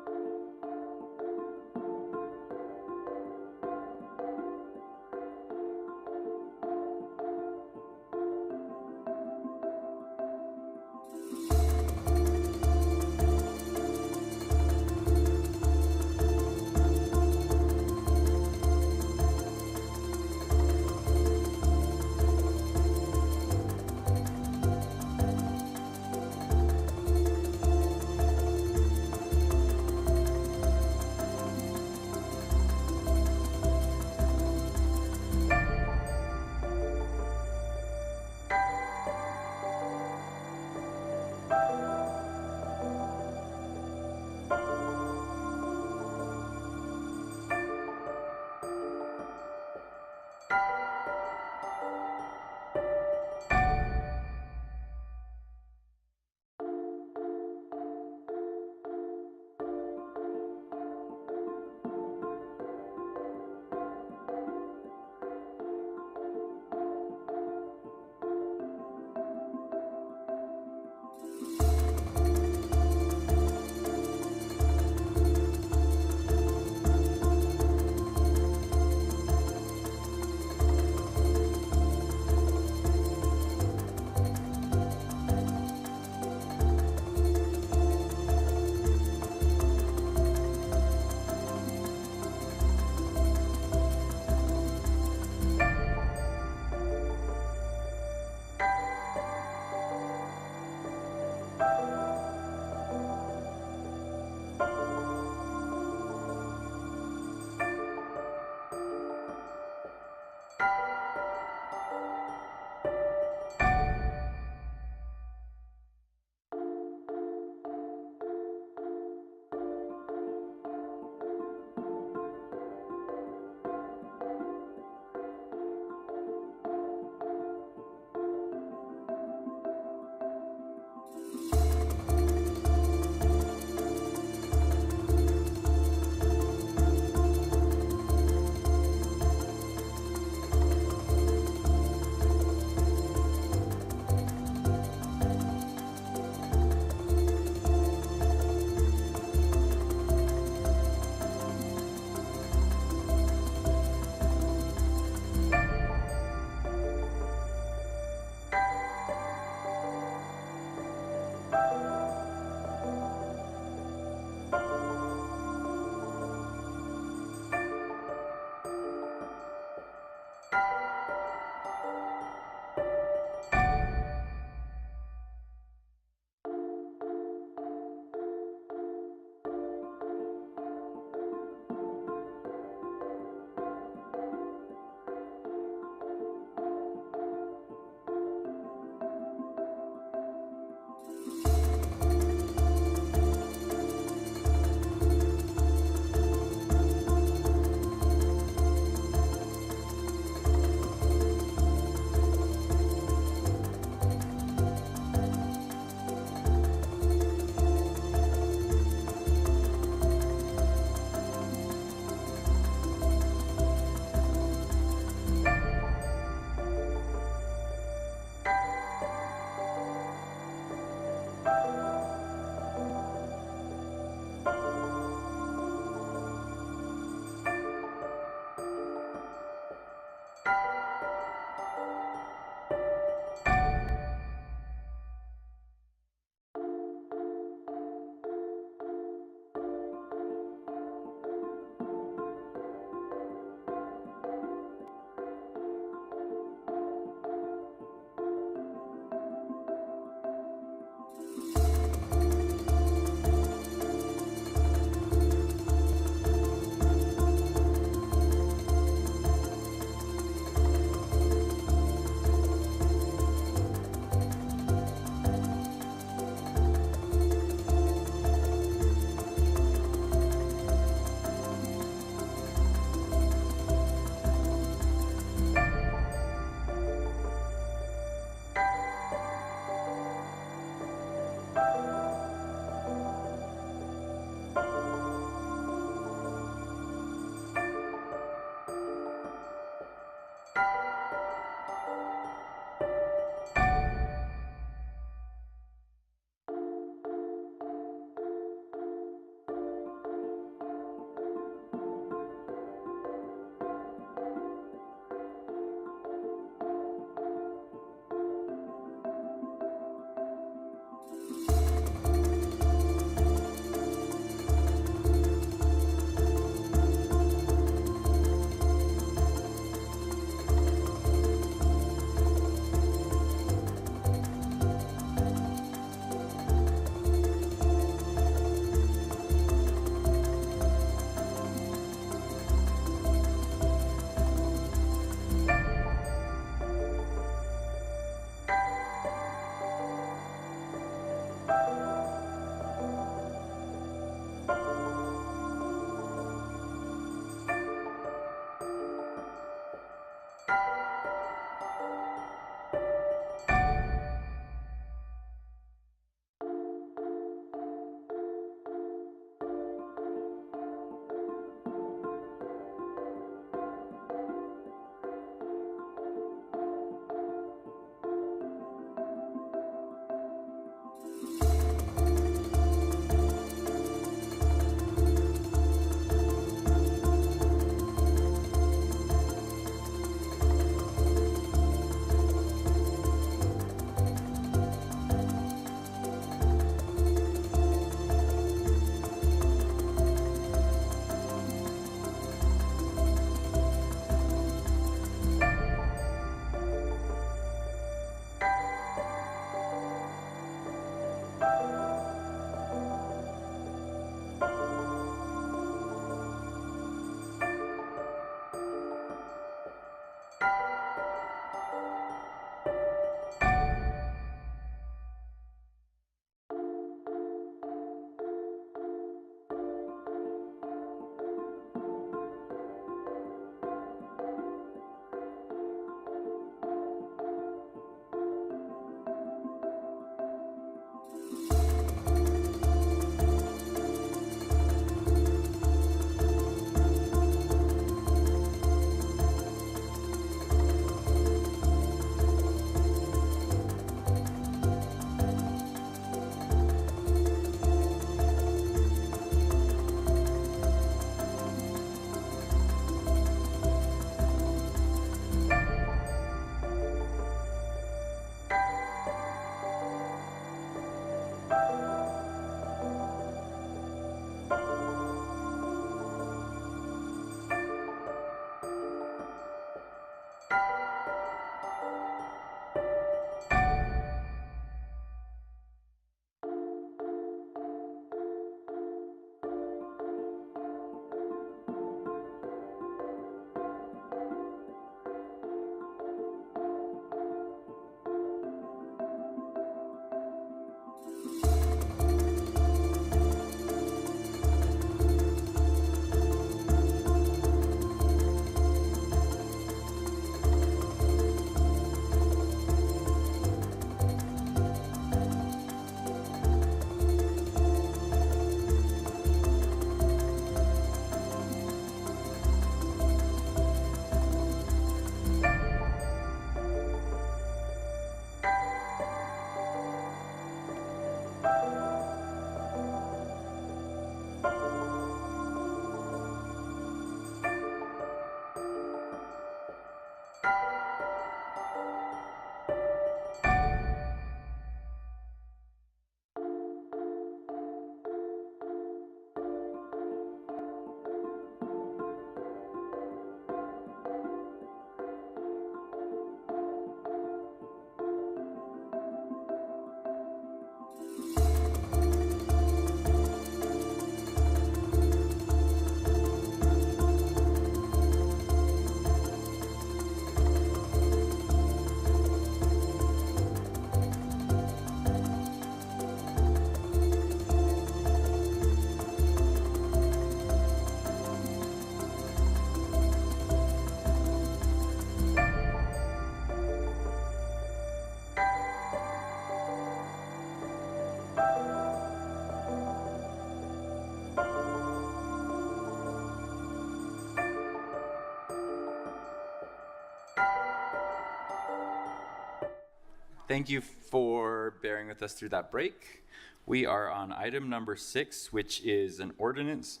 Thank you for bearing with us through that break. We are on item number 6, which is an ordinance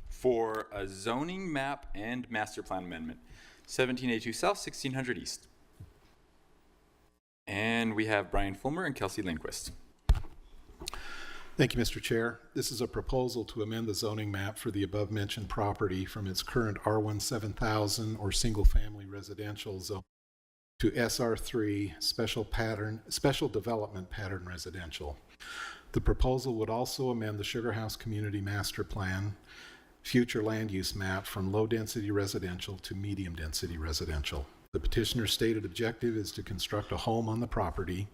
for a zoning map and master plan amendment. 1782 South, 1600 East. And we have Brian Fulmer and Kelsey Lindquist. Thank you, Mr. Chair. This is a proposal to amend the zoning map for the above-mentioned property from its current R1 7000 or single-family residential zone to SR3 special development pattern residential. The proposal would also amend the Sugar House Community Master Plan future land use map from low-density residential to medium-density residential. The petitioner's stated objective is to construct a home on the property.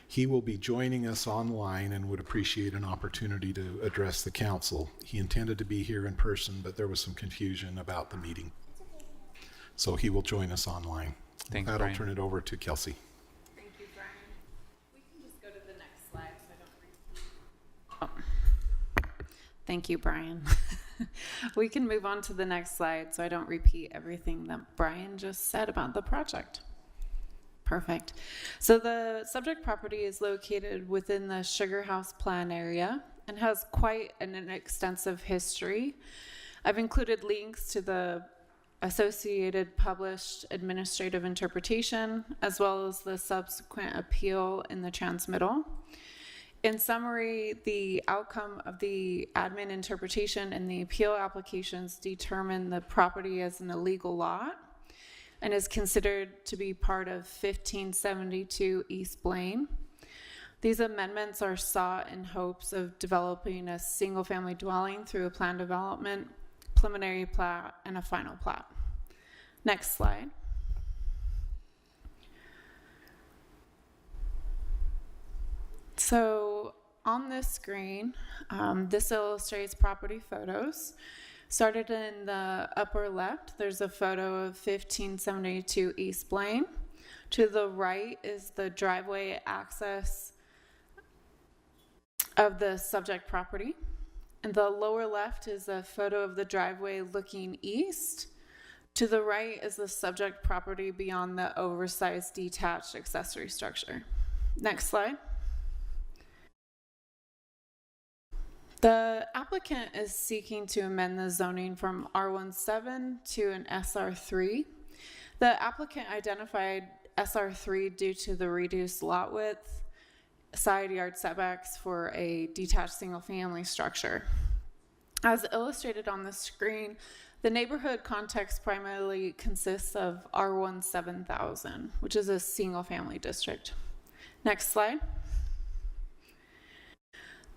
He will be joining us online and would appreciate an opportunity to address the council. He intended to be here in person, but there was some confusion about the meeting. So he will join us online. Thanks, With that, Brian. I'll turn it over to Kelsey. Thank you, Brian. We can just go to the next slide so I don't repeat. Thank you, Brian. We can move on to the next slide so I don't repeat everything that Brian just said about the project. Perfect. So the subject property is located within the Sugar House Plan area and has quite an extensive history. I've included links to the associated published administrative interpretation as well as the subsequent appeal in the transmittal. In summary, the outcome of the admin interpretation and the appeal applications determine the property as an illegal lot and is considered to be part of 1572 East Blaine. These amendments are sought in hopes of developing a single-family dwelling through a plan development, preliminary plat, and a final plat. Next slide. So on this screen, this illustrates property photos. Started in the upper left, there's a photo of 1572 East Blaine. To the right is the driveway access of the subject property. And the lower left is a photo of the driveway looking east. To the right is the subject property beyond the oversized detached accessory structure. Next slide. The applicant is seeking to amend the zoning from R17 to an SR3. The applicant identified SR3 due to the reduced lot width, side yard setbacks for a detached single-family structure. As illustrated on the screen, the neighborhood context primarily consists of R1 7000, which is a single-family district. Next slide.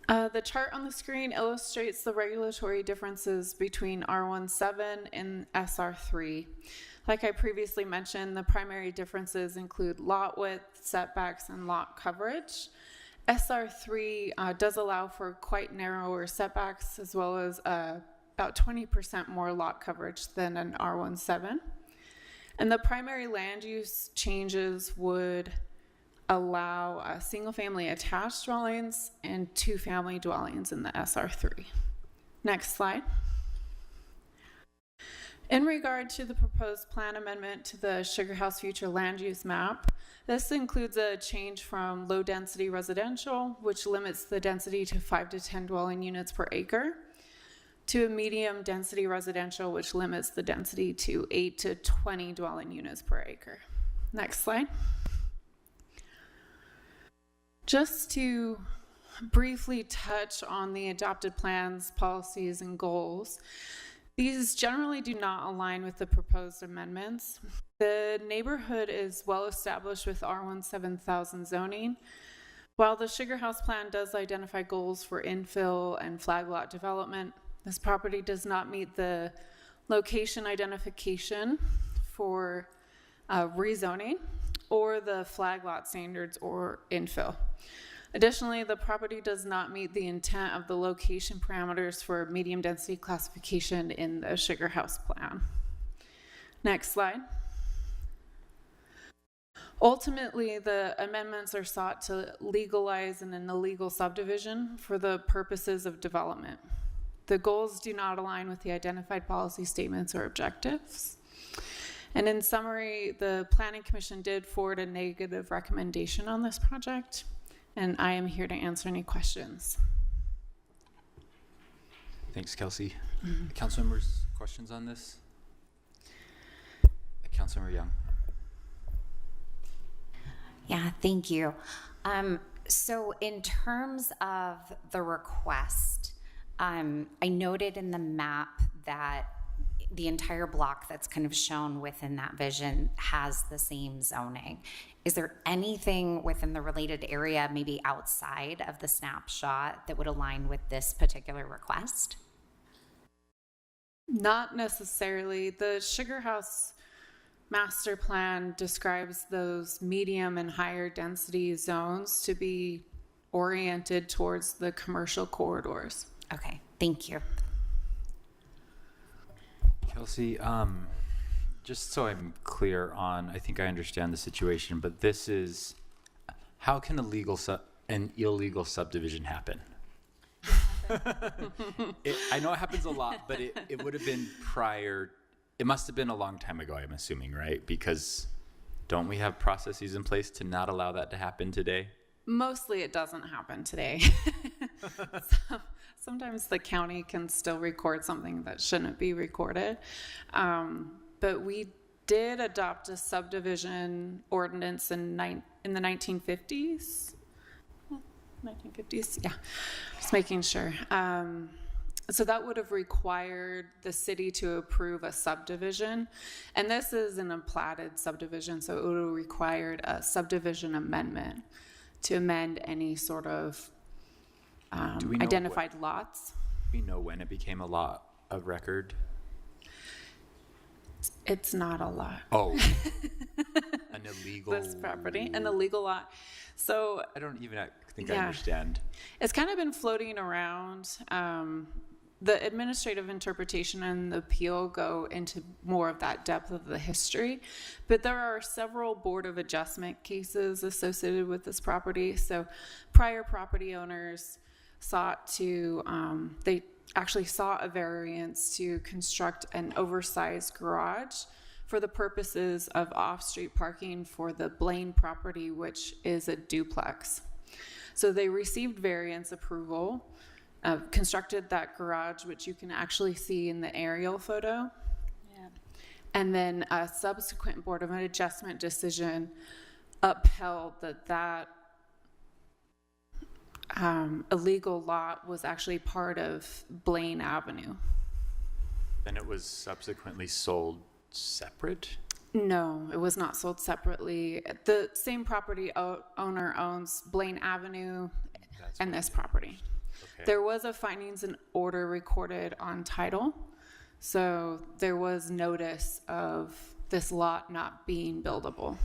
The chart on the screen illustrates the regulatory differences between R17 and SR3. Like I previously mentioned, the primary differences include lot width, setbacks, and lot coverage. SR3 does allow for quite narrower setbacks as well as about 20% more lot coverage than an R17. And the primary land use changes would allow single-family attached dwellings and two-family dwellings in the SR3. Next slide. In regard to the proposed plan amendment to the Sugar House future land use map, this includes a change from low-density residential, which limits the density to 5 to 10 dwelling units per acre, to a medium-density residential, which limits the density to 8 to 20 dwelling units per acre. Next slide. Just to briefly touch on the adopted plans, policies, and goals, these generally do not align with the proposed amendments. The neighborhood is well established with R1 7000 zoning. While the Sugar House plan does identify goals for infill and flag lot development, this property does not meet the location identification for rezoning or the flag lot standards or infill. Additionally, the property does not meet the intent of the location parameters for medium density classification in the Sugar House plan. Next slide. Ultimately, the amendments are sought to legalize an illegal subdivision for the purposes of development. The goals do not align with the identified policy statements or objectives. And in summary, the Planning Commission did forward a negative recommendation on this project, and I am here to answer any questions. Thanks, Kelsey. Council members, questions on this? Councilmember Young. Yeah, thank you. So in terms of the request, I noted in the map that the entire block that's kind of shown within that vision has the same zoning. Is there anything within the related area, maybe outside of the snapshot, that would align with this particular request? Not necessarily. The Sugar House master plan describes those medium and higher density zones to be oriented towards the commercial corridors. Okay, thank you. Kelsey, just so I'm clear on, I think I understand the situation, but this is, how can an illegal subdivision happen? I know it happens a lot, but it would have been prior. It must have been a long time ago, I'm assuming, right? Because don't we have processes in place to not allow that to happen today? Mostly it doesn't happen today. Sometimes the county can still record something that shouldn't be recorded. But we did adopt a subdivision ordinance in the 1950s. 1950s, yeah, just making sure. So that would have required the city to approve a subdivision. And this is an platted subdivision, so it would have required a subdivision amendment to amend any sort of identified lots. Do we know when it became a lot of record? It's not a lot. Oh, an illegal. This property, an illegal lot. So I don't even think I understand. It's kind of been floating around. The administrative interpretation and the appeal go into more of that depth of the history, but there are several Board of Adjustment cases associated with this property. So prior property owners they actually sought a variance to construct an oversized garage for the purposes of off-street parking for the Blaine property, which is a duplex. So they received variance approval, constructed that garage, which you can actually see in the aerial photo. Yeah. And then a subsequent Board of Adjustment decision upheld that illegal lot was actually part of Blaine Avenue. Then it was subsequently sold separate? No, it was not sold separately. The same property owner owns Blaine Avenue and this property. Okay. There was a findings and order recorded on title, so there was notice of this lot not being buildable.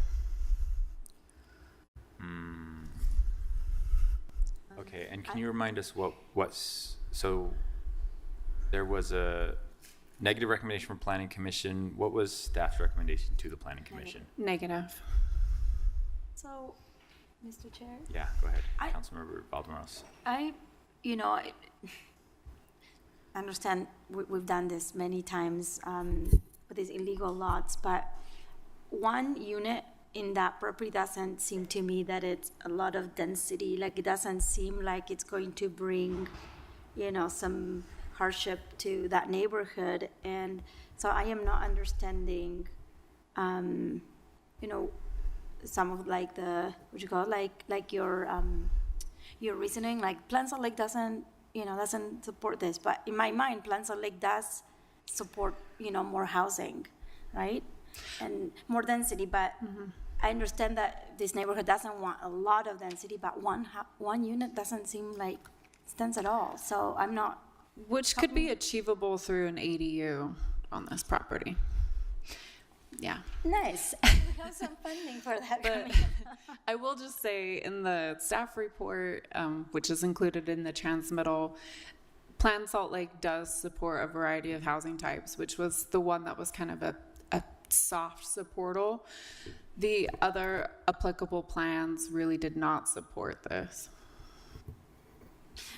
Okay, and can you remind us so there was a negative recommendation from Planning Commission. What was staff's recommendation to the Planning Commission? Negative. So, Mr. Chair? Yeah, go ahead, Councilmember Valdemoros. I understand we've done this many times with these illegal lots, but one unit in that property doesn't seem to me that it's a lot of density. Like, it doesn't seem like it's going to bring, some hardship to that neighborhood. And so I am not understanding, some of like the, your reasoning. Like, Plan Salt Lake doesn't support this, but in my mind, Plan Salt Lake does support, more housing, right? And more density, but I understand that this neighborhood doesn't want a lot of density, but one unit doesn't seem like stands at all. So I'm not. Which could be achievable through an ADU on this property. Yeah. Nice. We have some funding for that. But I will just say, in the staff report, which is included in the transmittal, Plan Salt Lake does support a variety of housing types, which was the one that was kind of a soft supportal. The other applicable plans really did not support this.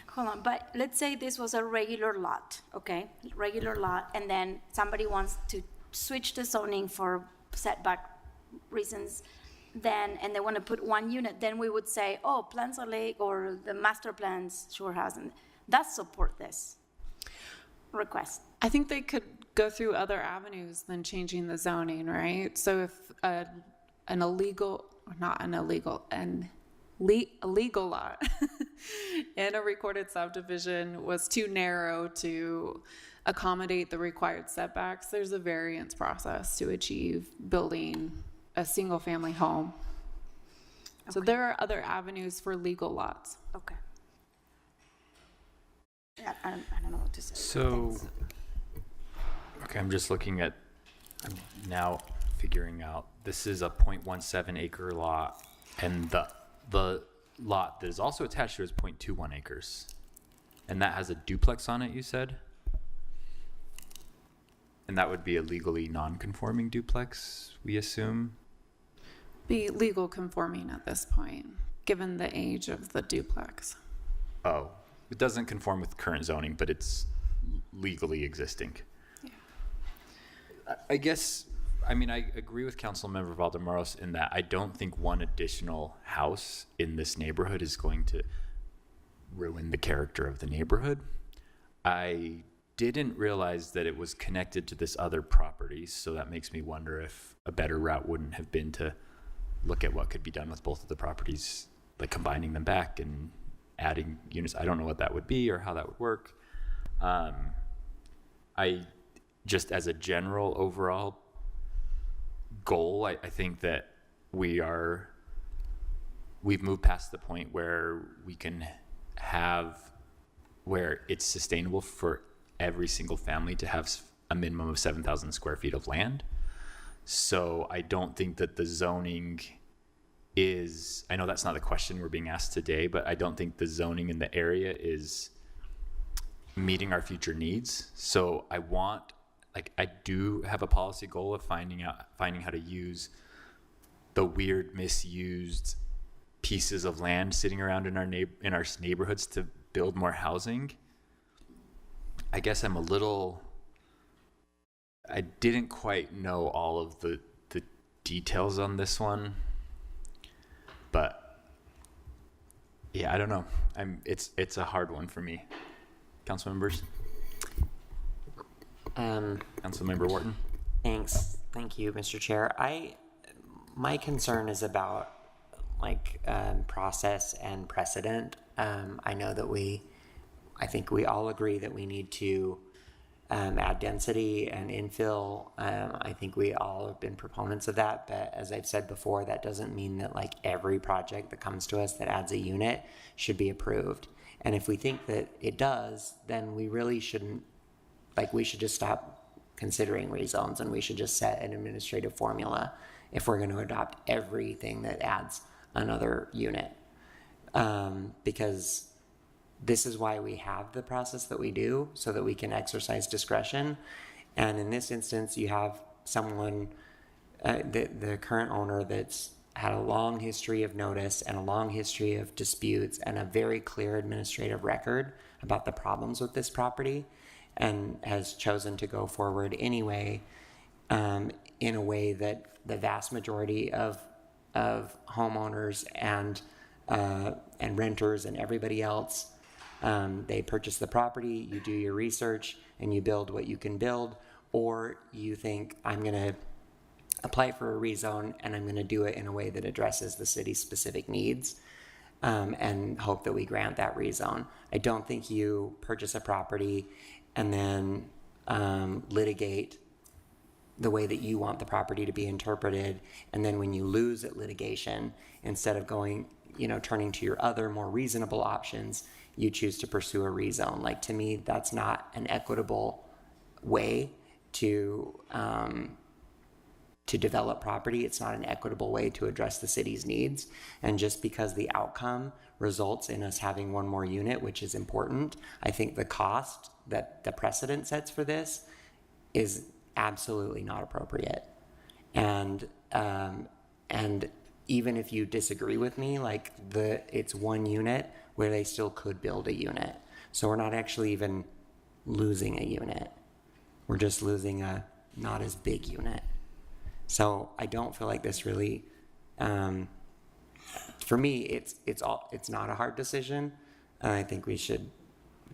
Hold on, but let's say this was a regular lot, okay? Regular lot, and then somebody wants to switch the zoning for setback reasons, then, and they want to put one unit, then we would say, oh, Plans are Lake or the master plans, Shore House, and that support this request. I think they could go through other avenues than changing the zoning, right? So if an illegal, or not an illegal, a legal lot in a recorded subdivision was too narrow to accommodate the required setbacks, there's a variance process to achieve building a single family home. So there are other avenues for legal lots. Okay. Yeah, I don't know what to say. So, okay, I'm just looking at, I'm now figuring out, this is a 0.17 acre lot, and the lot that is also attached to it is 0.21 acres. And that has a duplex on it, you said? And that would be a legally non-conforming duplex, we assume? Be legal conforming at this point, given the age of the duplex. Oh, it doesn't conform with current zoning, but it's legally existing. Yeah. I guess, I mean, I agree with Councilmember Valdemaros in that I don't think one additional house in this neighborhood is going to ruin the character of the neighborhood. I didn't realize that it was connected to this other property, so that makes me wonder if a better route wouldn't have been to look at what could be done with both of the properties, like combining them back and adding units. I don't know what that would be or how that would work. I just, as a general overall goal, I think that we've moved past the point where we can have, where it's sustainable for every single family to have a minimum of 7,000 square feet of land. So I don't think that the zoning is, I know that's not the question we're being asked today, but I don't think the zoning in the area is meeting our future needs. So I want, like, I do have a policy goal of finding how to use the weird misused pieces of land sitting around in our neighborhoods to build more housing. I guess I'm a little, I didn't quite know all of the details on this one, but yeah, I don't know. It's a hard one for me. Council members? Councilmember Wharton? Thanks. Thank you, Mr. Chair. My concern is about process and precedent. I know that I think we all agree that we need to add density and infill. I think we all have been proponents of that, but as I've said before, that doesn't mean that like every project that comes to us that adds a unit should be approved. And if we think that it does, then we really shouldn't, we should just stop considering rezones, and we should just set an administrative formula if we're going to adopt everything that adds another unit. Because this is why we have the process that we do, so that we can exercise discretion. And in this instance, you have someone, the current owner, that's had a long history of notice and a long history of disputes and a very clear administrative record about the problems with this property, and has chosen to go forward anyway, in a way that the vast majority of homeowners and renters and everybody else, they purchase the property, you do your research, and you build what you can build, or you think, I'm going to apply for a rezone and I'm going to do it in a way that addresses the city's specific needs, and hope that we grant that rezone. I don't think you purchase a property and then litigate the way that you want the property to be interpreted, and then when you lose at litigation, instead of going, turning to your other more reasonable options, you choose to pursue a rezone. To me, that's not an equitable way to develop property. It's not an equitable way to address the city's needs. And just because the outcome results in us having one more unit, which is important, I think the cost that the precedent sets for this is absolutely not appropriate. And even if you disagree with me, it's one unit where they still could build a unit. So we're not actually even losing a unit. We're just losing a not as big unit. So I don't feel like this really, for me, it's not a hard decision, and I think we should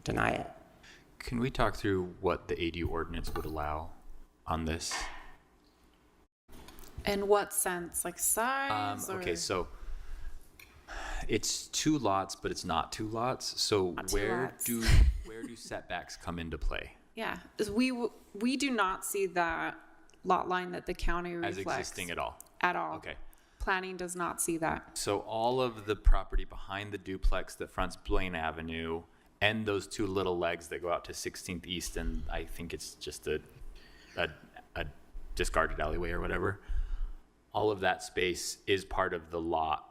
deny it. Can we talk through what the ADU ordinance would allow on this? In what sense? Like size? Okay, or? so it's 2 lots, but it's not 2 lots. So Not 2 where lots. do setbacks come into play? Yeah, is we do not see that lot line that the county As reflects. existing at all? At all. Okay. Planning does not see that. So all of the property behind the duplex that fronts Blaine Avenue and those 2 little legs that go out to 16th East, and I think it's just a discarded alleyway or whatever, all of that space is part of the lot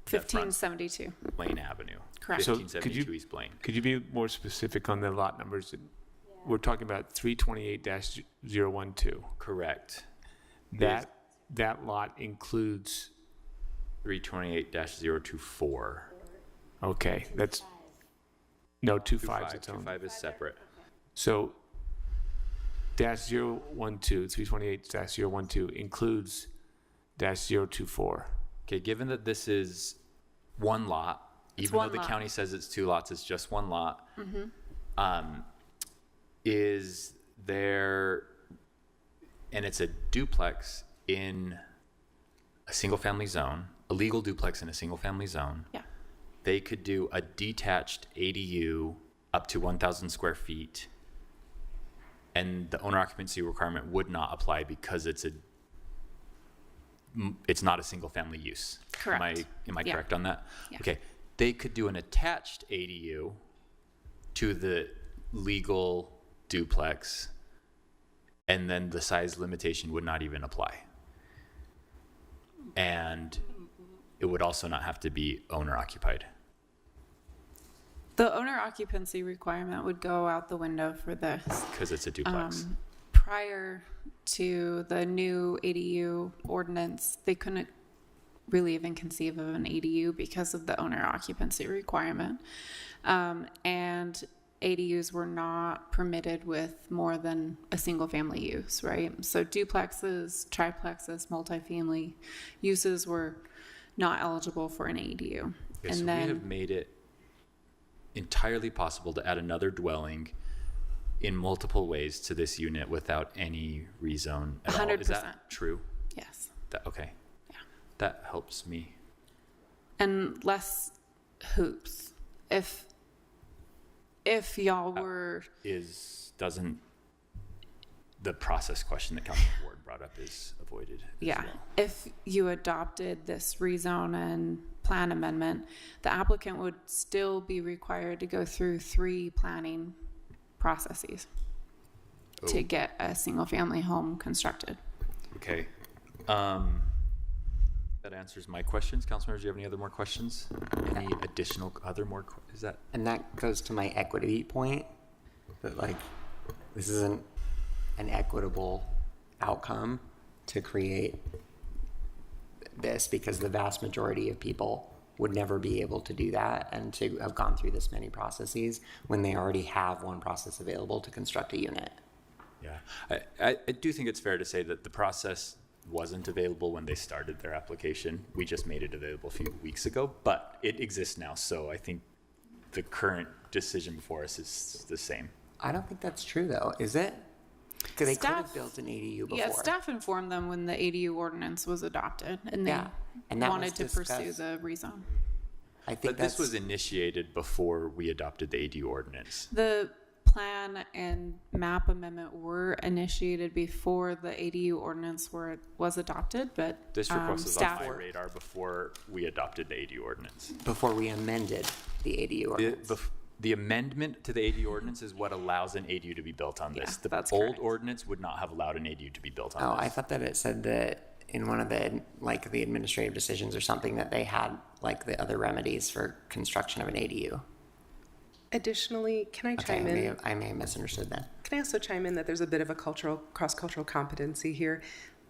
that fronts 1572. Blaine Avenue. Correct. So 1572 East Blaine. Could you be more specific on the lot numbers? We're talking about 328-012. Correct. That lot includes 328-024. Okay, that's no 25 is its own. 25 is separate. So -012, 328-012 includes -024. Okay, given that this is 1 lot, It's even one though the lot. county says it's 2 lots, it's just 1 lot. Mhm. Is there, and it's a duplex in a single family zone, a legal duplex in a single family zone. Yeah. They could do a detached ADU up to 1,000 square feet, and the owner occupancy requirement would not apply because it's not a single family use. Correct. Am I Yeah. correct on that? Yeah. Okay. They could do an attached ADU to the legal duplex, and then the size limitation would not even apply. And it would also not have to be owner occupied. The owner occupancy requirement would go out the window for this. Because it's a duplex. Prior to the new ADU ordinance, they couldn't really even conceive of an ADU because of the owner occupancy requirement. And ADUs were not permitted with more than a single family use, right? So duplexes, triplexes, multifamily uses were not eligible for an ADU. Okay, so we have made it entirely possible to add another dwelling in multiple ways to this unit without any rezone at all. Is 100%. that true? Yes. Okay. Yeah. That helps me. And less hoops. If y'all were Doesn't the process question that Councilman Ward brought up is avoided as Yeah, well. if you adopted this rezone and plan amendment, the applicant would still be required to go through 3 planning processes to get a single-family home constructed. Okay. That answers my questions. Councilmembers, do you have any other more questions? Any additional is that? And that goes to my equity point, that like, this isn't an equitable outcome to create this, because the vast majority of people would never be able to do that and to have gone through this many processes when they already have one process available to construct a unit. Yeah, I do think it's fair to say that the process wasn't available when they started their application. We just made it available a few weeks ago, but it exists now. So I think the current decision before us is the same. I don't think that's true though, is it? Because they could have built an ADU before. Yeah, staff informed them when the ADU ordinance was adopted, and they Yeah, and that wanted to was pursue discussed. the rezone. I think But this was initiated before we adopted the ADU ordinance. The plan and map amendment were initiated before the ADU ordinance was adopted, but This request was on staff my radar before we adopted the ADU ordinance. before we amended the ADU ordinance. The amendment to the ADU ordinance is what allows an ADU to be built on this. The old ordinance would not have allowed an ADU to be built on Oh, this. I thought that it said that in one of the, like, the administrative decisions or something, that they had, like, the other remedies for construction of an ADU. Additionally, can I chime in? I may have misunderstood that. Can I also chime in that there's a bit of a cross-cultural competency here?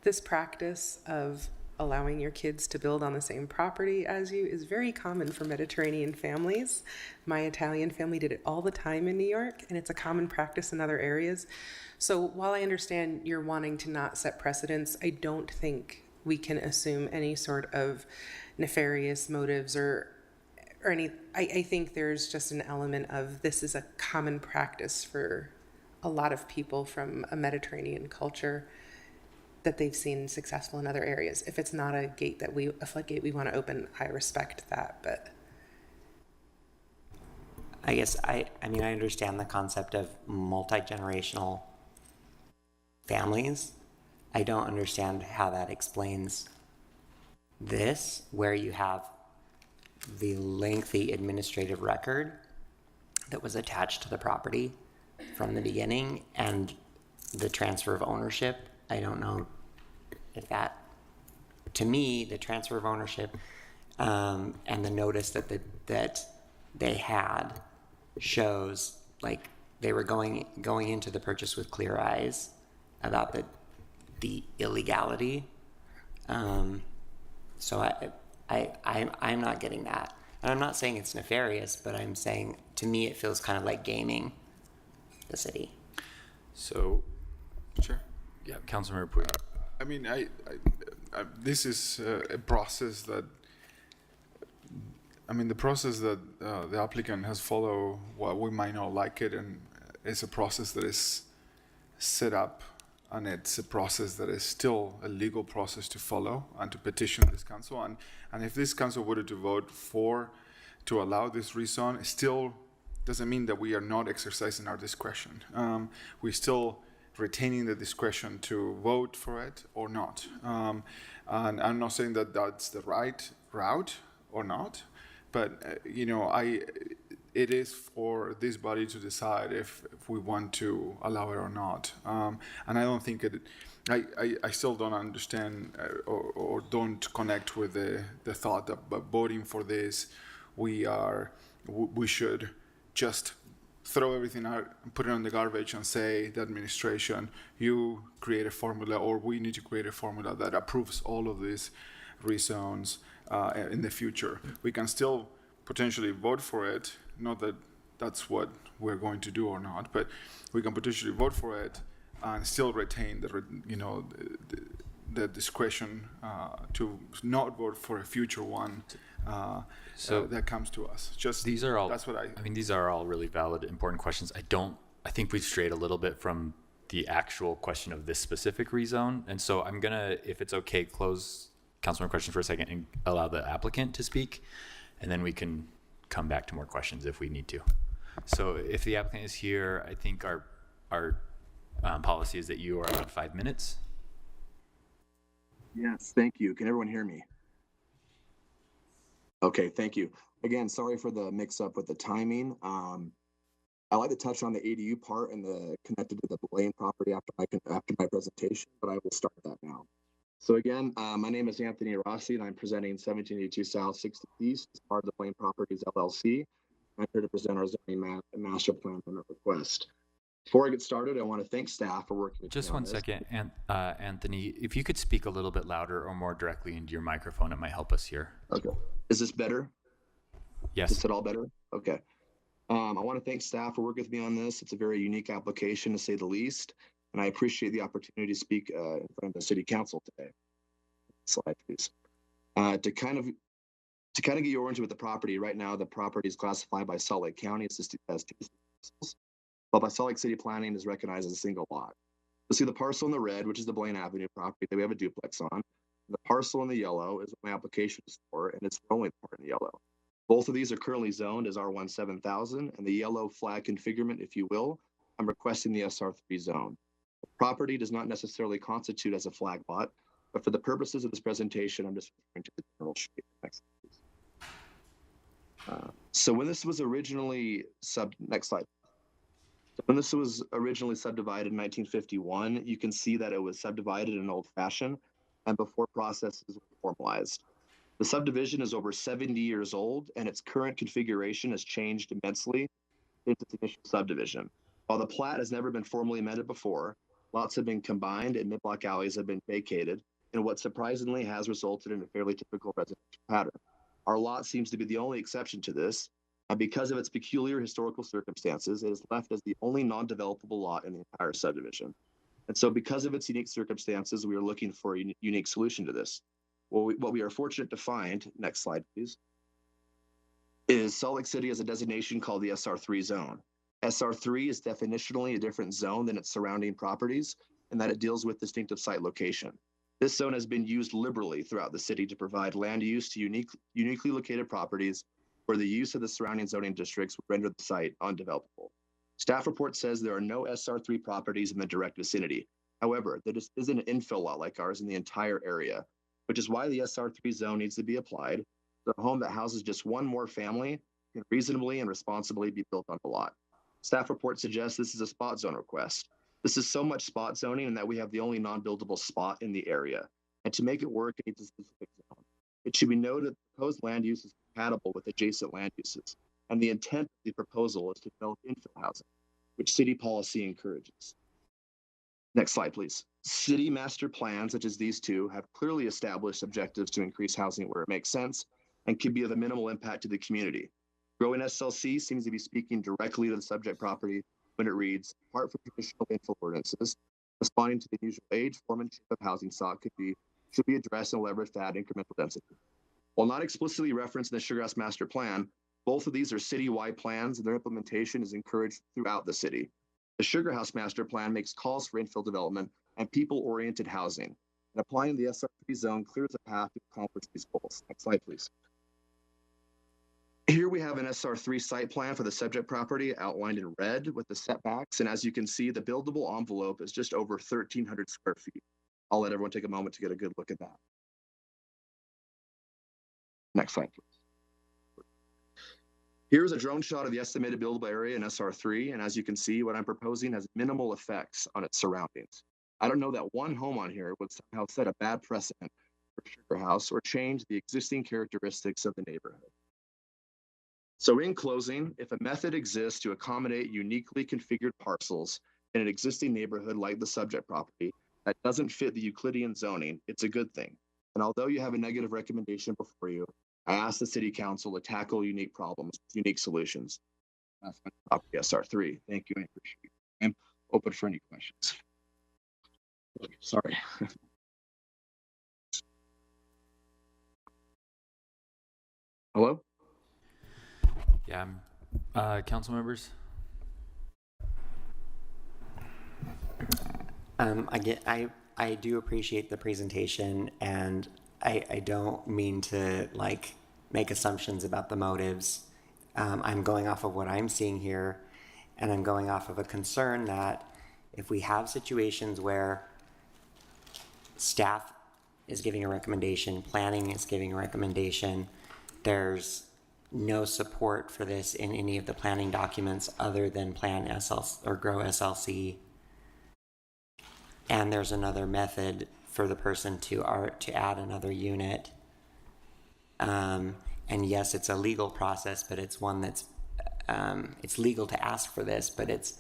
This practice of allowing your kids to build on the same property as you is very common for Mediterranean families. My Italian family did it all the time in New York, and it's a common practice in other areas. So while I understand you're wanting to not set precedents, I don't think we can assume any sort of nefarious motives or any. I think there's just an element of this is a common practice for a lot of people from a Mediterranean culture that they've seen successful in other areas. If it's not a floodgate we want to open, I respect that, but. I guess I mean, I understand the concept of multi-generational families. I don't understand how that explains this, where you have the lengthy administrative record that was attached to the property from the beginning and the transfer of ownership. I don't know if that, to me, the transfer of ownership and the notice that they had shows like they were going into the purchase with clear eyes about the illegality. So I'm not getting that. And I'm not saying it's nefarious, but I'm saying to me it feels kind of like gaming the city. So, Sure. Yeah, Councilmember Puig. I mean, this is a process that, the process that the applicant has followed, while we might not like it, and it's a process that is set up, and it's a process that is still a legal process to follow and to petition this council. And if this council were to vote to allow this rezone, it still doesn't mean that we are not exercising our discretion. We're still retaining the discretion to vote for it or not. And I'm not saying that that's the right route or not, but it is for this body to decide if we want to allow it or not. And I don't think I still don't understand or don't connect with the thought that by voting for this, we should just throw everything out and put it on the garbage and say the administration, you create a formula, or we need to create a formula that approves all of these rezones in the future. We can still potentially vote for it, not that that's what we're going to do or not, but we can potentially vote for it and still retain the discretion to not vote for a future one that comes to us. These are all. That's what these are all really valid, important questions. I think we've strayed a little bit from the actual question of this specific rezone, and so I'm gonna, if it's okay, close Councilman questions for a second and allow the applicant to speak, and then we can come back to more questions if we need to. So if the applicant is here, I think our policy is that you are allowed 5 minutes. Yes, thank you. Can everyone hear me? Okay, thank you. Again, sorry for the mix up with the timing. I like to touch on the ADU part and the connected to the Blaine property after my presentation, but I will start that now. So again, my name is Anthony Rossi, and I'm presenting 1782 South 60 East as part of the Blaine Properties LLC. I'm here to present our zoning map and master plan amendment request. Before I get started, I want to thank staff for working with me Just on one this. second, and Anthony, if you could speak a little bit louder or more directly into your microphone, it might help us here. Okay. Is this better? Yes. Is it all better? Okay. I want to thank staff for working with me on this. It's a very unique application, to say the least, and I appreciate the opportunity to speak in front of the City Council today. Slide, please. To kind of get you oriented with the property, right now the property is classified by Salt Lake County as two parcels, but by Salt Lake City Planning is recognized as a single lot. You'll see the parcel in the red, which is the Blaine Avenue property that we have a duplex on. The parcel in the yellow is what my application is for, and it's the only part in the yellow. Both of these are currently zoned as R1 7000, and the yellow flag configurement, if you will, I'm requesting the SR3 zone. The property does not necessarily constitute as a flag lot, but for the purposes of this presentation, I'm just referring to the general shape. Next, please. So when this was originally next slide. So when this was originally subdivided in 1951, you can see that it was subdivided in an old fashion and before processes were formalized. The subdivision is over 70 years old, and its current configuration has changed immensely since its initial subdivision. While the plat has never been formally amended before, lots have been combined and mid-block alleys have been vacated in what surprisingly has resulted in a fairly typical residential pattern. Our lot seems to be the only exception to this, and because of its peculiar historical circumstances, it is left as the only non-developable lot in the entire subdivision. And so because of its unique circumstances, we are looking for a unique solution to this. What we are fortunate to find, next slide, please, is Salt Lake City has a designation called the SR3 zone. SR3 is definitionally a different zone than its surrounding properties in that it deals with distinctive site location. This zone has been used liberally throughout the city to provide land use to uniquely located properties where the use of the surrounding zoning districts would render the site undevelopable. Staff report says there are no SR3 properties in the direct vicinity. However, there just isn't an infill lot like ours in the entire area, which is why the SR3 zone needs to be applied. The home that houses just one more family can reasonably and responsibly be built on the lot. Staff report suggests this is a spot zone request. This is so much spot zoning in that we have the only non-buildable spot in the area. And to make it work, it needs a specific zone. It should be noted that the proposed land use is compatible with adjacent land uses, and the intent of the proposal is to develop infill housing, which city policy encourages. Next slide, please. City master plans, such as these two, have clearly established objectives to increase housing where it makes sense and can be of a minimal impact to the community. Growing SLC seems to be speaking directly to the subject property when it reads, apart from traditional infill ordinances, responding to the unusual age, form, and shape of housing stock should be addressed and leveraged to add incremental density. While not explicitly referenced in the Sugar House Master Plan, both of these are citywide plans and their implementation is encouraged throughout the city. The Sugar House Master Plan makes calls for infill development and people-oriented housing, and applying the SR3 zone clears a path to accomplish these goals. Next slide, please. Here we have an SR3 site plan for the subject property outlined in red with the setbacks. And as you can see, the buildable envelope is just over 1,300 square feet. I'll let everyone take a moment to get a good look at that. Next slide, please. Here's a drone shot of the estimated buildable area in SR3. And as you can see, what I'm proposing has minimal effects on its surroundings. I don't know that one home on here would somehow set a bad precedent for Sugar House or change the existing characteristics of the neighborhood. So in closing, if a method exists to accommodate uniquely configured parcels in an existing neighborhood like the subject property that doesn't fit the Euclidean zoning, it's a good thing. And although you have a negative recommendation before you, I ask the City Council to tackle unique problems, unique solutions. That's my property SR3. Thank you. I appreciate it. I'm open for any questions. Sorry. Hello? Yeah, council members? I do appreciate the presentation, and I don't mean to like make assumptions about the motives. I'm going off of what I'm seeing here, and I'm going off of a concern that if we have situations where staff is giving a recommendation, planning is giving a recommendation, there's no support for this in any of the planning documents other than Plan SLC or Grow SLC. And there's another method for the person to add another unit. And yes, it's a legal process, but it's one that's, it's legal to ask for this, but it's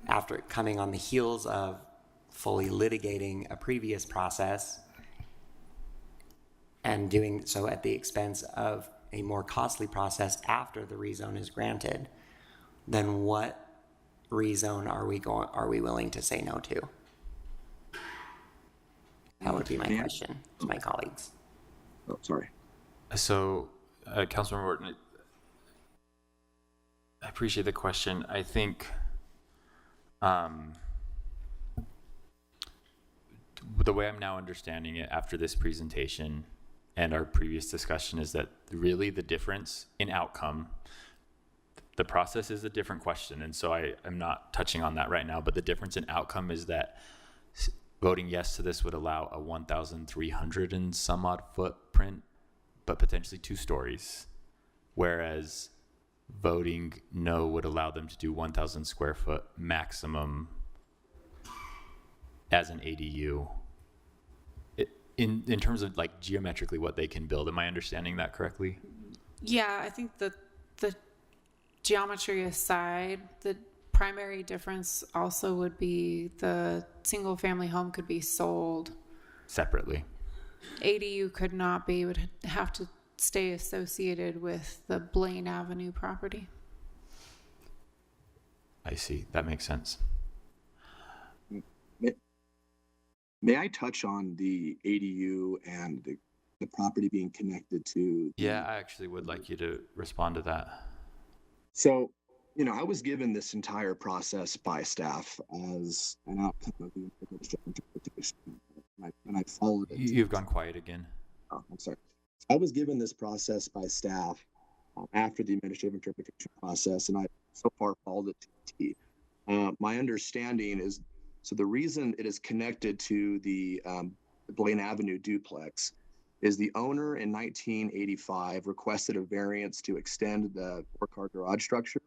after coming on the heels of fully litigating a previous process and doing so at the expense of a more costly process after the rezone is granted, then what rezone are we willing to say no to? That would be my question to my colleagues. Oh, sorry. So, Councilmember Orton, I appreciate the question. I think the way I'm now understanding it after this presentation and our previous discussion is that really the difference in outcome, the process is a different question. And so I'm not touching on that right now, but the difference in outcome is that voting yes to this would allow a 1,300 and some odd footprint, but potentially 2 stories. Whereas voting no would allow them to do 1,000 square foot maximum as an ADU. In terms of like geometrically what they can build, am I understanding that correctly? Yeah, I think the geometry aside, the primary difference also would be the single family home could be sold separately. ADU could not be, would have to stay associated with the Blaine Avenue property. I see. That makes sense. May I touch on the ADU and the property being connected to? Yeah, I actually would like you to respond to that. So, you know, I was given this entire process by staff as an outcome of the interpretation, and I followed it. You've gone quiet again. Oh, I'm sorry. I was given this process by staff after the administrative interpretation process, and I so far followed it to the T. My understanding is, so the reason it is connected to the Blaine Avenue duplex is the owner in 1985 requested a variance to extend the four-car garage structure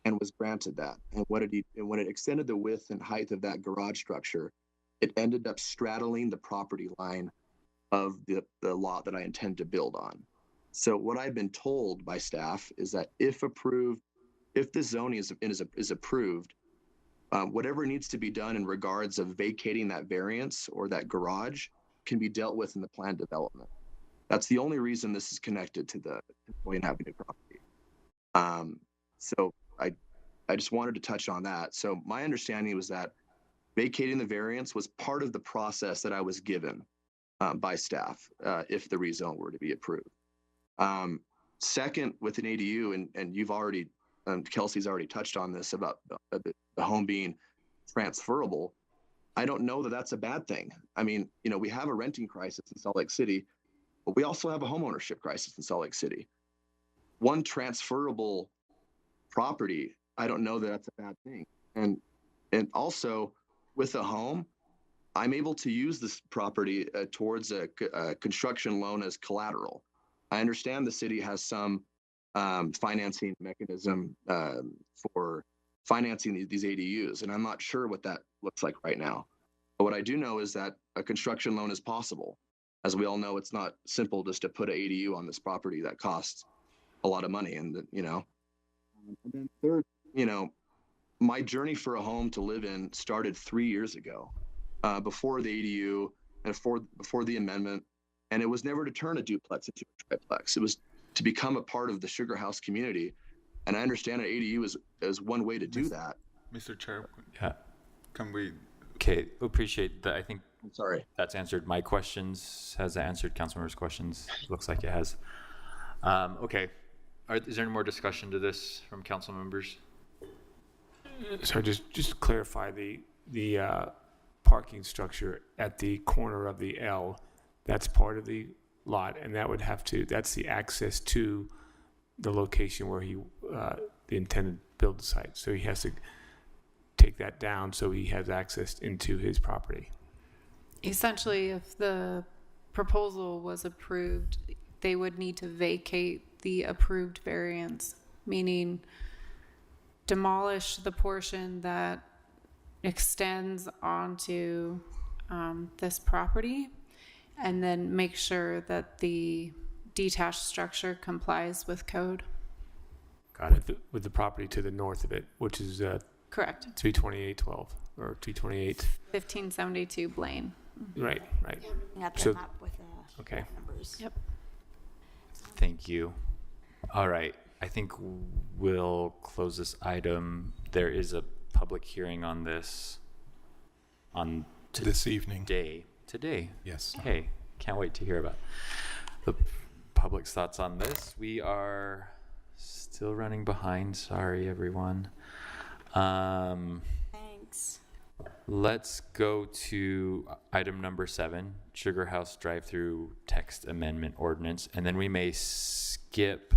and was granted that. And when it extended the width and height of that garage structure, it ended up straddling the property line of the lot that I intend to build on. So what I've been told by staff is that if approved, if the zoning is approved, whatever needs to be done in regards of vacating that variance or that garage can be dealt with in the planned development. That's the only reason this is connected to the Blaine Avenue property. So I just wanted to touch on that. So my understanding was that vacating the variance was part of the process that I was given by staff if the rezone were to be approved. Second, with an ADU, and you've already, Kelsey's already touched on this about the home being transferable. I don't know that that's a bad thing. I mean, you know, we have a renting crisis in Salt Lake City, but we also have a homeownership crisis in Salt Lake City. One transferable property, I don't know that that's a bad thing. And also with a home, I'm able to use this property towards a construction loan as collateral. I understand the city has some financing mechanism for financing these ADUs, and I'm not sure what that looks like right now. But what I do know is that a construction loan is possible. As we all know, it's not simple just to put an ADU on this property that costs a lot of money. And, you know, and then third, you know, my journey for a home to live in started 3 years ago, before the ADU and before the amendment. And it was never to turn a duplex into a triplex. It was to become a part of the Sugar House community. And I understand an ADU is one way to do that. Mr. Chair, Yeah. can we? Okay, appreciate that. I think I'm sorry. That's answered my questions. Has that answered council members' questions? Looks like it has. Okay. Is there any more discussion to this from council members? So just to clarify, the parking structure at the corner of the L, that's part of the lot, and that's the access to the location where he the intended build site. So he has to take that down so he has access into his property. Essentially, if the proposal was approved, they would need to vacate the approved variance, meaning demolish the portion that extends onto this property, and then make sure that the detached structure complies with code. Got it. With the property to the north of it, which is Correct. 32812 or 228. 1572 Blaine. Right. At the So- map with the Okay. numbers. Yep. Thank you. All right. I think we'll close this item. There is a public hearing on this on This evening. Today. Yes. Hey, can't wait to hear about the public's thoughts on this. We are still running behind. Sorry, everyone. Thanks. Let's go to item number 7, Sugar House drive-through text amendment ordinance, and then we may skip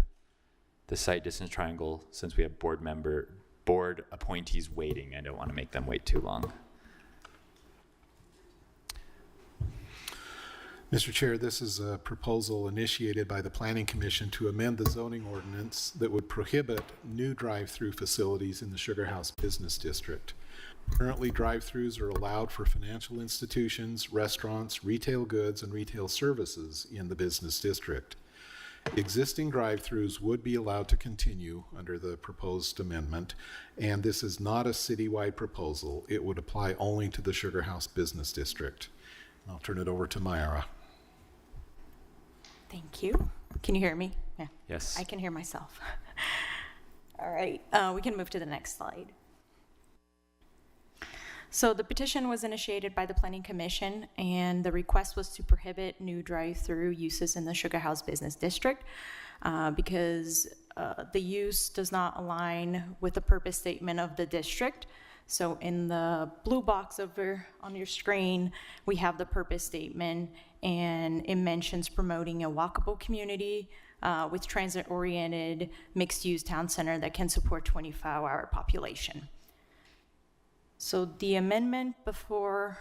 the site distance triangle since we have board appointees waiting. I don't want to make them wait too long. Mr. Chair, this is a proposal initiated by the Planning Commission to amend the zoning ordinance that would prohibit new drive-through facilities in the Sugar House Business District. Currently, drive-throughs are allowed for financial institutions, restaurants, retail goods, and retail services in the business district. Existing drive-throughs would be allowed to continue under the proposed amendment, and this is not a citywide proposal. It would apply only to the Sugar House Business District. I'll turn it over to Myra. Thank you. Can you hear me? Yeah. Yes. I can hear myself. All right, we can move to the next slide. So the petition was initiated by the Planning Commission, and the request was to prohibit new drive-through uses in the Sugar House Business District because the use does not align with the purpose statement of the district. So in the blue box over on your screen, we have the purpose statement, and it mentions promoting a walkable community with transit-oriented mixed-use town center that can support 24-hour population. So the amendment before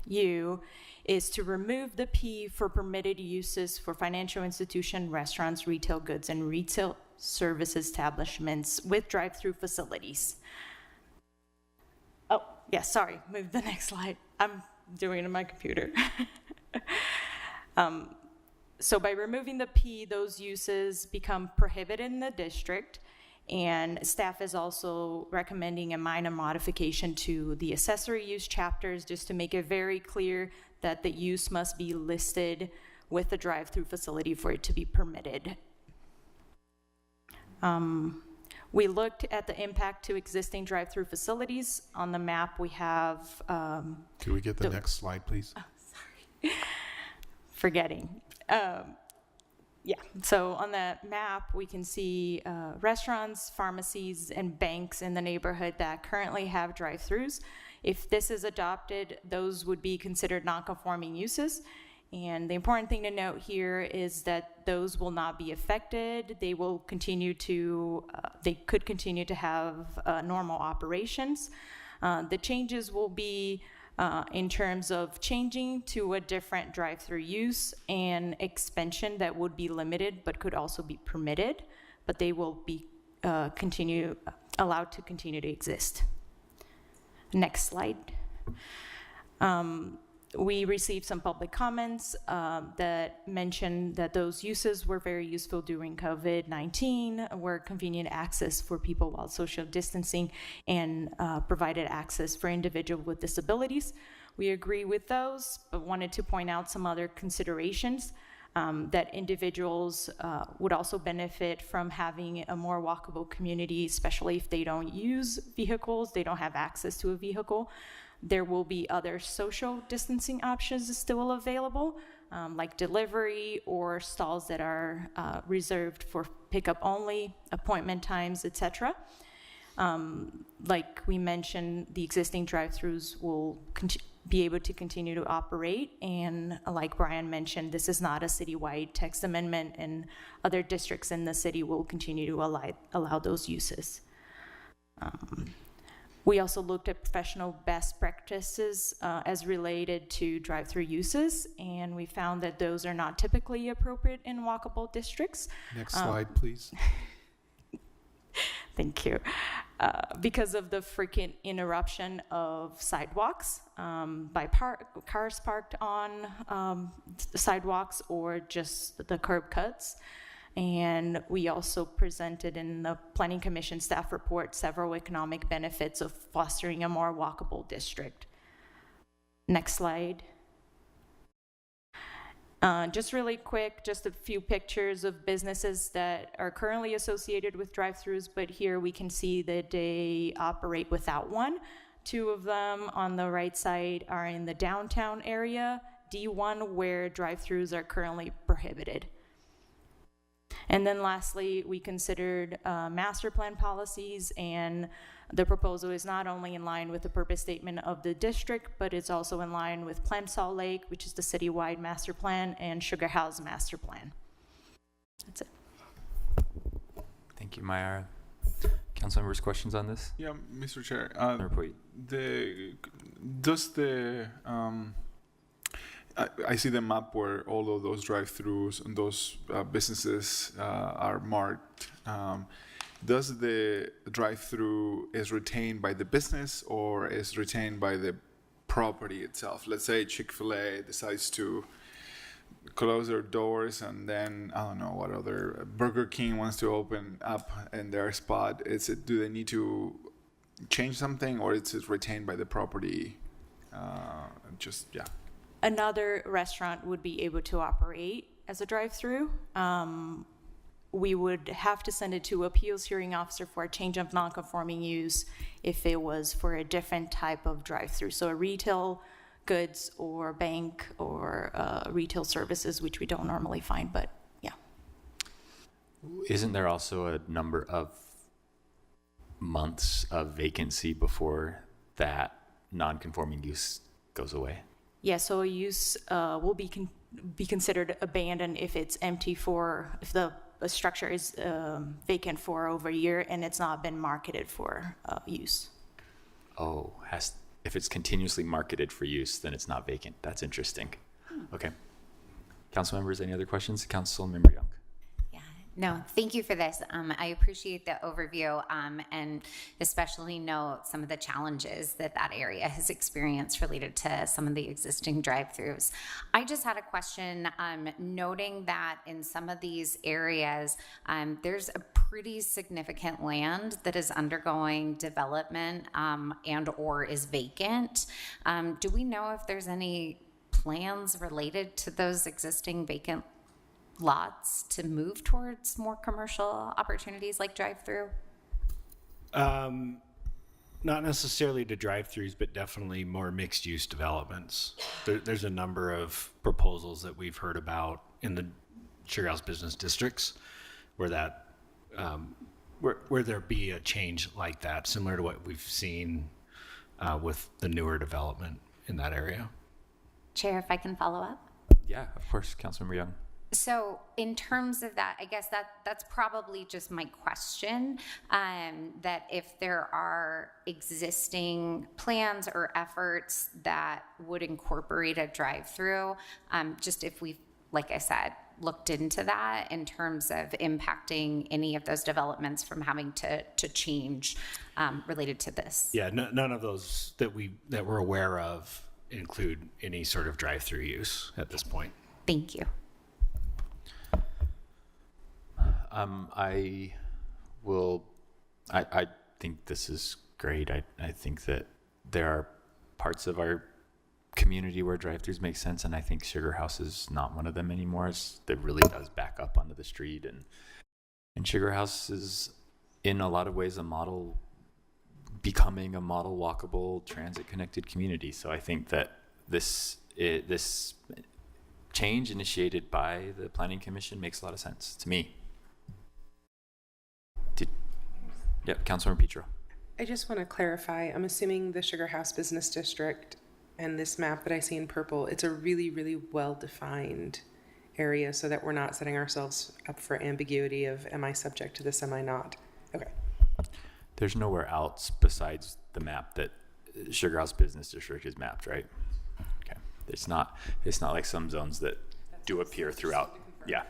you is to remove the P for permitted uses for financial institution, restaurants, retail goods, and retail services establishments with drive-through facilities. Oh, yeah, sorry, move the next slide. I'm doing it on my computer. So by removing the P, those uses become prohibited in the district, and staff is also recommending a minor modification to the accessory use chapters just to make it very clear that the use must be listed with the drive-through facility for it to be permitted. We looked at the impact to existing drive-through facilities. On the map, we have... Could we get the next slide, please? Oh, sorry. Forgetting. Yeah, so on the map, we can see restaurants, pharmacies, and banks in the neighborhood that currently have drive-throughs. If this is adopted, those would be considered non-conforming uses. And the important thing to note here is that those will not be affected. They will continue to, they could continue to have normal operations. The changes will be in terms of changing to a different drive-through use and expansion that would be limited but could also be permitted, but they will be allowed to continue to exist. Next slide. We received some public comments that mentioned that those uses were very useful during COVID-19, were convenient access for people while social distancing, and provided access for individuals with disabilities. We agree with those, but wanted to point out some other considerations that individuals would also benefit from having a more walkable community, especially if they don't use vehicles, they don't have access to a vehicle. There will be other social distancing options still available, like delivery or stalls that are reserved for pickup only, appointment times, etc. Like we mentioned, the existing drive-throughs will be able to continue to operate, and like Brian mentioned, this is not a citywide text amendment, and other districts in the city will continue to allow those uses. We also looked at professional best practices as related to drive-through uses, and we found that those are not typically appropriate in walkable districts. Next slide, please. Thank you. Because of the frequent interruption of sidewalks by cars parked on sidewalks or just the curb cuts. And we also presented in the Planning Commission staff report several economic benefits of fostering a more walkable district. Next slide. Just really quick, just a few pictures of businesses that are currently associated with drive-throughs, but here we can see that they operate without one. Two of them on the right side are in the downtown area, D1, where drive-throughs are currently prohibited. And then lastly, we considered master plan policies, and the proposal is not only in line with the purpose statement of the district, but it's also in line with Plan Salt Lake, which is the citywide master plan, and Sugar House master plan. That's it. Thank you, Mayara. Council members, questions on this? Yeah, Mr. Chair. I see the map where all of those drive-throughs and those businesses are marked. Does the drive-through is retained by the business or is retained by the property itself? Let's say Chick-fil-A decides to close their doors, and then I don't know what other Burger King wants to open up in their spot. Do they need to change something, or is it retained by the property? another restaurant would be able to operate as a drive-through. We would have to send it to appeals hearing officer for a change of non-conforming use if it was for a different type of drive-through. So a retail goods or bank or retail services, which we don't normally find, but yeah. Isn't there also a number of months of vacancy before that non-conforming use goes away? Yeah, so a use will be considered abandoned if it's empty if the structure is vacant for over a year and it's not been marketed for use. Oh, if it's continuously marketed for use, then it's not vacant. That's interesting. Okay. Council members, any other questions? Councilmember Young. No, thank you for this. I appreciate the overview and especially note some of the challenges that area has experienced related to some of the existing drive-throughs. I just had a question, noting that in some of these areas, there's a pretty significant land that is undergoing development and or is vacant. Do we know if there's any plans related to those existing vacant lots to move towards more commercial opportunities like drive-through? Not necessarily to drive-throughs, but definitely more mixed-use developments. There's a number of proposals that we've heard about in the Sugar House business districts where that where there be a change like that, similar to what we've seen with the newer development in that area. Chair, if I can follow up? Yeah, of course, Councilmember Young. So in terms of that, I guess that's probably just my question, that if there are existing plans or efforts that would incorporate a drive-through, just if we've, like I said, looked into that in terms of impacting any of those developments from having to change related to this. Yeah, none of those that we're aware of include any sort of drive-through use at this point. Thank you. I think this is great. I think that there are parts of our community where drive-throughs make sense, and I think Sugar House is not one of them anymore. That really does back up onto the street, and Sugar House is in a lot of ways becoming a model walkable, transit-connected community. So I think that this change initiated by the Planning Commission makes a lot of sense to me. Yep, Councilmember Petro. I just want to clarify, I'm assuming the Sugar House Business District and this map that I see in purple, it's a really, really well-defined area so that we're not setting ourselves up for ambiguity of am I subject to this, am I not? Okay. There's nowhere else besides the map that Sugar House Business District is mapped, right? Okay. It's not like some zones that do appear throughout. Yeah.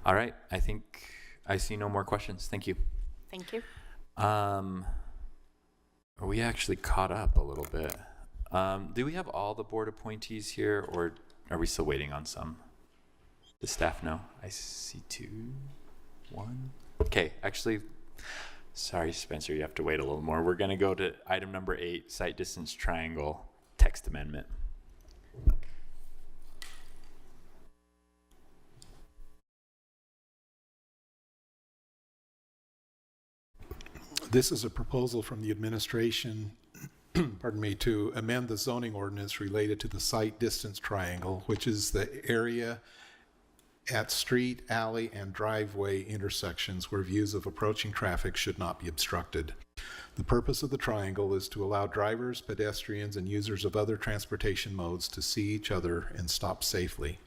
All right. I think I see no more questions. Thank you. Thank you. We actually caught up a little bit. Do we have all the board appointees here, or are we still waiting on some? Does staff know? I see 2, 1. Okay, actually, sorry, Spencer, you have to wait a little more. We're going to go to item number 8, site distance triangle text amendment. This is a proposal from the administration, pardon me, to amend the zoning ordinance related to the site distance triangle, which is the area at street, alley, and driveway intersections where views of approaching traffic should not be obstructed. The purpose of the triangle is to allow drivers, pedestrians, and users of other transportation modes to see each other and stop safely.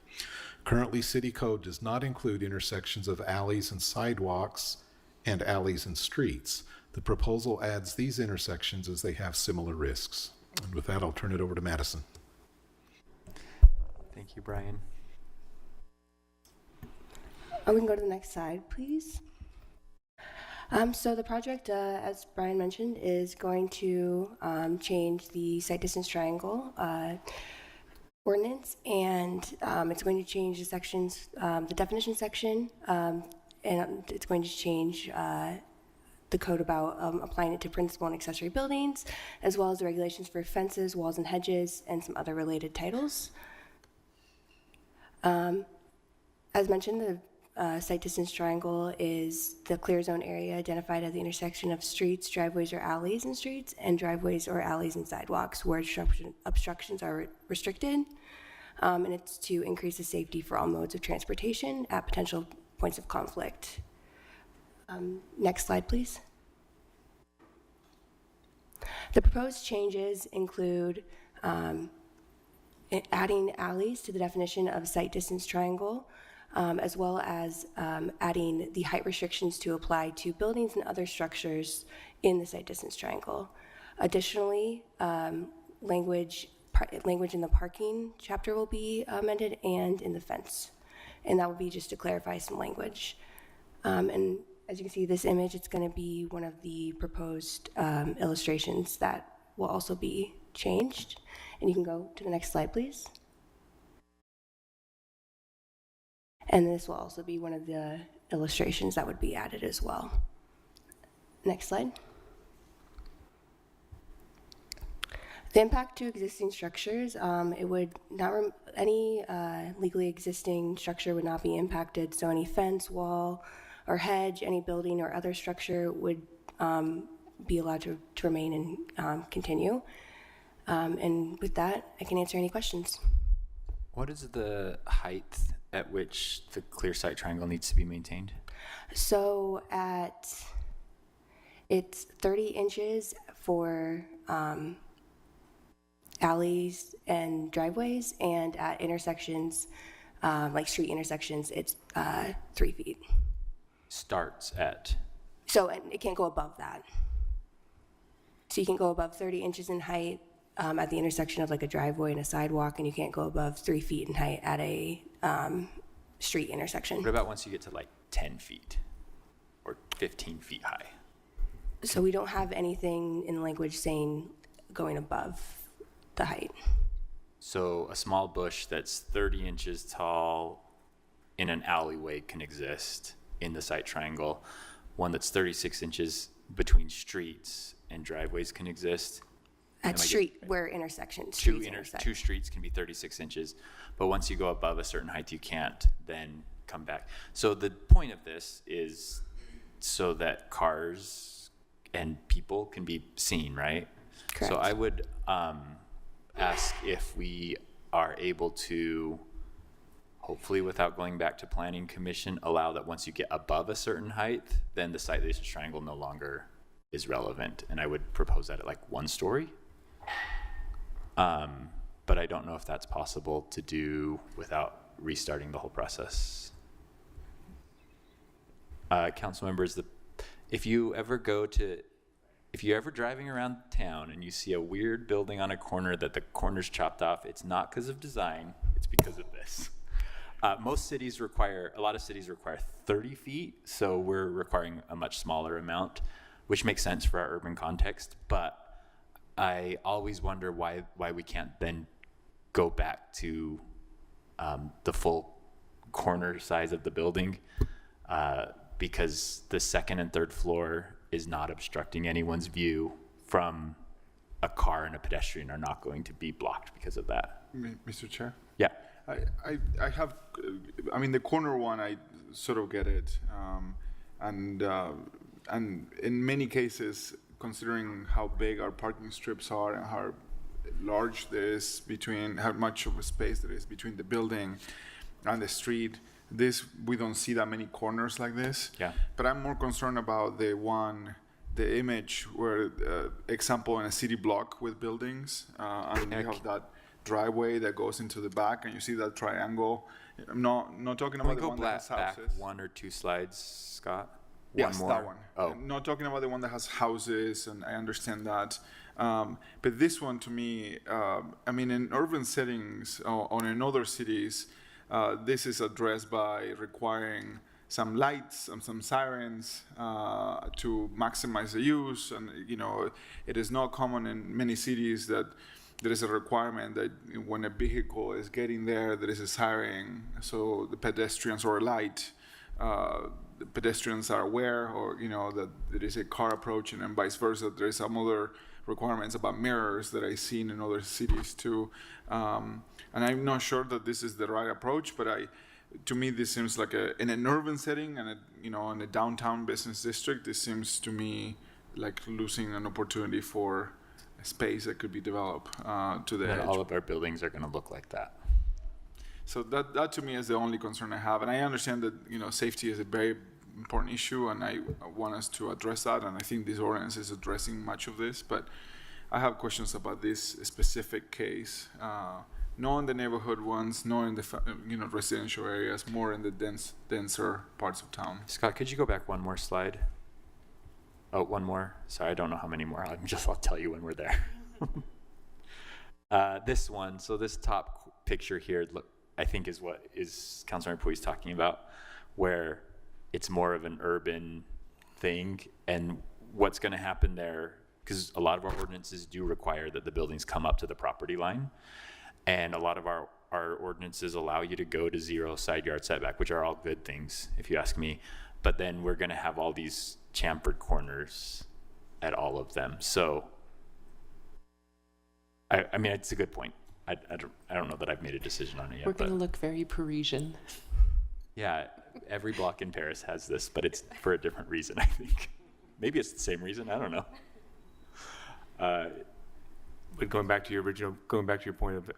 Currently, City Code does not include intersections of alleys and sidewalks and alleys and streets. The proposal adds these intersections as they have similar risks. And with that, I'll turn it over to Madison. Thank you, Brian. We can go to the next slide, please. So the project, as Brian mentioned, is going to change the site distance triangle ordinance, and it's going to change the sections, the definition section, and it's going to change the code about applying it to principal and accessory buildings, as well as the regulations for fences, walls, and hedges, and some other related titles. As mentioned, the site distance triangle is the clear zone area identified at the intersection of streets, driveways, or alleys and streets, and driveways or alleys and sidewalks where obstructions are restricted. And it's to increase the safety for all modes of transportation at potential points of conflict. Next slide, please. The proposed changes include adding alleys to the definition of site distance triangle, as well as adding the height restrictions to apply to buildings and other structures in the site distance triangle. Additionally, language in the parking chapter will be amended and in the fence. And that will be just to clarify some language. And as you can see, this image, it's going to be one of the proposed illustrations that will also be changed. And you can go to the next slide, please. And this will also be one of the illustrations that would be added as well. Next slide. The impact to existing structures, it would not, any legally existing structure would not be impacted, so any fence, wall, or hedge, any building or other structure would be allowed to remain and continue. And with that, I can answer any questions. What is the height at which the clear sight triangle needs to be maintained? So it's 30 inches for alleys and driveways, and at intersections, like street intersections, it's 3 feet. Starts at? So it can't go above that. So you can go above 30 inches in height at the intersection of like a driveway and a sidewalk, and you can't go above 3 feet in height at a street intersection. What about once you get to like 10 feet or 15 feet high? So we don't have anything in the language saying going above the height. So a small bush that's 30 inches tall in an alleyway can exist in the site triangle. One that's 36 inches between streets and driveways can exist. At where intersections, two streets can be 36 inches, but once you go above a certain height, you can't then come back. So the point of this is so that cars and people can be seen, right? Correct. So I would ask if we are able to, hopefully without going back to planning commission, allow that once you get above a certain height, then the site distance triangle no longer is relevant. And I would propose that at like 1 story. But I don't know if that's possible to do without restarting the whole process. Council members, if you're ever driving around town and you see a weird building on a corner that the corner's chopped off, it's not because of design, it's because of this. A lot of cities require 30 feet, so we're requiring a much smaller amount, which makes sense for our urban context, but I always wonder why we can't then go back to the full corner size of the building, because the 2nd and 3rd floor is not obstructing anyone's view from a car, and a pedestrian are not going to be blocked because of that. Mr. Chair? Yeah. I have, I mean, the corner one, I sort of get it. And in many cases, considering how big our parking strips are and how large there is how much of a space there is between the building and the street, we don't see that many corners like this. Yeah. But I'm more concerned about the image where, example, in a city block with buildings, and you have that driveway that goes into the back, and you see that triangle. I'm not talking about the one that has houses. Back 1 or 2 slides, Scott. Yes, more. that one. Oh. I'm not talking about the one that has houses, and I understand that. But this one, to me, I mean, in urban settings or in other cities, this is addressed by requiring some lights and some sirens to maximize the use. And, it is not common in many cities that there is a requirement that when a vehicle is getting there is a siren, so the pedestrians or a light the pedestrians are aware, or that there is a car approaching, and vice versa. There is some other requirements about mirrors that I've seen in other cities too, and I'm not sure that this is the right approach, but to me this seems like in an urban setting and in a downtown business district, this seems to me like losing an opportunity for a space that could be developed to the And edge. all of our buildings are going to look like that. So that to me is the only concern I have, and I understand that safety is a very important issue, and I want us to address that, and I think this ordinance is addressing much of this, but I have questions about this specific case, not in the neighborhood ones, not in the residential areas, more in the denser parts of town. Scott, could you go back one more slide? Oh, one more. Sorry, I don't know how many more. I'll tell you when we're there. This one, so this top picture here, I think is what is Councilmember Pui's talking about, where it's more of an urban thing, and what's going to happen there, because a lot of our ordinances do require that the buildings come up to the property line, and a lot of our ordinances allow you to go to 0 side yard setback, which are all good things, if you ask me, but then we're going to have all these chamfered corners at all of them. So, I mean, it's a good point. I don't know that I've made a decision on it yet. We're going to but look very Parisian. yeah, every block in Paris has this, but it's for a different reason, I think. Maybe it's the same reason. I don't know. But going back to your point of,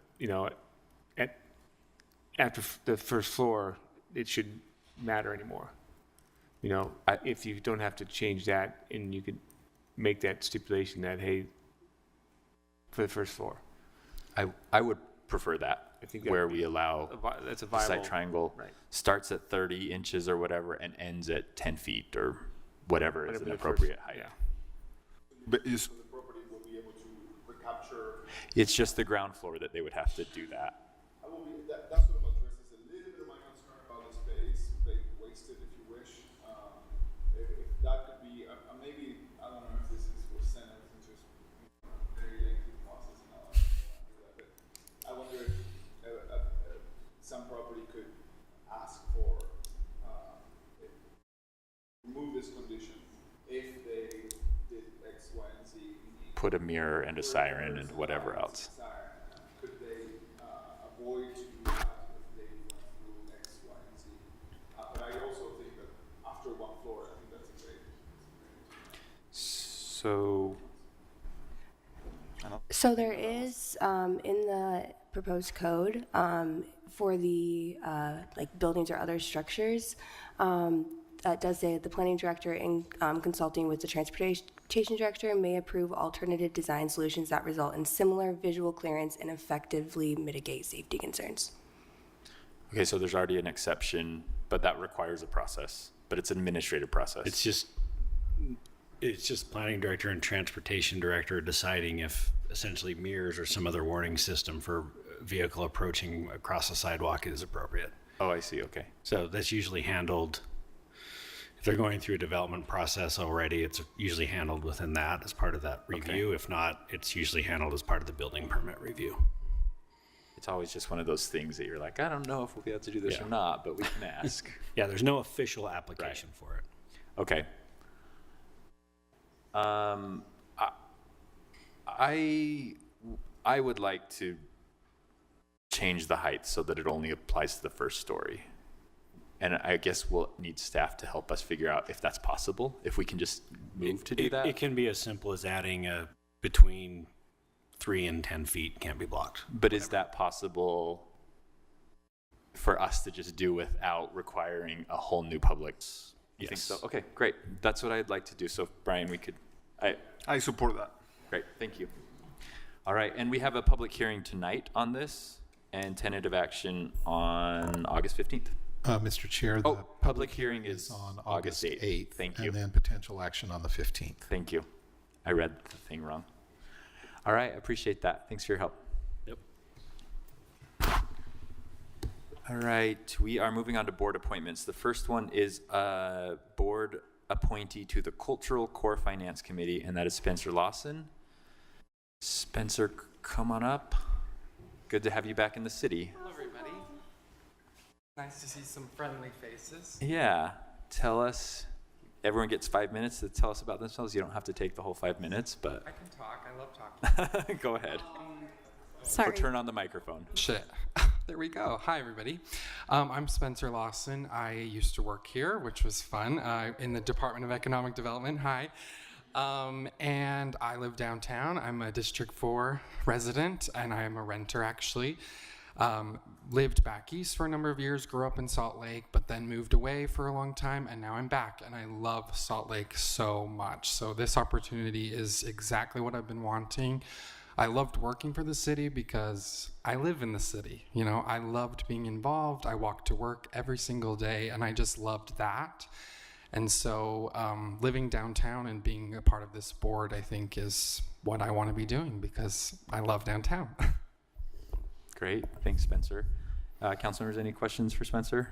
after the first floor, it shouldn't matter anymore. If you don't have to change that, and you could make that stipulation that, hey, for the first floor. I would prefer that, I think where we allow that's a the viable site triangle starts at 30 inches or whatever and ends at 10 feet or whatever is an the appropriate first- height. But is the property will be able to recapture? It's just the ground floor that they would have to do that. That sort of addresses a little bit of my concern about the space being wasted, if you wish. If that could be, maybe, I don't know if this will send us into a very lengthy process and all that, but I wonder if some property could ask for, remove this condition if they did X, Y, and Z. Put a mirror and a siren and whatever else. Could they avoid to do that if they went through X, Y, and Z? But I also think that after one floor, I think that's a great. So, So there is in the proposed code for the like buildings or other structures, that does say that the planning director, in consulting with the transportation director, may approve alternative design solutions that result in similar visual clearance and effectively mitigate safety concerns. okay, so there's already an exception, but that requires a process, but it's an administrative process. It's just planning director and transportation director deciding if essentially mirrors or some other warning system for vehicle approaching across the sidewalk is appropriate. Oh, I see, okay. So that's usually handled, if they're going through a development process already, it's usually handled within that as part of that review. If not, it's usually handled as part of the building permit review. It's always just one of those things that you're like, I don't know if we'll be able to do this or not, but we can ask. Yeah, there's no official application for it. Okay. I would like to change the height so that it only applies to the first story. And I guess we'll need staff to help us figure out if that's possible, if we can just move to do that. It can be as simple as adding between 3 and 10 feet can't be blocked. But is that possible for us to just do without requiring a whole new public? You think so? Okay, great. That's what I'd like to do. So Brian, we could, I support that. Great, thank you. All right, and we have a public hearing tonight on this and tentative action on August 15th. Mr. Chair, the public hearing is on August 8th. Thank you. And then potential action on the 15th. Thank you. I read the thing wrong. All right, I appreciate that. Thanks for your help. Yep. All right, we are moving on to board appointments. The first one is a board appointee to the Cultural Core Finance Committee, and that is Spencer Lawson. Spencer, come on up. Good to have you back in the city. Hello, everybody. Nice to see some friendly faces. Yeah. tell us, everyone gets 5 minutes to tell us about themselves. You don't have to take the whole 5 minutes, but. I can talk. I love talking. Go ahead. Sorry. Or turn on the microphone. Shit. There we go. Hi, everybody. I'm Spencer Lawson. I used to work here, which was fun, in the Department of Economic Development. Hi. And I live downtown. I'm a District 4 resident, and I am a renter, actually. Lived back east for a number of years, grew up in Salt Lake, but then moved away for a long time, and now I'm back, and I love Salt Lake so much. So this opportunity is exactly what I've been wanting. I loved working for the city because I live in the city. You know, I loved being involved. I walked to work every single day, and I just loved that. And so living downtown and being a part of this board, I think, is what I want to be doing because I love downtown. Great. Thanks, Spencer. Council members, any questions for Spencer?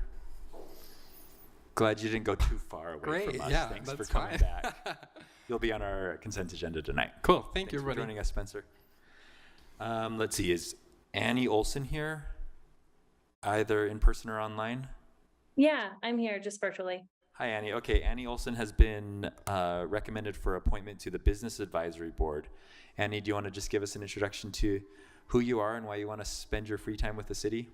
Glad you didn't go too far away from us. Yeah, Thanks that's for coming fine. back. You'll be on our consent agenda tonight. Cool. Thank you, Thanks for everybody. joining us, Spencer. Let's see. Is Annie Olson here? Either in person or online? Yeah, I'm here just virtually. Hi, Annie. Okay, Annie Olson has been recommended for appointment to the Business Advisory Board. Annie, do you want to just give us an introduction to who you are and why you want to spend your free time with the city?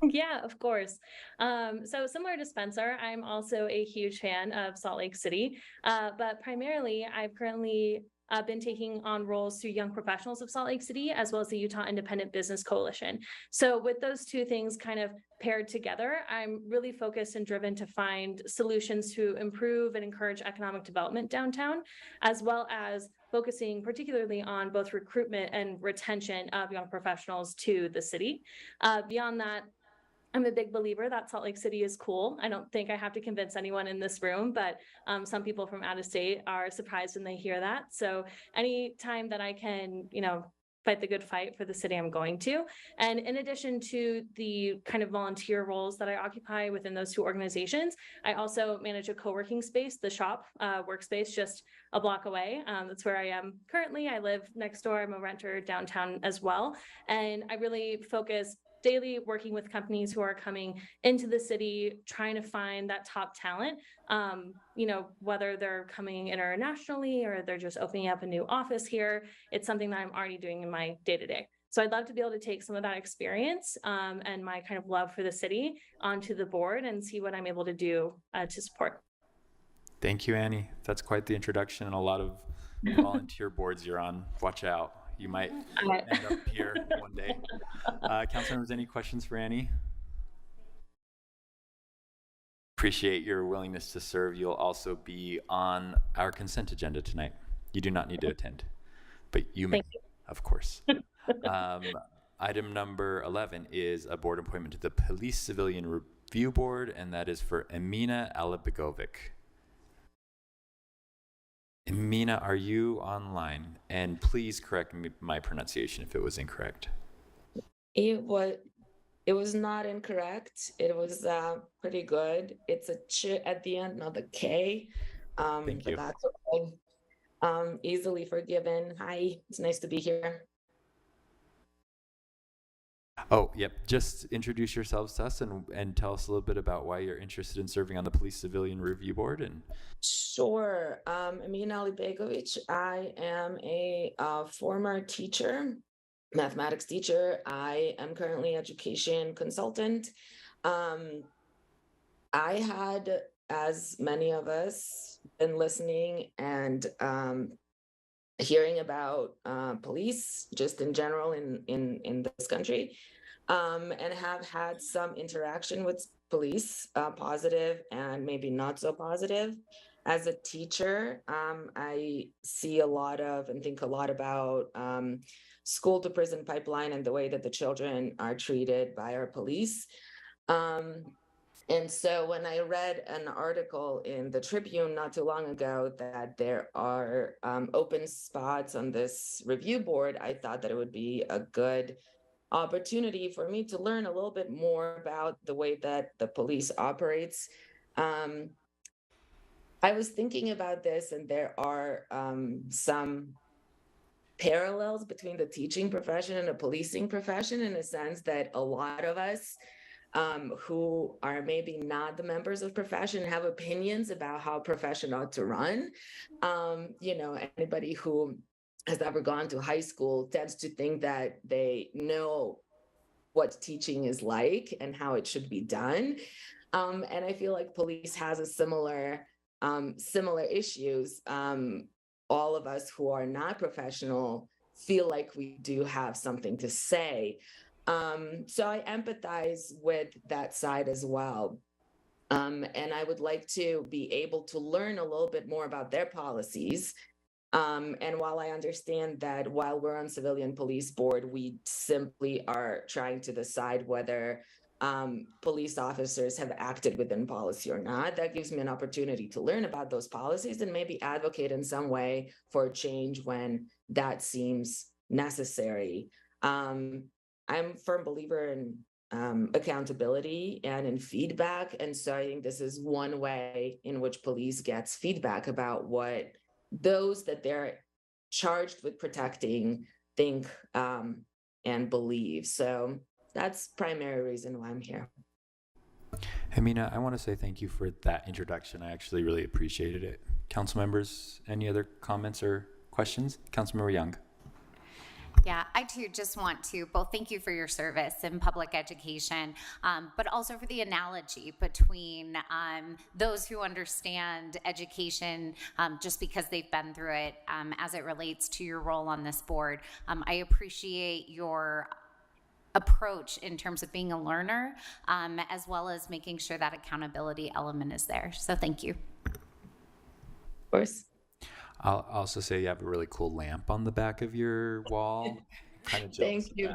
Yeah, of course. So similar to Spencer, I'm also a huge fan of Salt Lake City, but primarily I've currently been taking on roles through Young Professionals of Salt Lake City, as well as the Utah Independent Business Coalition. So with those two things kind of paired together, I'm really focused and driven to find solutions to improve and encourage economic development downtown, as well as focusing particularly on both recruitment and retention of young professionals to the city. Beyond that, I'm a big believer that Salt Lake City is cool. I don't think I have to convince anyone in this room, but some people from out of state are surprised when they hear that. So anytime that I can, fight the good fight for the city, I'm going to. And in addition to the kind of volunteer roles that I occupy within those two organizations, I also manage a co-working space, the Shop workspace, just a block away. That's where I am currently. I live next door. I'm a renter downtown as well. And I really focus daily working with companies who are coming into the city, trying to find that top talent, whether they're coming internationally or they're just opening up a new office here. It's something that I'm already doing in my day-to-day. So I'd love to be able to take some of that experience and my kind of love for the city onto the board and see what I'm able to do to support. Thank you, Annie. That's quite the introduction and a lot of volunteer boards you're on. Watch out. You might end up here one day. Council members, any questions for Annie? Appreciate your willingness to serve. You'll also be on our consent agenda tonight. You do not need to attend, but you may, of course. Item number 11 is a board appointment to the Police Civilian Review Board, and that is for Emina Alibegovic. Emina, are you online? And please correct me, my pronunciation if it was incorrect. It was not incorrect. It was pretty good. It's a ch at the end, not a K. Thank you. But that's okay. Easily forgiven. Hi, it's nice to be here. Oh, yep. Just introduce yourselves to us and tell us a little bit about why you're interested in serving on the Police Civilian Review Board. And Sure. Emina Alibegovic. I am a former teacher, mathematics teacher. I am currently education consultant. I had, as many of us, been listening and hearing about police just in general in this country, and have had some interaction with police, positive and maybe not so positive. As a teacher, I see a lot of and think a lot about school to prison pipeline and the way that the children are treated by our police. And so when I read an article in the Tribune not too long ago that there are open spots on this review board, I thought that it would be a good opportunity for me to learn a little bit more about the way that the police operates. I was thinking about this, and there are some parallels between the teaching profession and the policing profession, in a sense that a lot of us who are maybe not the members of profession, have opinions about how profession ought to run. Anybody who has ever gone to high school tends to think that they know what teaching is like and how it should be done. And I feel like police has a similar issues. All of us who are not professional feel like we do have something to say. So I empathize with that side as well. And I would like to be able to learn a little bit more about their policies. And while I understand that while we're on Civilian Police Board, we simply are trying to decide whether police officers have acted within policy or not, that gives me an opportunity to learn about those policies and maybe advocate in some way for change when that seems necessary. I'm a firm believer in accountability and in feedback. And so I think this is one way in which police gets feedback about what those that they're charged with protecting think and believe. So that's primary reason why I'm here. Hey, Mina, I want to say thank you for that introduction. I actually really appreciated it. Council members, any other comments or questions? Councilmember Young. Yeah, I too just want to both thank you for your service in public education, but also for the analogy between those who understand education just because they've been through it as it relates to your role on this board. I appreciate your approach in terms of being a learner, as well as making sure that accountability element is there. So thank you. Of course. I'll also say you have a really cool lamp on the back of your wall. Kind of jealous. Thank you.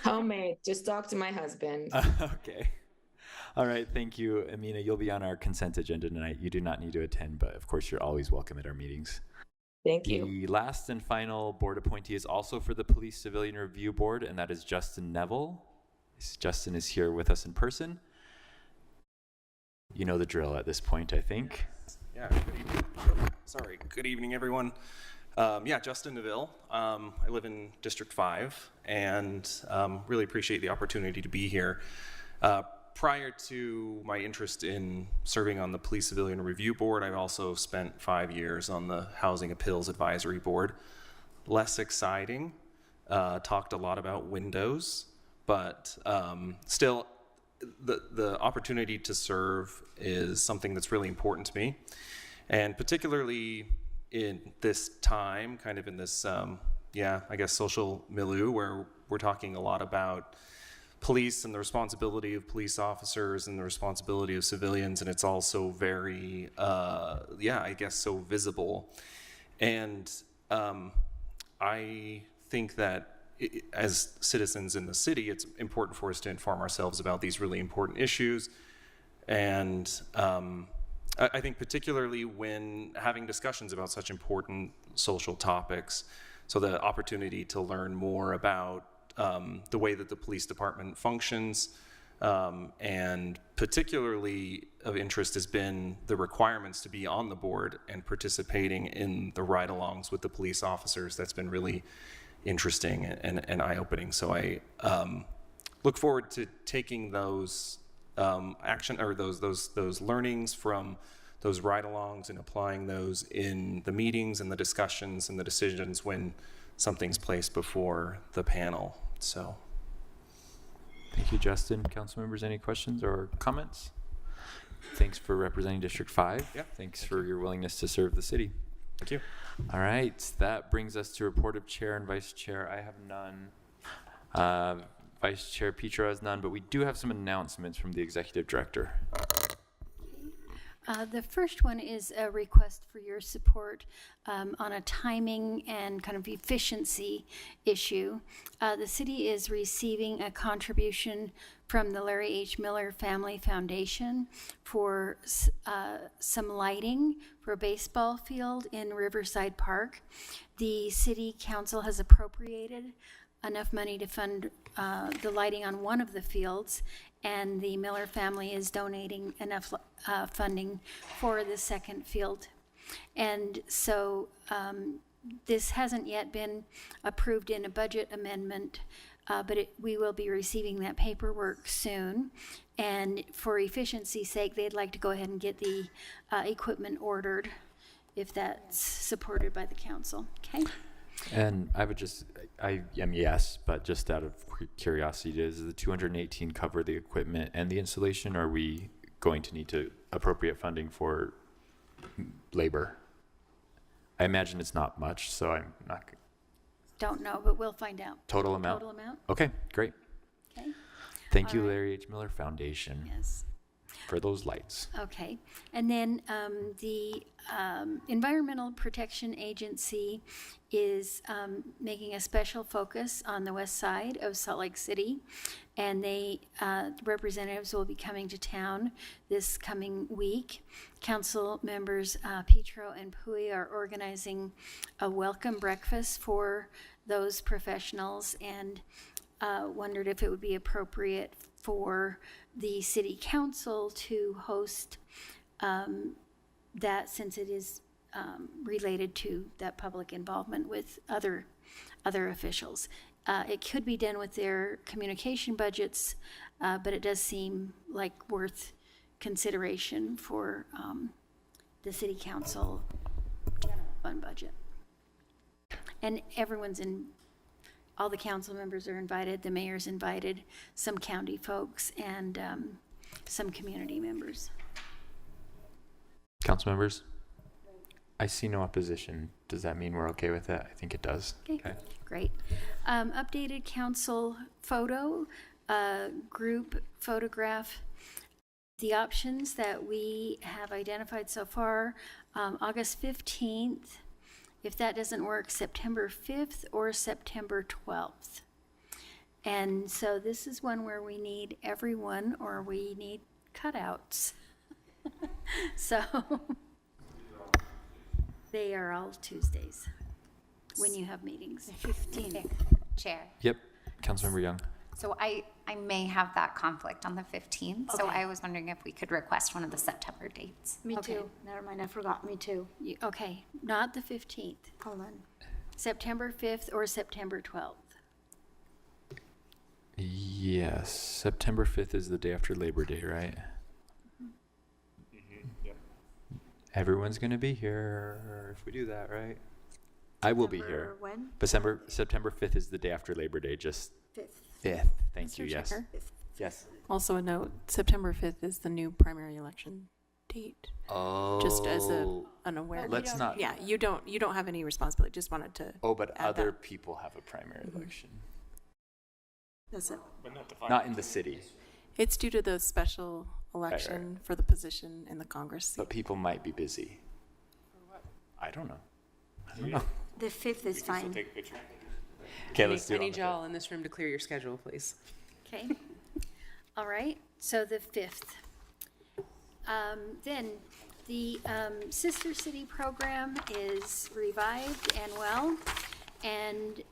Homemade. Just talk to my husband. Okay. All right. Thank you, Amina. You'll be on our consent agenda tonight. You do not need to attend, but of course, you're always welcome at our meetings. Thank you. The last and final board appointee is also for the Police Civilian Review Board, and that is Justin Neville. Justin is here with us in person. You know the drill at this point, I think. Yeah, good evening. Sorry, good evening, everyone. Justin Neville. I live in District 5 and really appreciate the opportunity to be here. Prior to my interest in serving on the Police Civilian Review Board, I've also spent 5 years on the Housing Appeals Advisory Board. Less exciting, talked a lot about windows, but still the opportunity to serve is something that's really important to me. And particularly in this time, kind of in this, social milieu where we're talking a lot about police and the responsibility of police officers and the responsibility of civilians, and it's also very, so visible. And I think that as citizens in the city, it's important for us to inform ourselves about these really important issues. And I think particularly when having discussions about such important social topics, so the opportunity to learn more about the way that the police department functions, and particularly of interest has been the requirements to be on the board and participating in the ride-alongs with the police officers. That's been really interesting and eye-opening. So I look forward to taking those those learnings from those ride-alongs and applying those in the meetings and the discussions and the decisions when something's placed before the panel. So, thank you, Justin. Council members, any questions or comments? Thanks for representing District 5. Yeah. Thanks for your willingness to serve the city. Thank you. All right, that brings us to report of chair and vice chair. I have none. Vice Chair Petro has none, but we do have some announcements from the executive director. The first one is a request for your support on a timing and kind of efficiency issue. The city is receiving a contribution from the Larry H. Miller Family Foundation for some lighting for a baseball field in Riverside Park. The city council has appropriated enough money to fund the lighting on one of the fields, and the Miller family is donating enough funding for the second field. And so this hasn't yet been approved in a budget amendment but we will be receiving that paperwork soon. And for efficiency's sake, they'd like to go ahead and get the equipment ordered, if that's supported by the council. Okay? And I am yes, but just out of curiosity, does the 218 cover the equipment and the installation, or are we going to need to appropriate funding for labor? I imagine it's not much, so I'm not. Don't know, but we'll find out. Total amount? Total amount? Okay, great. Okay. Thank you, Larry H. Miller Foundation, Yes. for those lights. Okay. And then the Environmental Protection Agency is making a special focus on the west side of Salt Lake City. And representatives will be coming to town this coming week. Council members Petro and Pui are organizing a welcome breakfast for those professionals, and wondered if it would be appropriate for the city council to host that, since it is related to that public involvement with other officials. It could be done with their communication budgets, but it does seem like worth consideration for the city council general fund budget. And all the council members are invited, the mayor's invited, some county folks, and some community members. Council members? I see no opposition. Does that mean we're okay with it? I think it does. Okay. Great. Updated council photo, group photograph. The options that we have identified so far, August 15th, if that doesn't work, September 5th or September 12th. And so this is one where we need everyone, or we need cutouts. So they are all Tuesdays when you have meetings. 15th. Chair. Yep. Councilmember Young. So I may have that conflict on the 15th, so I was wondering if we could request one of the September dates. Me Okay. too. Never mind, I forgot. Me too. Okay, not the 15th. Hold on. September 5th or September 12th. Yes. September 5th is the day after Labor Day, right? Yep. Everyone's going to be here if we do that, right? I will be here. When? September 5th is the day after Labor Day, just 5th. Thank you, yes. Chair? Yes. Also a note, September 5th is the new primary election date. Oh. Just as an awareness. Let's not. Yeah, you don't have any responsibility. Just wanted to. Oh, but add other that. people have a primary election. That's it. Not in the city. It's due to the special election for the position in the Congress seat. But people might be busy. I don't know. I don't know. The 5th is fine. Okay, let's do it. I need y'all in this room to clear your schedule, please. Okay. All right. So the 5th. Then the Sister City program is revived and well, and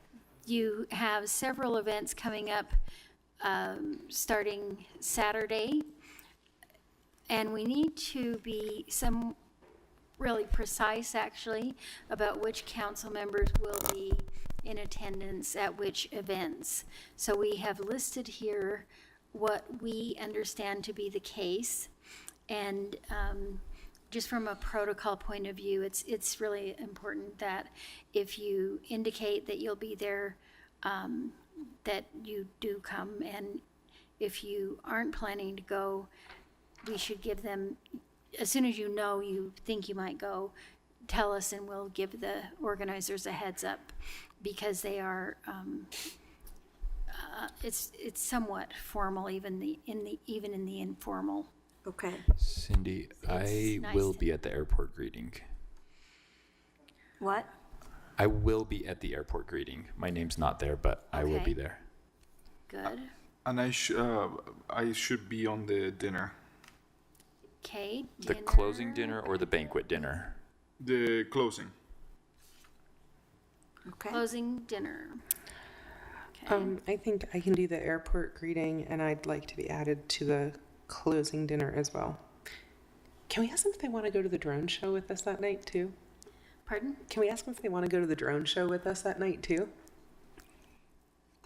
you have several events coming up starting Saturday, and we need to be really precise, actually, about which council members will be in attendance at which events. So we have listed here what we understand to be the case, and just from a protocol point of view, it's really important that if you indicate that you'll be there, that you do come, and if you aren't planning to go, we should give them, as soon as you think you might go, tell us, and we'll give the organizers a heads up, because they are it's somewhat formal, even in the informal. Okay. Cindy, I nice will be at the airport greeting. What? I will be at the airport greeting. My name's not there, but I will Okay. be there. Good. And I should be on the dinner. Okay. The closing dinner or the banquet dinner? The closing. Okay. Closing dinner. Okay. I think I can do the airport greeting, and I'd like to be added to the closing dinner as well. Can we ask them if they want to go to the drone show with us that night too? Pardon? Can we ask them if they want to go to the drone show with us that night too?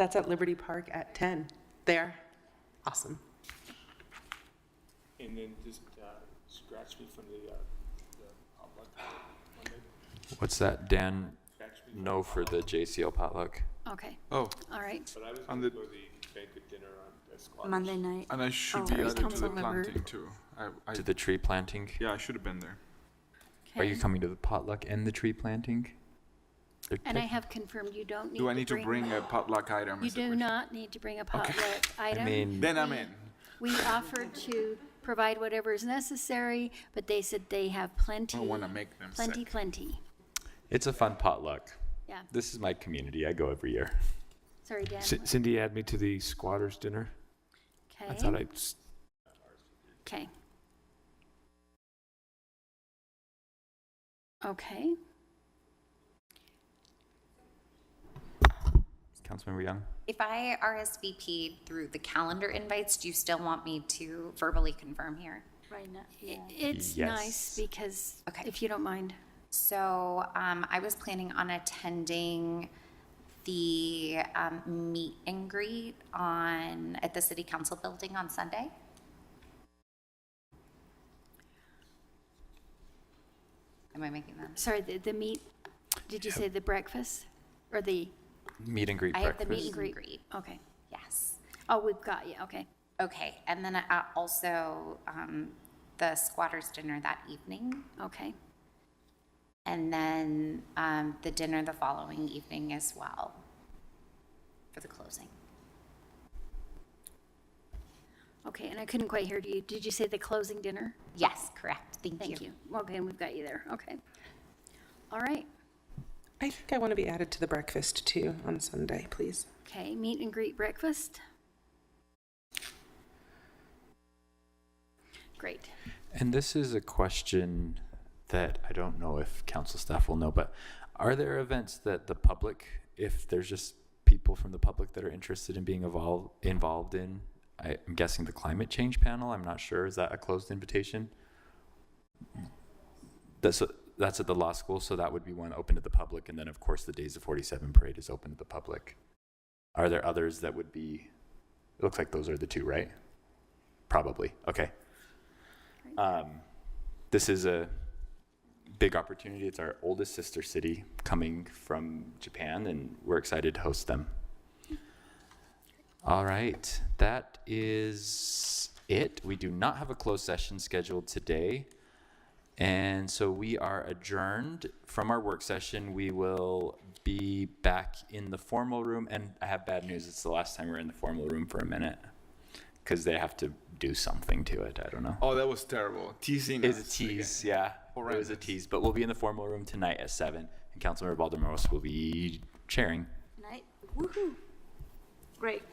That's at Liberty Park at 10. There. Awesome. And then just scratch me from the potluck Monday. What's that, Dan? No for the JCL potluck. Okay. Oh, All right. But I was On going the- to go to the banquet dinner on the squad. Monday night. and I should Oh, be there's added to the Councilmember. planting too. To the tree planting. Yeah, I should have been there. Are you Okay. coming to the potluck and the tree planting? They're And I tech- have confirmed you don't need Do I need to bring a potluck item? You is the do question. not need to bring a potluck item. mean- Then I'm in. We offered to provide whatever is necessary, but they said they have plenty. I don't want to make them Plenty, sick. plenty. It's a fun potluck. Yeah. This is my community. I go every year. Sorry, Dan. Cindy add me to the squatters dinner. I thought Okay. I'd Okay. Okay. Councilmember Young? If I RSVP'd through the calendar invites, do you still want me to verbally confirm here? Right now. Yeah. It's Yes. nice because, Okay. if you don't mind. So I was planning on attending the meet and greet at the City Council building on Sunday. Am I making that? Sorry, the meet, did you say the breakfast or the, Meet and greet I have breakfast. the meet and greet. okay. Yes. Oh, we've got you, okay. Okay, and then also the squatters dinner that evening, Okay. and then the dinner the following evening as well for the closing. Okay, and I couldn't quite hear you. Did you say the closing dinner? Yes, correct. Thank Thank you. you. Okay, and we've got you there. Okay. All right. I think I want to be added to the breakfast too on Sunday, please. Okay, meet and greet breakfast. Great. And this is a question that I don't know if council staff will know, but are there events that the public, if there's just people from the public that are interested in being involved in, I'm guessing the climate change panel, I'm not sure, is that a closed invitation? That's at the law school, so that would be one open to the public, and then of course the Days of 47 parade is open to the public. Are there others that would be, it looks like those are the two, right? Probably, okay. This is a big opportunity. It's our oldest sister city coming from Japan, and we're excited to host them. All right, that is it. We do not have a closed session scheduled today. And so we are adjourned from our work session. We will be back in the formal room. And I have bad news. It's the last time we're in the formal room for a minute because they have to do something to it. I don't know. Oh, that was terrible. Teasing It was a us tease, again. yeah. It was a Horrendous. tease. But we'll be in the formal room tonight at 7. And Councilmember Baldemoros will be chairing. Night. Woohoo. Great.